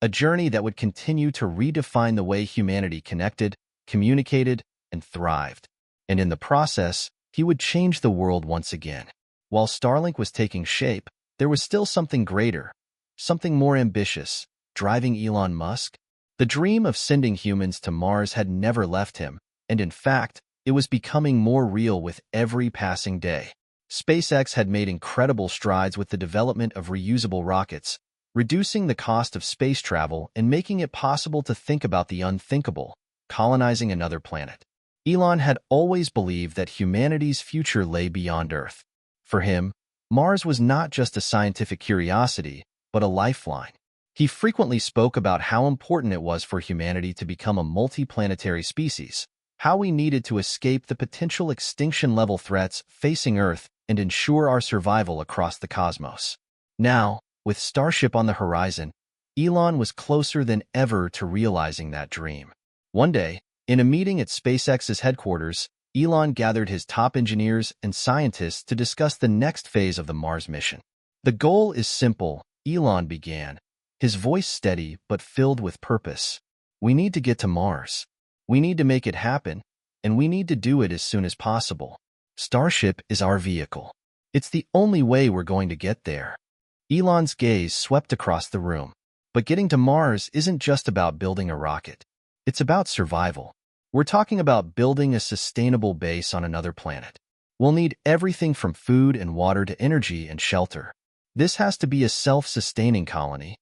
a journey that would continue to redefine the way humanity connected, communicated, and thrived. And in the process, he would change the world once again. While Starlink was taking shape, there was still something greater, something more ambitious, driving Elon Musk. The dream of sending humans to Mars had never left him, and in fact, it was becoming more real with every passing day. SpaceX had made incredible strides with the development of reusable rockets, reducing the cost of space travel and making it possible to think about the unthinkable: colonizing another planet. Elon had always believed that humanity's future lay beyond Earth. For him, Mars was not just a scientific curiosity, but a lifeline. He frequently spoke about how important it was for humanity to become a multi-planetary species, how we needed to escape the potential extinction-level threats facing Earth and ensure our survival across the cosmos. Now, with Starship on the horizon, Elon was closer than ever to realizing that dream. One day, in a meeting at SpaceX's headquarters, Elon gathered his top engineers and scientists to discuss the next phase of the Mars mission. "The goal is simple," Elon began, his voice steady but filled with purpose. "We need to get to Mars. We need to make it happen, and we need to do it as soon as possible. Starship is our vehicle. It's the only way we're going to get there." Elon's gaze swept across the room. But getting to Mars isn't just about building a rocket. It's about survival. We're talking about building a sustainable base on another planet. We'll need everything from food and water to energy and shelter. This has to be a self-sustaining colony.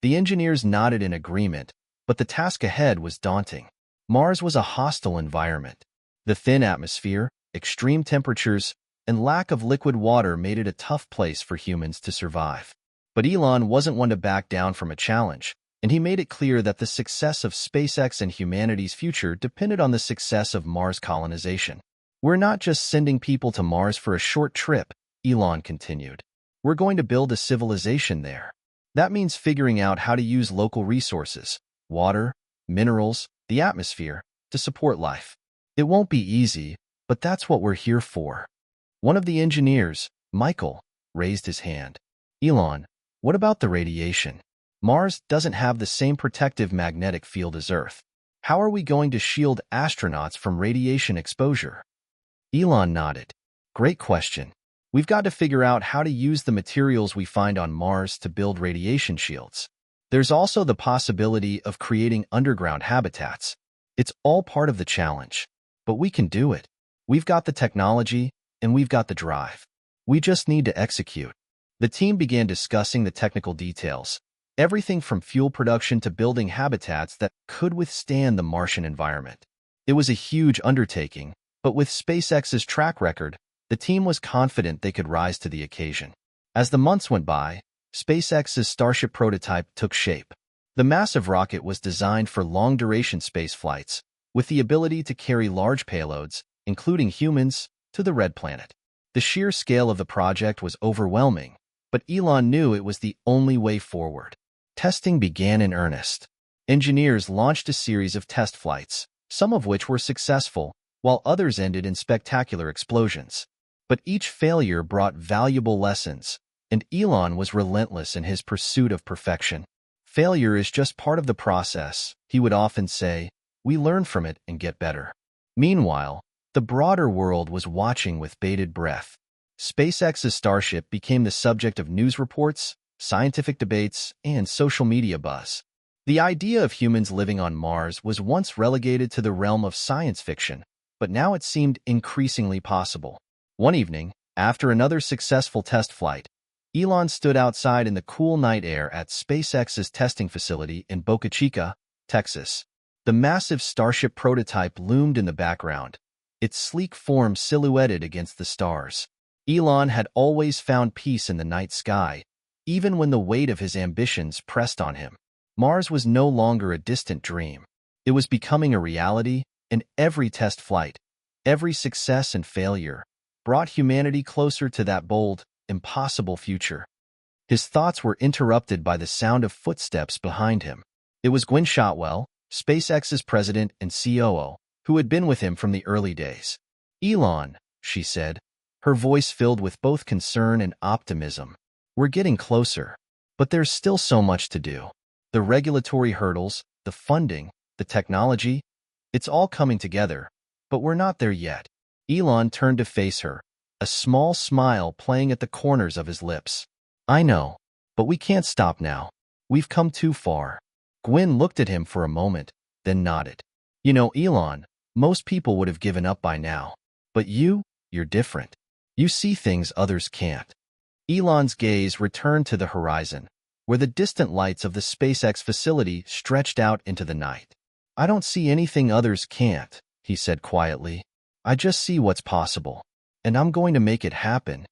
The engineers nodded in agreement, but the task ahead was daunting. Mars was a hostile environment. The thin atmosphere, extreme temperatures, and lack of liquid water made it a tough place for humans to survive. But Elon wasn't one to back down from a challenge, and he made it clear that the success of SpaceX and humanity's future depended on the success of Mars colonization. "We're not just sending people to Mars for a short trip," Elon continued. "We're going to build a civilization there. That means figuring out how to use local resources, water, minerals, the atmosphere, to support life. It won't be easy, but that's what we're here for." One of the engineers, Michael, raised his hand. "Elon, what about the radiation? Mars doesn't have the same protective magnetic field as Earth. How are we going to shield astronauts from radiation exposure?" Elon nodded. "Great question. We've got to figure out how to use the materials we find on Mars to build radiation shields. There's also the possibility of creating underground habitats. It's all part of the challenge. But we can do it. We've got the technology, and we've got the drive. We just need to execute." The team began discussing the technical details, everything from fuel production to building habitats that could withstand the Martian environment. It was a huge undertaking, but with SpaceX's track record, the team was confident they could rise to the occasion. As the months went by, SpaceX's Starship prototype took shape. The massive rocket was designed for long-duration space flights, with the ability to carry large payloads, including humans, to the Red Planet. The sheer scale of the project was overwhelming, but Elon knew it was the only way forward. Testing began in earnest. Engineers launched a series of test flights, some of which were successful, while others ended in spectacular explosions. But each failure brought valuable lessons, and Elon was relentless in his pursuit of perfection. Failure is just part of the process, he would often say. We learn from it and get better. Meanwhile, the broader world was watching with bated breath. SpaceX's Starship became the subject of news reports, scientific debates, and social media buzz. The idea of humans living on Mars was once relegated to the realm of science fiction, but now it seemed increasingly possible. One evening, after another successful test flight, Elon stood outside in the cool night air at SpaceX's testing facility in Boca Chica, Texas. The massive Starship prototype loomed in the background, its sleek form silhouetted against the stars. Elon had always found peace in the night sky, even when the weight of his ambitions pressed on him. Mars was no longer a distant dream. It was becoming a reality, and every test flight, every success and failure, brought humanity closer to that bold, impossible future. His thoughts were interrupted by the sound of footsteps behind him. It was Gwynne Shotwell, SpaceX's president and COO, who had been with him from the early days. "Elon," she said, her voice filled with both concern and optimism. "We're getting closer, but there's still so much to do. The regulatory hurdles, the funding, the technology, it's all coming together, but we're not there yet." Elon turned to face her, a small smile playing at the corners of his lips. "I know, but we can't stop now. We've come too far." Gwynne looked at him for a moment, then nodded. "You know, Elon, most people would have given up by now. But you're different. You see things others can't." Elon's gaze returned to the horizon, where the distant lights of the SpaceX facility stretched out into the night. "I don't see anything others can't," he said quietly. "I just see what's possible, and I'm going to make it happen."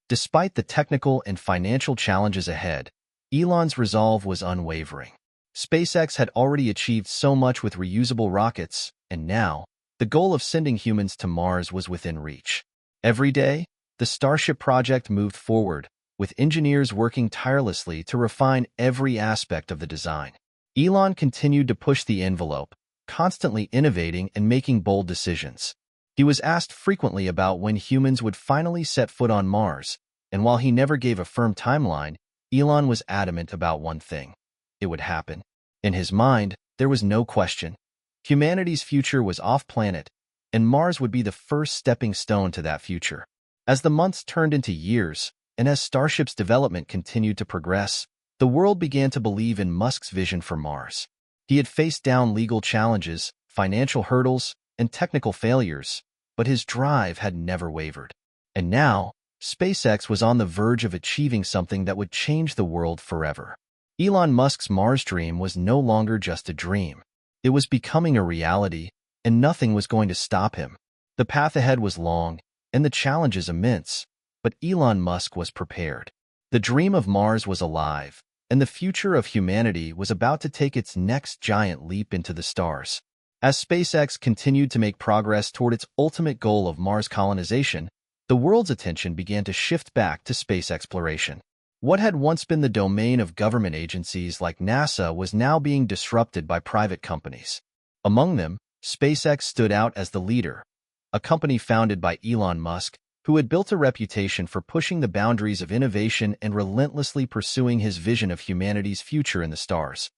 Despite the technical and financial challenges ahead, Elon's resolve was unwavering. SpaceX had already achieved so much with reusable rockets, and now, the goal of sending humans to Mars was within reach. Every day, the Starship project moved forward, with engineers working tirelessly to refine every aspect of the design. Elon continued to push the envelope, constantly innovating and making bold decisions. He was asked frequently about when humans would finally set foot on Mars, and while he never gave a firm timeline, Elon was adamant about one thing: it would happen. In his mind, there was no question. Humanity's future was off-planet, and Mars would be the first stepping stone to that future. As the months turned into years, and as Starship's development continued to progress, the world began to believe in Musk's vision for Mars. He had faced down legal challenges, financial hurdles, and technical failures, but his drive had never wavered. And now, SpaceX was on the verge of achieving something that would change the world forever. Elon Musk's Mars dream was no longer just a dream. It was becoming a reality, and nothing was going to stop him. The path ahead was long, and the challenges immense, but Elon Musk was prepared. The dream of Mars was alive, and the future of humanity was about to take its next giant leap into the stars. As SpaceX continued to make progress toward its ultimate goal of Mars colonization, the world's attention began to shift back to space exploration. What had once been the domain of government agencies like NASA was now being disrupted by private companies. Among them, SpaceX stood out as the leader, a company founded by Elon Musk, who had built a reputation for pushing the boundaries of innovation and relentlessly pursuing his vision of humanity's future in the stars.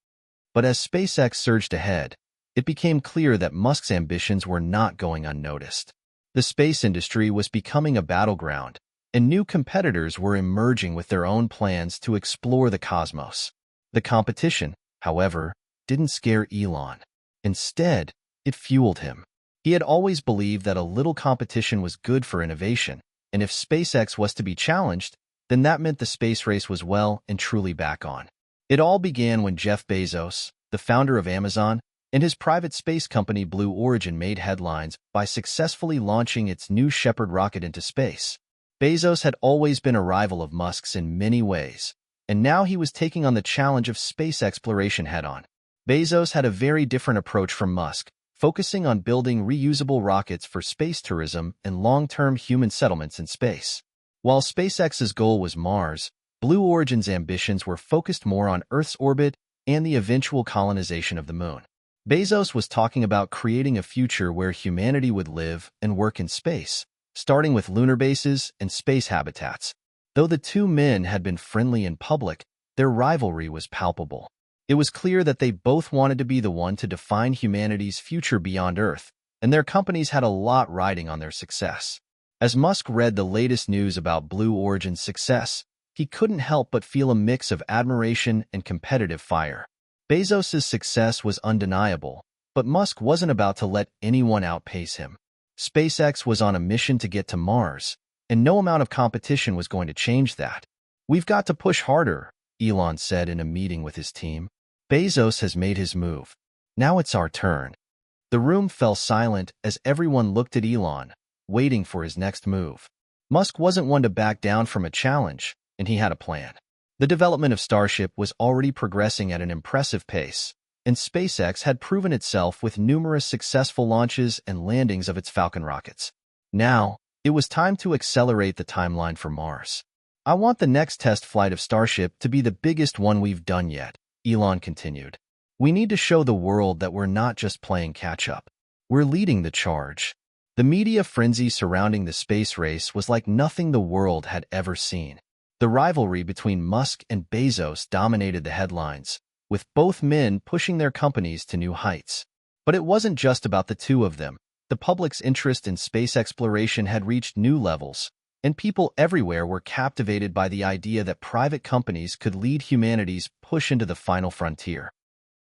But as SpaceX surged ahead, it became clear that Musk's ambitions were not going unnoticed. The space industry was becoming a battleground, and new competitors were emerging with their own plans to explore the cosmos. The competition, however, didn't scare Elon. Instead, it fueled him. He had always believed that a little competition was good for innovation, and if SpaceX was to be challenged, then that meant the space race was well and truly back on. It all began when Jeff Bezos, the founder of Amazon, and his private space company Blue Origin made headlines by successfully launching its New Shepard rocket into space. Bezos had always been a rival of Musk's in many ways, and now he was taking on the challenge of space exploration head-on. Bezos had a very different approach from Musk, focusing on building reusable rockets for space tourism and long-term human settlements in space. While SpaceX's goal was Mars, Blue Origin's ambitions were focused more on Earth's orbit and the eventual colonization of the Moon. Bezos was talking about creating a future where humanity would live and work in space, starting with lunar bases and space habitats. Though the two men had been friendly in public, their rivalry was palpable. It was clear that they both wanted to be the one to define humanity's future beyond Earth, and their companies had a lot riding on their success. As Musk read the latest news about Blue Origin's success, he couldn't help but feel a mix of admiration and competitive fire. Bezos' success was undeniable, but Musk wasn't about to let anyone outpace him. SpaceX was on a mission to get to Mars, and no amount of competition was going to change that. "We've got to push harder," Elon said in a meeting with his team. "Bezos has made his move. Now it's our turn." The room fell silent as everyone looked at Elon, waiting for his next move. Musk wasn't one to back down from a challenge, and he had a plan. The development of Starship was already progressing at an impressive pace, and SpaceX had proven itself with numerous successful launches and landings of its Falcon rockets. Now, it was time to accelerate the timeline for Mars. "I want the next test flight of Starship to be the biggest one we've done yet," Elon continued. "We need to show the world that we're not just playing catch-up. We're leading the charge." The media frenzy surrounding the space race was like nothing the world had ever seen. The rivalry between Musk and Bezos dominated the headlines, with both men pushing their companies to new heights. But it wasn't just about the two of them. The public's interest in space exploration had reached new levels, and people everywhere were captivated by the idea that private companies could lead humanity's push into the final frontier.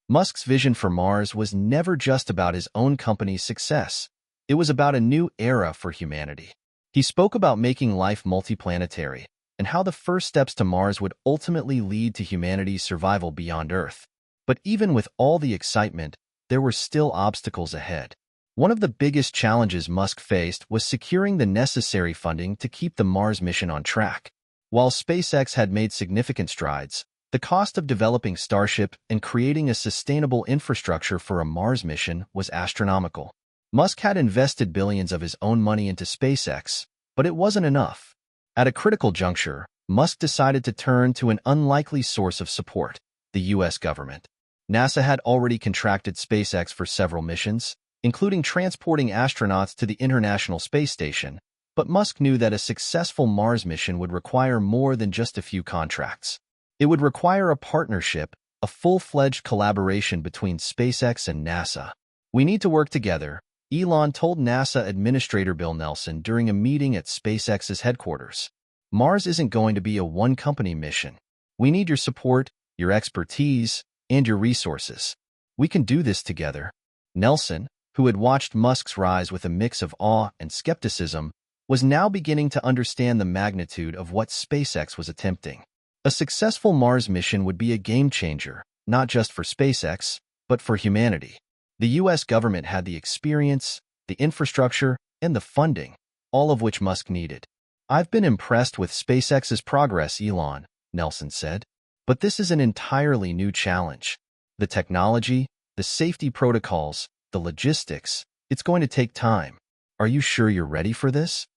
Musk's vision for Mars was never just about his own company's success. It was about a new era for humanity. He spoke about making life multiplanetary, and how the first steps to Mars would ultimately lead to humanity's survival beyond Earth. But even with all the excitement, there were still obstacles ahead. One of the biggest challenges Musk faced was securing the necessary funding to keep the Mars mission on track. While SpaceX had made significant strides, the cost of developing Starship and creating a sustainable infrastructure for a Mars mission was astronomical. Musk had invested billions of his own money into SpaceX, but it wasn't enough. At a critical juncture, Musk decided to turn to an unlikely source of support, the U.S. government. NASA had already contracted SpaceX for several missions, including transporting astronauts to the International Space Station, but Musk knew that a successful Mars mission would require more than just a few contracts. It would require a partnership, a full-fledged collaboration between SpaceX and NASA. "We need to work together," Elon told NASA Administrator Bill Nelson during a meeting at SpaceX's headquarters. "Mars isn't going to be a one-company mission. We need your support, your expertise, and your resources. We can do this together." Nelson, who had watched Musk's rise with a mix of awe and skepticism, was now beginning to understand the magnitude of what SpaceX was attempting. A successful Mars mission would be a game-changer, not just for SpaceX, but for humanity. The U.S. government had the experience, the infrastructure, and the funding, all of which Musk needed. "I've been impressed with SpaceX's progress, Elon," Nelson said. "But this is an entirely new challenge. The technology, the safety protocols, the logistics, it's going to take time. Are you sure you're ready for this?"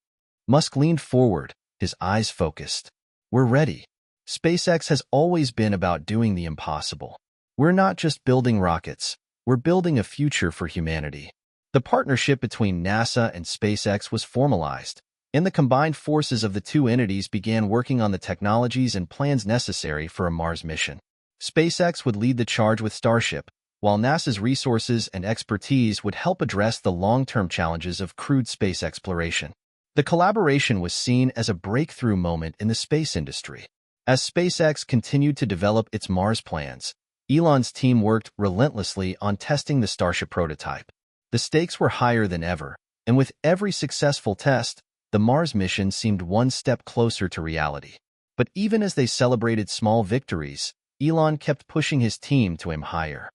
Musk leaned forward, his eyes focused. "We're ready. SpaceX has always been about doing the impossible. We're not just building rockets. We're building a future for humanity." The partnership between NASA and SpaceX was formalized, and the combined forces of the two entities began working on the technologies and plans necessary for a Mars mission. SpaceX would lead the charge with Starship, while NASA's resources and expertise would help address the long-term challenges of crewed space exploration. The collaboration was seen as a breakthrough moment in the space industry. As SpaceX continued to develop its Mars plans, Elon's team worked relentlessly on testing the Starship prototype. The stakes were higher than ever, and with every successful test, the Mars mission seemed one step closer to reality. But even as they celebrated small victories, Elon kept pushing his team to aim higher.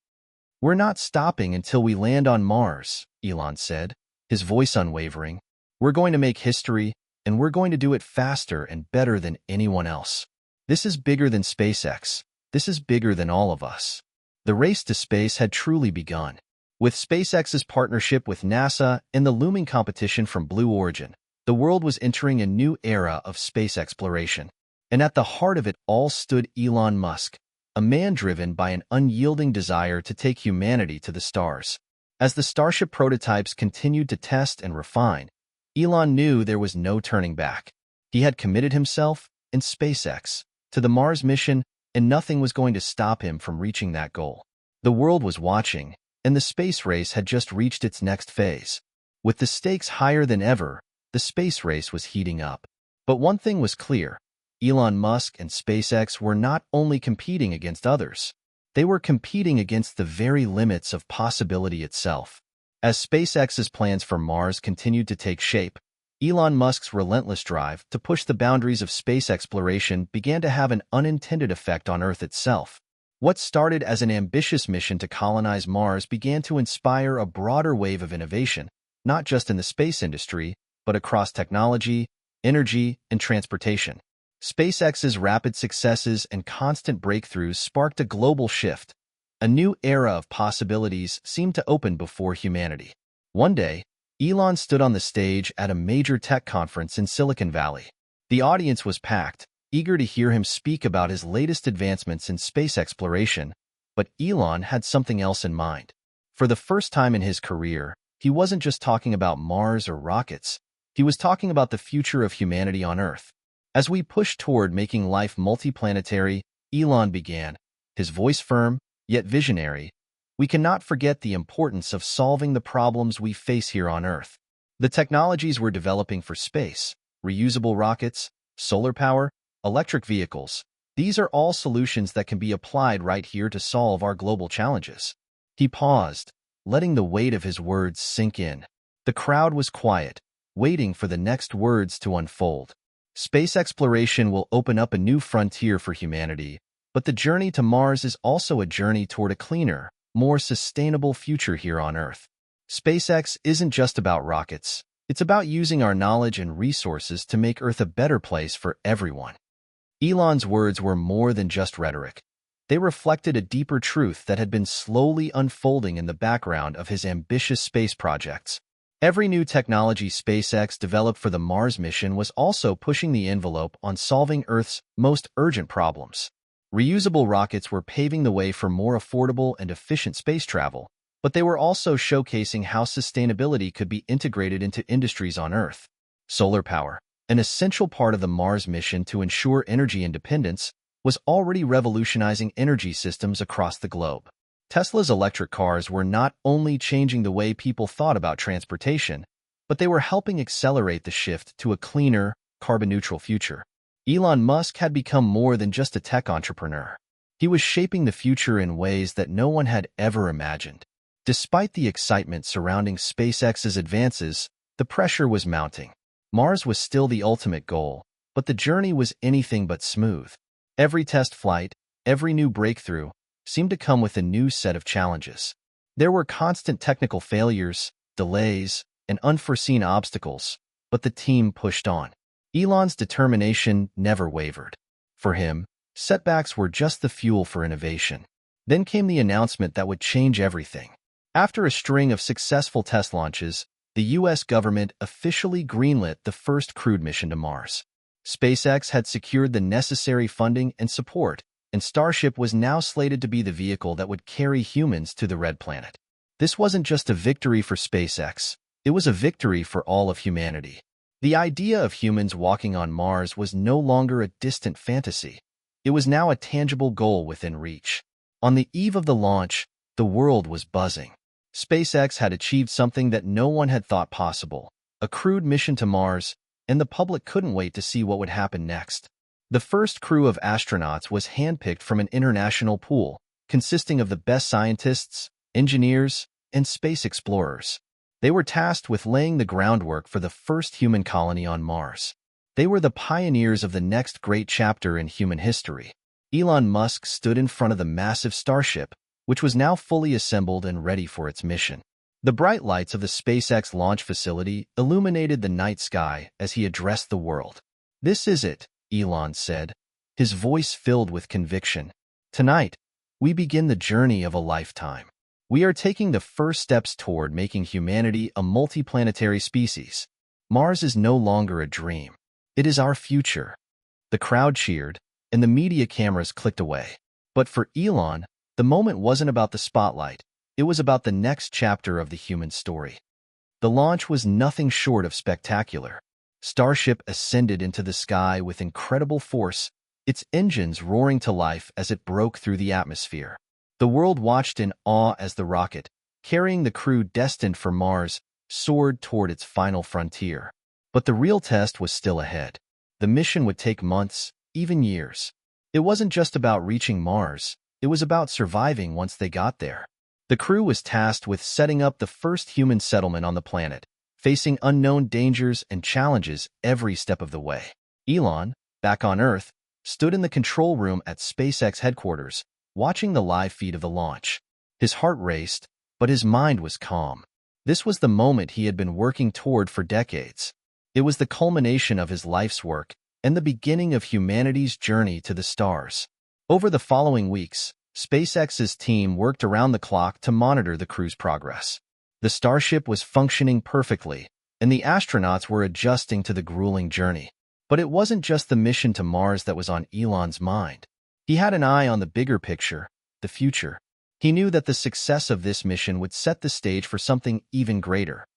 "We're not stopping until we land on Mars," Elon said, his voice unwavering. "We're going to make history, and we're going to do it faster and better than anyone else. This is bigger than SpaceX. This is bigger than all of us." The race to space had truly begun. With SpaceX's partnership with NASA and the looming competition from Blue Origin, the world was entering a new era of space exploration. And at the heart of it all stood Elon Musk, a man driven by an unyielding desire to take humanity to the stars. As the Starship prototypes continued to test and refine, Elon knew there was no turning back. He had committed himself and SpaceX to the Mars mission, and nothing was going to stop him from reaching that goal. The world was watching, and the space race had just reached its next phase. With the stakes higher than ever, the space race was heating up. But one thing was clear: Elon Musk and SpaceX were not only competing against others, they were competing against the very limits of possibility itself. As SpaceX's plans for Mars continued to take shape, Elon Musk's relentless drive to push the boundaries of space exploration began to have an unintended effect on Earth itself. What started as an ambitious mission to colonize Mars began to inspire a broader wave of innovation, not just in the space industry, but across technology, energy, and transportation. SpaceX's rapid successes and constant breakthroughs sparked a global shift. A new era of possibilities seemed to open before humanity. One day, Elon stood on the stage at a major tech conference in Silicon Valley. The audience was packed, eager to hear him speak about his latest advancements in space exploration, but Elon had something else in mind. For the first time in his career, he wasn't just talking about Mars or rockets. He was talking about the future of humanity on Earth. As we push toward making life multiplanetary, Elon began, his voice firm, yet visionary. "We cannot forget the importance of solving the problems we face here on Earth. The technologies we're developing for space, reusable rockets, solar power, electric vehicles, these are all solutions that can be applied right here to solve our global challenges." He paused, letting the weight of his words sink in. The crowd was quiet, waiting for the next words to unfold. Space exploration will open up a new frontier for humanity, but the journey to Mars is also a journey toward a cleaner, more sustainable future here on Earth. SpaceX isn't just about rockets. It's about using our knowledge and resources to make Earth a better place for everyone. Elon's words were more than just rhetoric. They reflected a deeper truth that had been slowly unfolding in the background of his ambitious space projects. Every new technology SpaceX developed for the Mars mission was also pushing the envelope on solving Earth's most urgent problems. Reusable rockets were paving the way for more affordable and efficient space travel, but they were also showcasing how sustainability could be integrated into industries on Earth. Solar power, an essential part of the Mars mission to ensure energy independence, was already revolutionizing energy systems across the globe. Tesla's electric cars were not only changing the way people thought about transportation, but they were helping accelerate the shift to a cleaner, carbon-neutral future. Elon Musk had become more than just a tech entrepreneur. He was shaping the future in ways that no one had ever imagined. Despite the excitement surrounding SpaceX's advances, the pressure was mounting. Mars was still the ultimate goal, but the journey was anything but smooth. Every test flight, every new breakthrough, seemed to come with a new set of challenges. There were constant technical failures, delays, and unforeseen obstacles, but the team pushed on. Elon's determination never wavered. For him, setbacks were just the fuel for innovation. Then came the announcement that would change everything. After a string of successful test launches, the U.S. government officially greenlit the first crewed mission to Mars. SpaceX had secured the necessary funding and support, and Starship was now slated to be the vehicle that would carry humans to the Red Planet. This wasn't just a victory for SpaceX, it was a victory for all of humanity. The idea of humans walking on Mars was no longer a distant fantasy. It was now a tangible goal within reach. On the eve of the launch, the world was buzzing. SpaceX had achieved something that no one had thought possible, a crewed mission to Mars, and the public couldn't wait to see what would happen next. The first crew of astronauts was handpicked from an international pool, consisting of the best scientists, engineers, and space explorers. They were tasked with laying the groundwork for the first human colony on Mars. They were the pioneers of the next great chapter in human history. Elon Musk stood in front of the massive Starship, which was now fully assembled and ready for its mission. The bright lights of the SpaceX launch facility illuminated the night sky as he addressed the world. "This is it," Elon said, his voice filled with conviction. "Tonight, we begin the journey of a lifetime. We are taking the first steps toward making humanity a multiplanetary species. Mars is no longer a dream. It is our future." The crowd cheered, and the media cameras clicked away. But for Elon, the moment wasn't about the spotlight. It was about the next chapter of the human story. The launch was nothing short of spectacular. Starship ascended into the sky with incredible force, its engines roaring to life as it broke through the atmosphere. The world watched in awe as the rocket, carrying the crew destined for Mars, soared toward its final frontier. But the real test was still ahead. The mission would take months, even years. It wasn't just about reaching Mars, it was about surviving once they got there. The crew was tasked with setting up the first human settlement on the planet, facing unknown dangers and challenges every step of the way. Elon, back on Earth, stood in the control room at SpaceX headquarters, watching the live feed of the launch. His heart raced, but his mind was calm. This was the moment he had been working toward for decades. It was the culmination of his life's work and the beginning of humanity's journey to the stars. Over the following weeks, SpaceX's team worked around the clock to monitor the crew's progress. The Starship was functioning perfectly, and the astronauts were adjusting to the grueling journey. But it wasn't just the mission to Mars that was on Elon's mind. He had an eye on the bigger picture, the future. He knew that the success of this mission would set the stage for something even greater.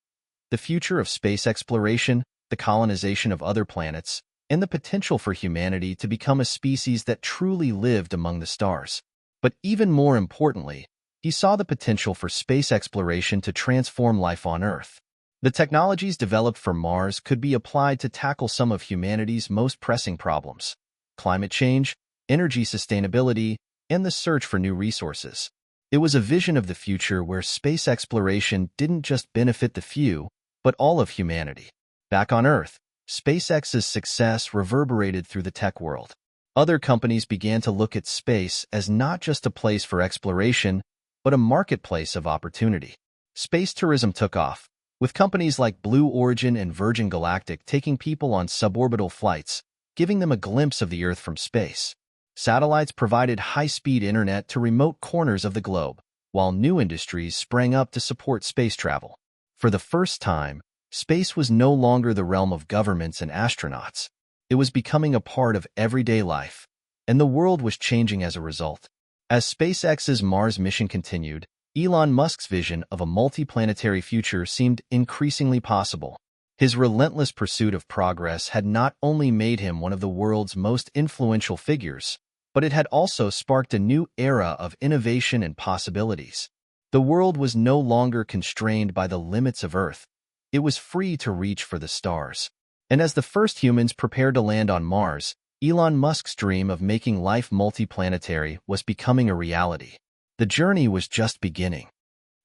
The future of space exploration, the colonization of other planets, and the potential for humanity to become a species that truly lived among the stars. But even more importantly, he saw the potential for space exploration to transform life on Earth. The technologies developed for Mars could be applied to tackle some of humanity's most pressing problems: climate change, energy sustainability, and the search for new resources. It was a vision of the future where space exploration didn't just benefit the few, but all of humanity. Back on Earth, SpaceX's success reverberated through the tech world. Other companies began to look at space as not just a place for exploration, but a marketplace of opportunity. Space tourism took off, with companies like Blue Origin and Virgin Galactic taking people on suborbital flights, giving them a glimpse of the Earth from space. Satellites provided high-speed internet to remote corners of the globe, while new industries sprang up to support space travel. For the first time, space was no longer the realm of governments and astronauts. It was becoming a part of everyday life, and the world was changing as a result. As SpaceX's Mars mission continued, Elon Musk's vision of a multiplanetary future seemed increasingly possible. His relentless pursuit of progress had not only made him one of the world's most influential figures, but it had also sparked a new era of innovation and possibilities. The world was no longer constrained by the limits of Earth. It was free to reach for the stars. And as the first humans prepared to land on Mars, Elon Musk's dream of making life multiplanetary was becoming a reality. The journey was just beginning.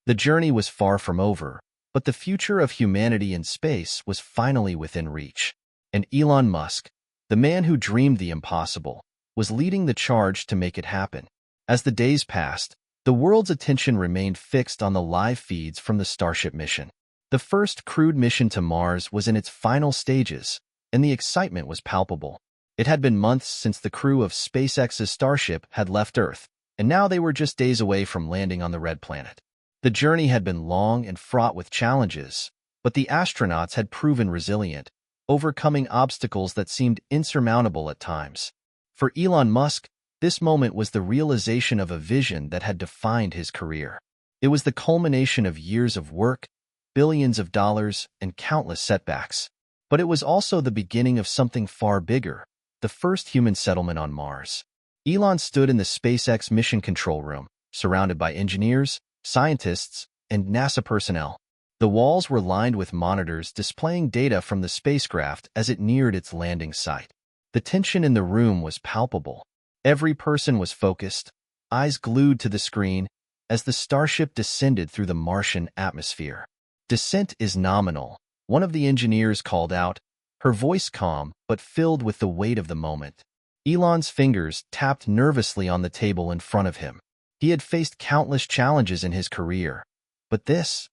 The journey was far from over, but the future of humanity in space was finally within reach. And Elon Musk, the man who dreamed the impossible, was leading the charge to make it happen. As the days passed, the world's attention remained fixed on the live feeds from the Starship mission. The first crewed mission to Mars was in its final stages, and the excitement was palpable. It had been months since the crew of SpaceX's Starship had left Earth, and now they were just days away from landing on the Red Planet. The journey had been long and fraught with challenges, but the astronauts had proven resilient, overcoming obstacles that seemed insurmountable at times. For Elon Musk, this moment was the realization of a vision that had defined his career. It was the culmination of years of work, billions of dollars, and countless setbacks. But it was also the beginning of something far bigger, the first human settlement on Mars. Elon stood in the SpaceX mission control room, surrounded by engineers, scientists, and NASA personnel. The walls were lined with monitors displaying data from the spacecraft as it neared its landing site. The tension in the room was palpable. Every person was focused, eyes glued to the screen, as the Starship descended through the Martian atmosphere. "Descent is nominal," one of the engineers called out, her voice calm but filled with the weight of the moment. Elon's fingers tapped nervously on the table in front of him. He had faced countless challenges in his career, but this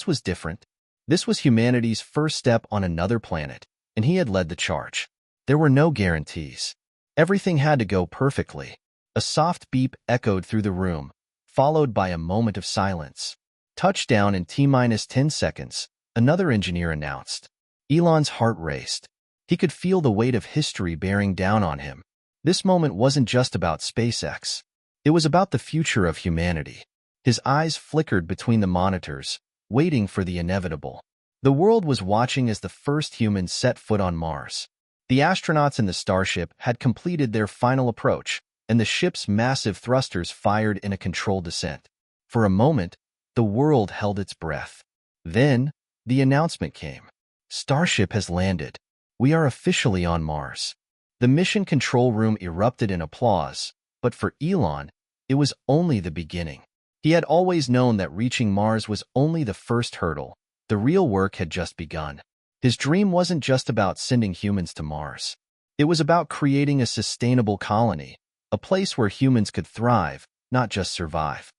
was different. This was humanity's first step on another planet, and he had led the charge. There were no guarantees. Everything had to go perfectly. A soft beep echoed through the room, followed by a moment of silence. Touchdown in T-minus 10 seconds, another engineer announced. Elon's heart raced. He could feel the weight of history bearing down on him. This moment wasn't just about SpaceX. It was about the future of humanity. His eyes flickered between the monitors, waiting for the inevitable. The world was watching as the first humans set foot on Mars. The astronauts in the Starship had completed their final approach, and the ship's massive thrusters fired in a controlled descent. For a moment, the world held its breath. Then, the announcement came. Starship has landed. We are officially on Mars. The mission control room erupted in applause, but for Elon, it was only the beginning. He had always known that reaching Mars was only the first hurdle. The real work had just begun. His dream wasn't just about sending humans to Mars. It was about creating a sustainable colony, a place where humans could thrive, not just survive.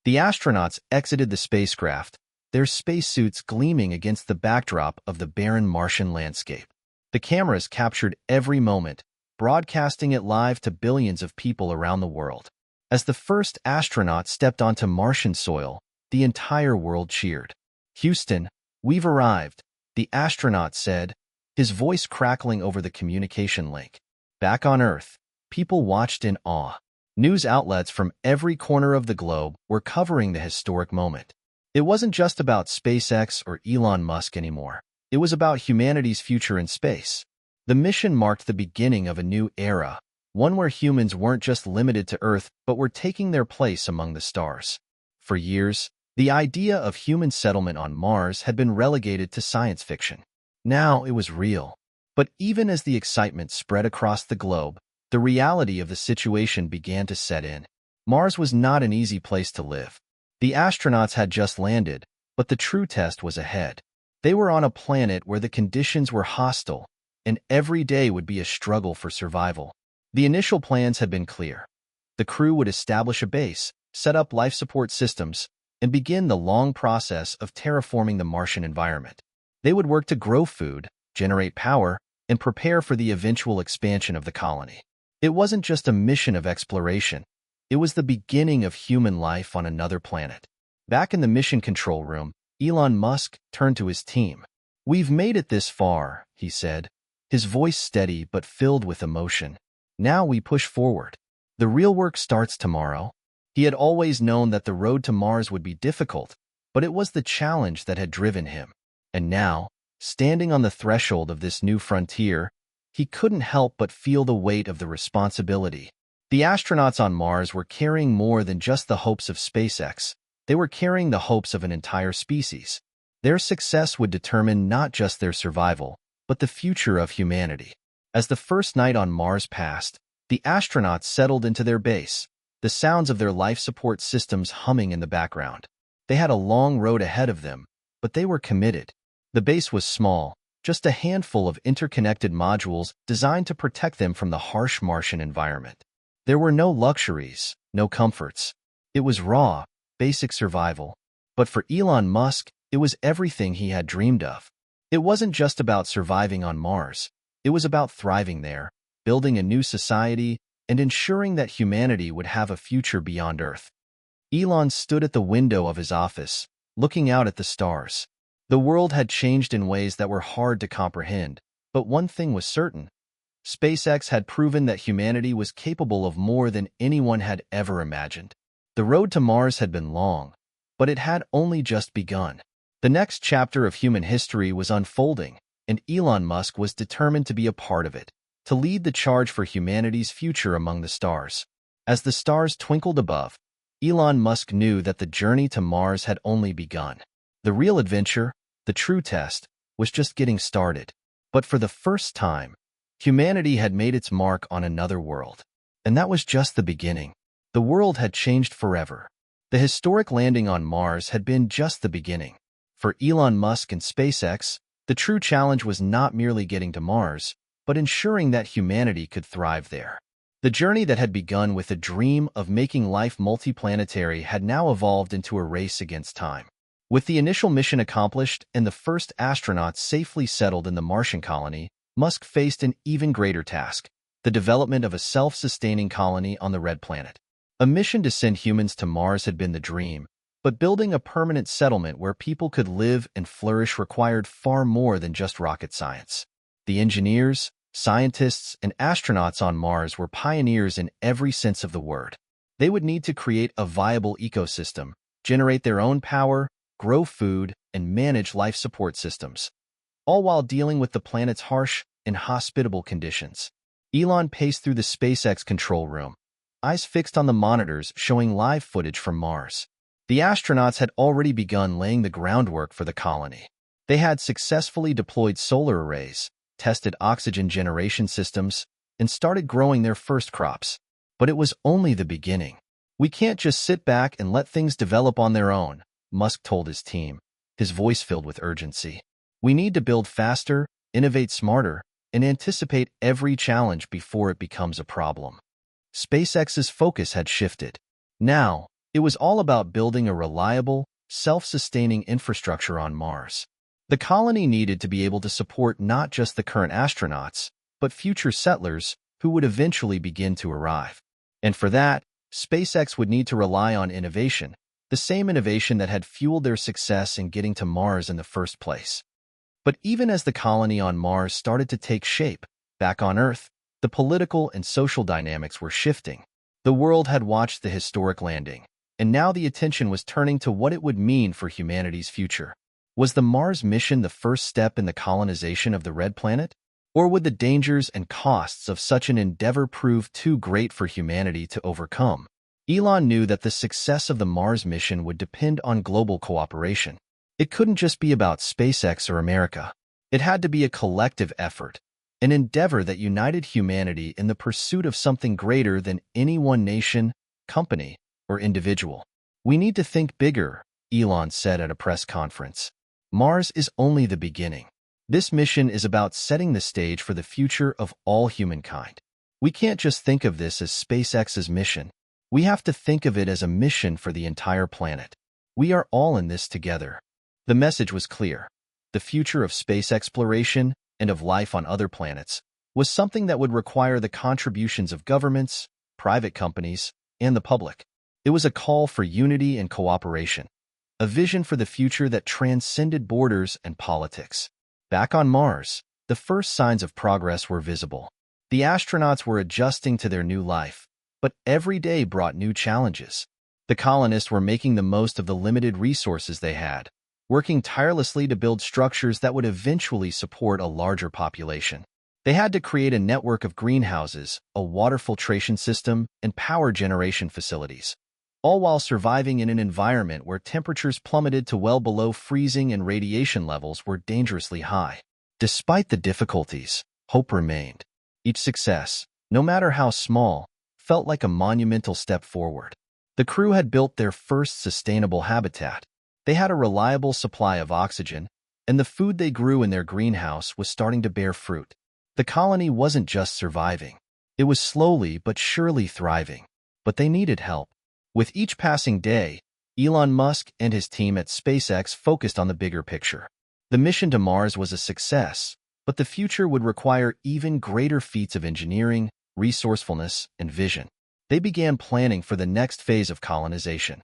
The astronauts exited the spacecraft, their spacesuits gleaming against the backdrop of the barren Martian landscape. The cameras captured every moment, broadcasting it live to billions of people around the world. As the first astronaut stepped onto Martian soil, the entire world cheered. "Houston, we've arrived," the astronaut said, his voice crackling over the communication link. Back on Earth, people watched in awe. News outlets from every corner of the globe were covering the historic moment. It wasn't just about SpaceX or Elon Musk anymore. It was about humanity's future in space. The mission marked the beginning of a new era, one where humans weren't just limited to Earth but were taking their place among the stars. For years, the idea of human settlement on Mars had been relegated to science fiction. Now it was real. But even as the excitement spread across the globe, the reality of the situation began to set in. Mars was not an easy place to live. The astronauts had just landed, but the true test was ahead. They were on a planet where the conditions were hostile, and every day would be a struggle for survival. The initial plans had been clear. The crew would establish a base, set up life support systems, and begin the long process of terraforming the Martian environment. They would work to grow food, generate power, and prepare for the eventual expansion of the colony. It wasn't just a mission of exploration. It was the beginning of human life on another planet. Back in the mission control room, Elon Musk turned to his team. "We've made it this far," he said, his voice steady but filled with emotion. "Now we push forward. The real work starts tomorrow." He had always known that the road to Mars would be difficult, but it was the challenge that had driven him. And now, standing on the threshold of this new frontier, he couldn't help but feel the weight of the responsibility. The astronauts on Mars were carrying more than just the hopes of SpaceX. They were carrying the hopes of an entire species. Their success would determine not just their survival, but the future of humanity. As the first night on Mars passed, the astronauts settled into their base, the sounds of their life support systems humming in the background. They had a long road ahead of them, but they were committed. The base was small, just a handful of interconnected modules designed to protect them from the harsh Martian environment. There were no luxuries, no comforts. It was raw, basic survival. But for Elon Musk, it was everything he had dreamed of. It wasn't just about surviving on Mars. It was about thriving there, building a new society, and ensuring that humanity would have a future beyond Earth. Elon stood at the window of his office, looking out at the stars. The world had changed in ways that were hard to comprehend, but one thing was certain. SpaceX had proven that humanity was capable of more than anyone had ever imagined. The road to Mars had been long, but it had only just begun. The next chapter of human history was unfolding, and Elon Musk was determined to be a part of it, to lead the charge for humanity's future among the stars. As the stars twinkled above, Elon Musk knew that the journey to Mars had only begun. The real adventure, the true test, was just getting started. But for the first time, humanity had made its mark on another world. And that was just the beginning. The world had changed forever. The historic landing on Mars had been just the beginning. For Elon Musk and SpaceX, The true challenge was not merely getting to Mars, but ensuring that humanity could thrive there. The journey that had begun with a dream of making life multiplanetary had now evolved into a race against time. With the initial mission accomplished and the first astronauts safely settled in the Martian colony, Musk faced an even greater task: the development of a self-sustaining colony on the Red Planet. A mission to send humans to Mars had been the dream, but building a permanent settlement where people could live and flourish required far more than just rocket science. The engineers, scientists, and astronauts on Mars were pioneers in every sense of the word. They would need to create a viable ecosystem, generate their own power, grow food, and manage life support systems, all while dealing with the planet's harsh, inhospitable conditions. Elon paced through the SpaceX control room, eyes fixed on the monitors showing live footage from Mars. The astronauts had already begun laying the groundwork for the colony. They had successfully deployed solar arrays, tested oxygen generation systems, and started growing their first crops. But it was only the beginning. "We can't just sit back and let things develop on their own," Musk told his team, his voice filled with urgency. "We need to build faster, innovate smarter, and anticipate every challenge before it becomes a problem." SpaceX's focus had shifted. Now, it was all about building a reliable, self-sustaining infrastructure on Mars. The colony needed to be able to support not just the current astronauts, but future settlers who would eventually begin to arrive. And for that, SpaceX would need to rely on innovation, the same innovation that had fueled their success in getting to Mars in the first place. But even as the colony on Mars started to take shape, back on Earth, the political and social dynamics were shifting. The world had watched the historic landing, and now the attention was turning to what it would mean for humanity's future. Was the Mars mission the first step in the colonization of the Red Planet? Or would the dangers and costs of such an endeavor prove too great for humanity to overcome? Elon knew that the success of the Mars mission would depend on global cooperation. It couldn't just be about SpaceX or America. It had to be a collective effort, an endeavor that united humanity in the pursuit of something greater than any one nation, company, or individual. "We need to think bigger," Elon said at a press conference. "Mars is only the beginning. This mission is about setting the stage for the future of all humankind. We can't just think of this as SpaceX's mission. We have to think of it as a mission for the entire planet. We are all in this together." The message was clear. The future of space exploration and of life on other planets was something that would require the contributions of governments, private companies, and the public. It was a call for unity and cooperation, a vision for the future that transcended borders and politics. Back on Mars, the first signs of progress were visible. The astronauts were adjusting to their new life, but every day brought new challenges. The colonists were making the most of the limited resources they had, working tirelessly to build structures that would eventually support a larger population. They had to create a network of greenhouses, a water filtration system, and power generation facilities, all while surviving in an environment where temperatures plummeted to well below freezing and radiation levels were dangerously high. Despite the difficulties, hope remained. Each success, no matter how small, felt like a monumental step forward. The crew had built their first sustainable habitat. They had a reliable supply of oxygen, and the food they grew in their greenhouse was starting to bear fruit. The colony wasn't just surviving. It was slowly but surely thriving. But they needed help. With each passing day, Elon Musk and his team at SpaceX focused on the bigger picture. The mission to Mars was a success, but the future would require even greater feats of engineering, resourcefulness, and vision. They began planning for the next phase of colonization,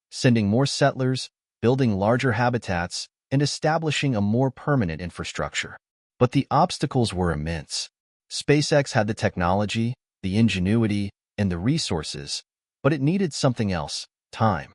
sending more settlers, building larger habitats, and establishing a more permanent infrastructure. But the obstacles were immense. SpaceX had the technology, the ingenuity, and the resources, but it needed something else: time.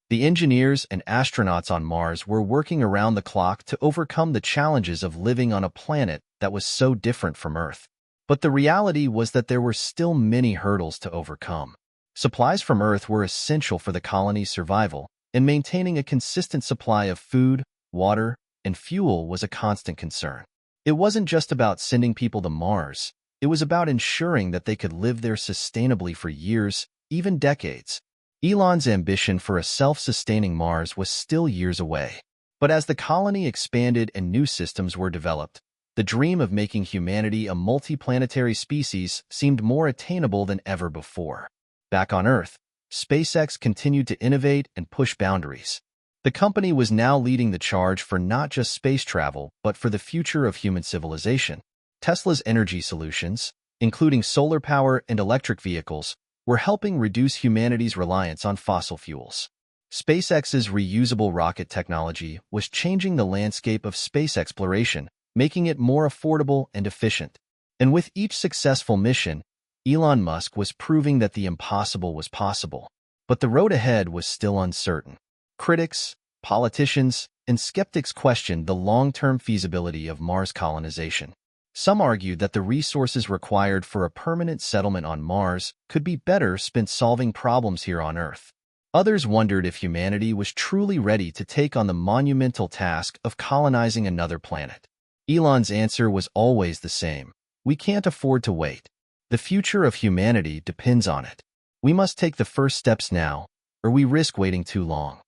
The engineers and astronauts on Mars were working around the clock to overcome the challenges of living on a planet that was so different from Earth. But the reality was that there were still many hurdles to overcome. Supplies from Earth were essential for the colony's survival, and maintaining a consistent supply of food, water, and fuel was a constant concern. It wasn't just about sending people to Mars. It was about ensuring that they could live there sustainably for years, even decades. Elon's ambition for a self-sustaining Mars was still years away. But as the colony expanded and new systems were developed, the dream of making humanity a multiplanetary species seemed more attainable than ever before. Back on Earth, SpaceX continued to innovate and push boundaries. The company was now leading the charge for not just space travel, but for the future of human civilization. Tesla's energy solutions, including solar power and electric vehicles, were helping reduce humanity's reliance on fossil fuels. SpaceX's reusable rocket technology was changing the landscape of space exploration, making it more affordable and efficient. And with each successful mission, Elon Musk was proving that the impossible was possible. But the road ahead was still uncertain. Critics, politicians, and skeptics questioned the long-term feasibility of Mars colonization. Some argued that the resources required for a permanent settlement on Mars could be better spent solving problems here on Earth. Others wondered if humanity was truly ready to take on the monumental task of colonizing another planet. Elon's answer was always the same: we can't afford to wait. The future of humanity depends on it. We must take the first steps now, or we risk waiting too long.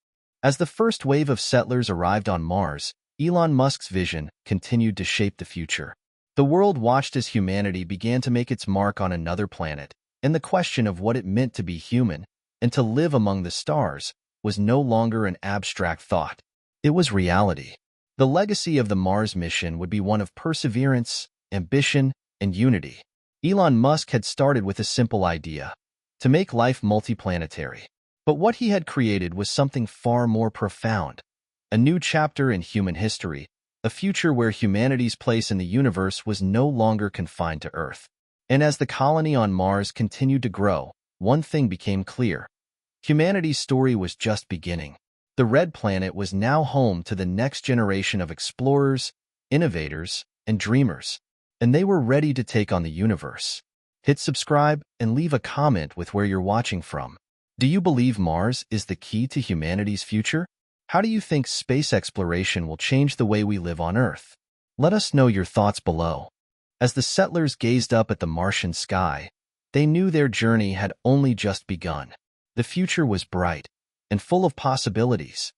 As the first wave of settlers arrived on Mars, Elon Musk's vision continued to shape the future. The world watched as humanity began to make its mark on another planet, and the question of what it meant to be human and to live among the stars was no longer an abstract thought. It was reality. The legacy of the Mars mission would be one of perseverance, ambition, and unity. Elon Musk had started with a simple idea: to make life multiplanetary. But what he had created was something far more profound. A new chapter in human history, a future where humanity's place in the universe was no longer confined to Earth. And as the colony on Mars continued to grow, one thing became clear: humanity's story was just beginning. The Red Planet was now home to the next generation of explorers, innovators, and dreamers, and they were ready to take on the universe. Hit subscribe and leave a comment with where you're watching from. Do you believe Mars is the key to humanity's future? How do you think space exploration will change the way we live on Earth? Let us know your thoughts below. As the settlers gazed up at the Martian sky, they knew their journey had only just begun. The future was bright and full of possibilities,